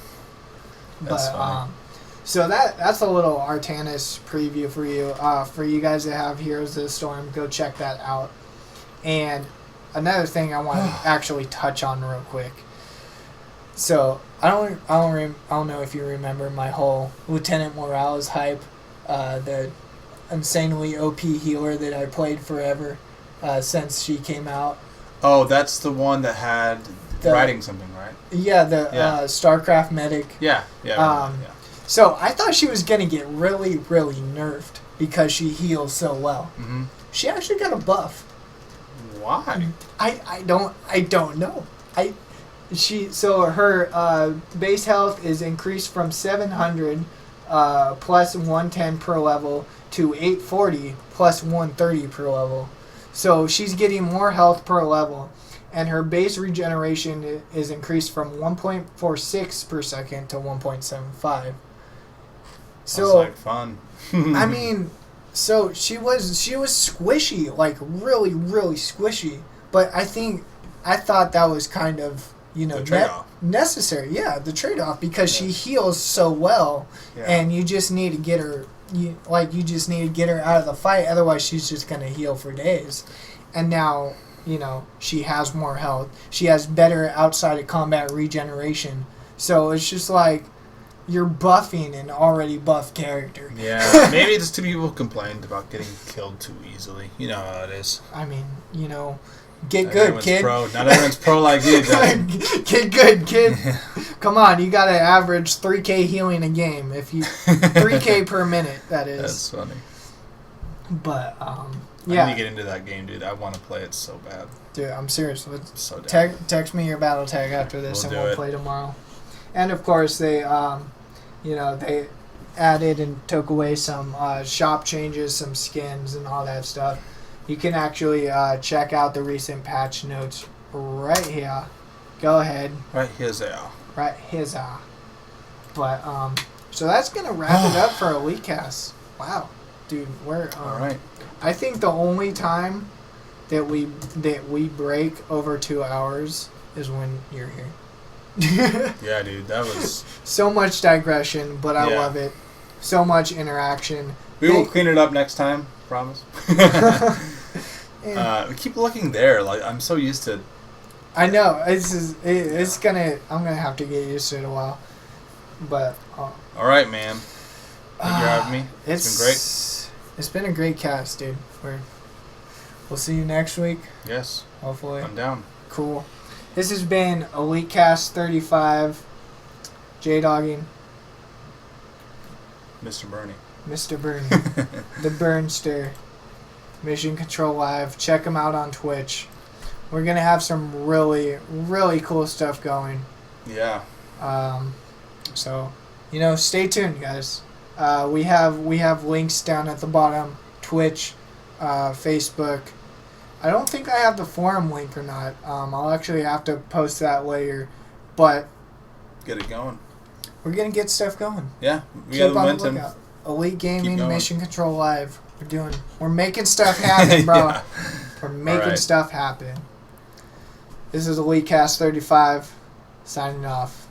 That's funny. So that's a little Artanis preview for you. For you guys that have Heroes of the Storm, go check that out. And another thing I want to actually touch on real quick. So I don't know if you remember my whole Lieutenant Morales hype, the insanely OP healer that I played forever since she came out. Oh, that's the one that had writing something, right? Yeah, the Yeah. StarCraft medic. Yeah. Yeah. So I thought she was gonna get really, really nerfed because she heals so well. Mm-hmm. She actually got a buff. Why? I don't know. Her base health is increased from 700 plus 110 per level to 840 plus 130 per level. So she's getting more health per level, and her base regeneration is increased from 1.46 per second to 1.75. So like fun. I mean, so she was squishy, like really, really squishy. But I thought that was kind of The trade-off. necessary. Yeah, the trade-off, because she heals so well, Yeah. and you just need to get her. You just need to get her out of the fight. Otherwise, she's just gonna heal for days. And now, she has more health. She has better outside of combat regeneration. So it's just like, you're buffing an already buff character. Yeah, maybe it's two people complained about getting killed too easily. You know how it is. I mean, get Not good, everyone's kid. Pro. Not everyone's pro like you, Justin. Get good, kid. Come on, you gotta average 3K healing a game. 3K per minute, that is. That's funny. But I yeah, need to get into that game, dude. I want to play it so bad. dude, I'm serious. Let's So damn. text me your battle tag after this, We'll and do we'll it. play tomorrow. And of course, they added and took away some shop changes, some skins, and all that stuff. You can actually check out the recent patch notes right here. Go ahead. Right here's there. Right here's But so that's gonna wrap it up for Elite Cast. Wow, dude, we're All right. I think the only time that we break over 2 hours is when you're here. Yeah, dude, that was. So much digression, but I Yeah. love it. So much interaction. We will clean it up next time. Promise. Yeah. Keep looking there. Like I'm so used to. I know it's gonna. I'm gonna have to get used to it a while. But All right, man. Thank you for having me. It's been great. It's been a great cast, dude. We'll see you next week. Yes. Hopefully. I'm down. Cool. This has been Elite Cast 35. J-Dogging. Mr. Bernie. Mr. Bernie. The Burnster. Mission Control Live. Check them out on Twitch. We're going to have some really, really cool stuff going. Yeah. So, stay tuned, guys. We have links down at the bottom. Twitch, Facebook. I don't think I have the forum link or not. I'll actually have to post that later. But Get it going. we're going to get stuff going. Yeah. We Keep got on the momentum. lookout. Elite Keep Gaming, going. Mission Control Live. We're making stuff happen, bro. Yeah. We're making Alright. stuff happen. This is Elite Cast 35, signing off.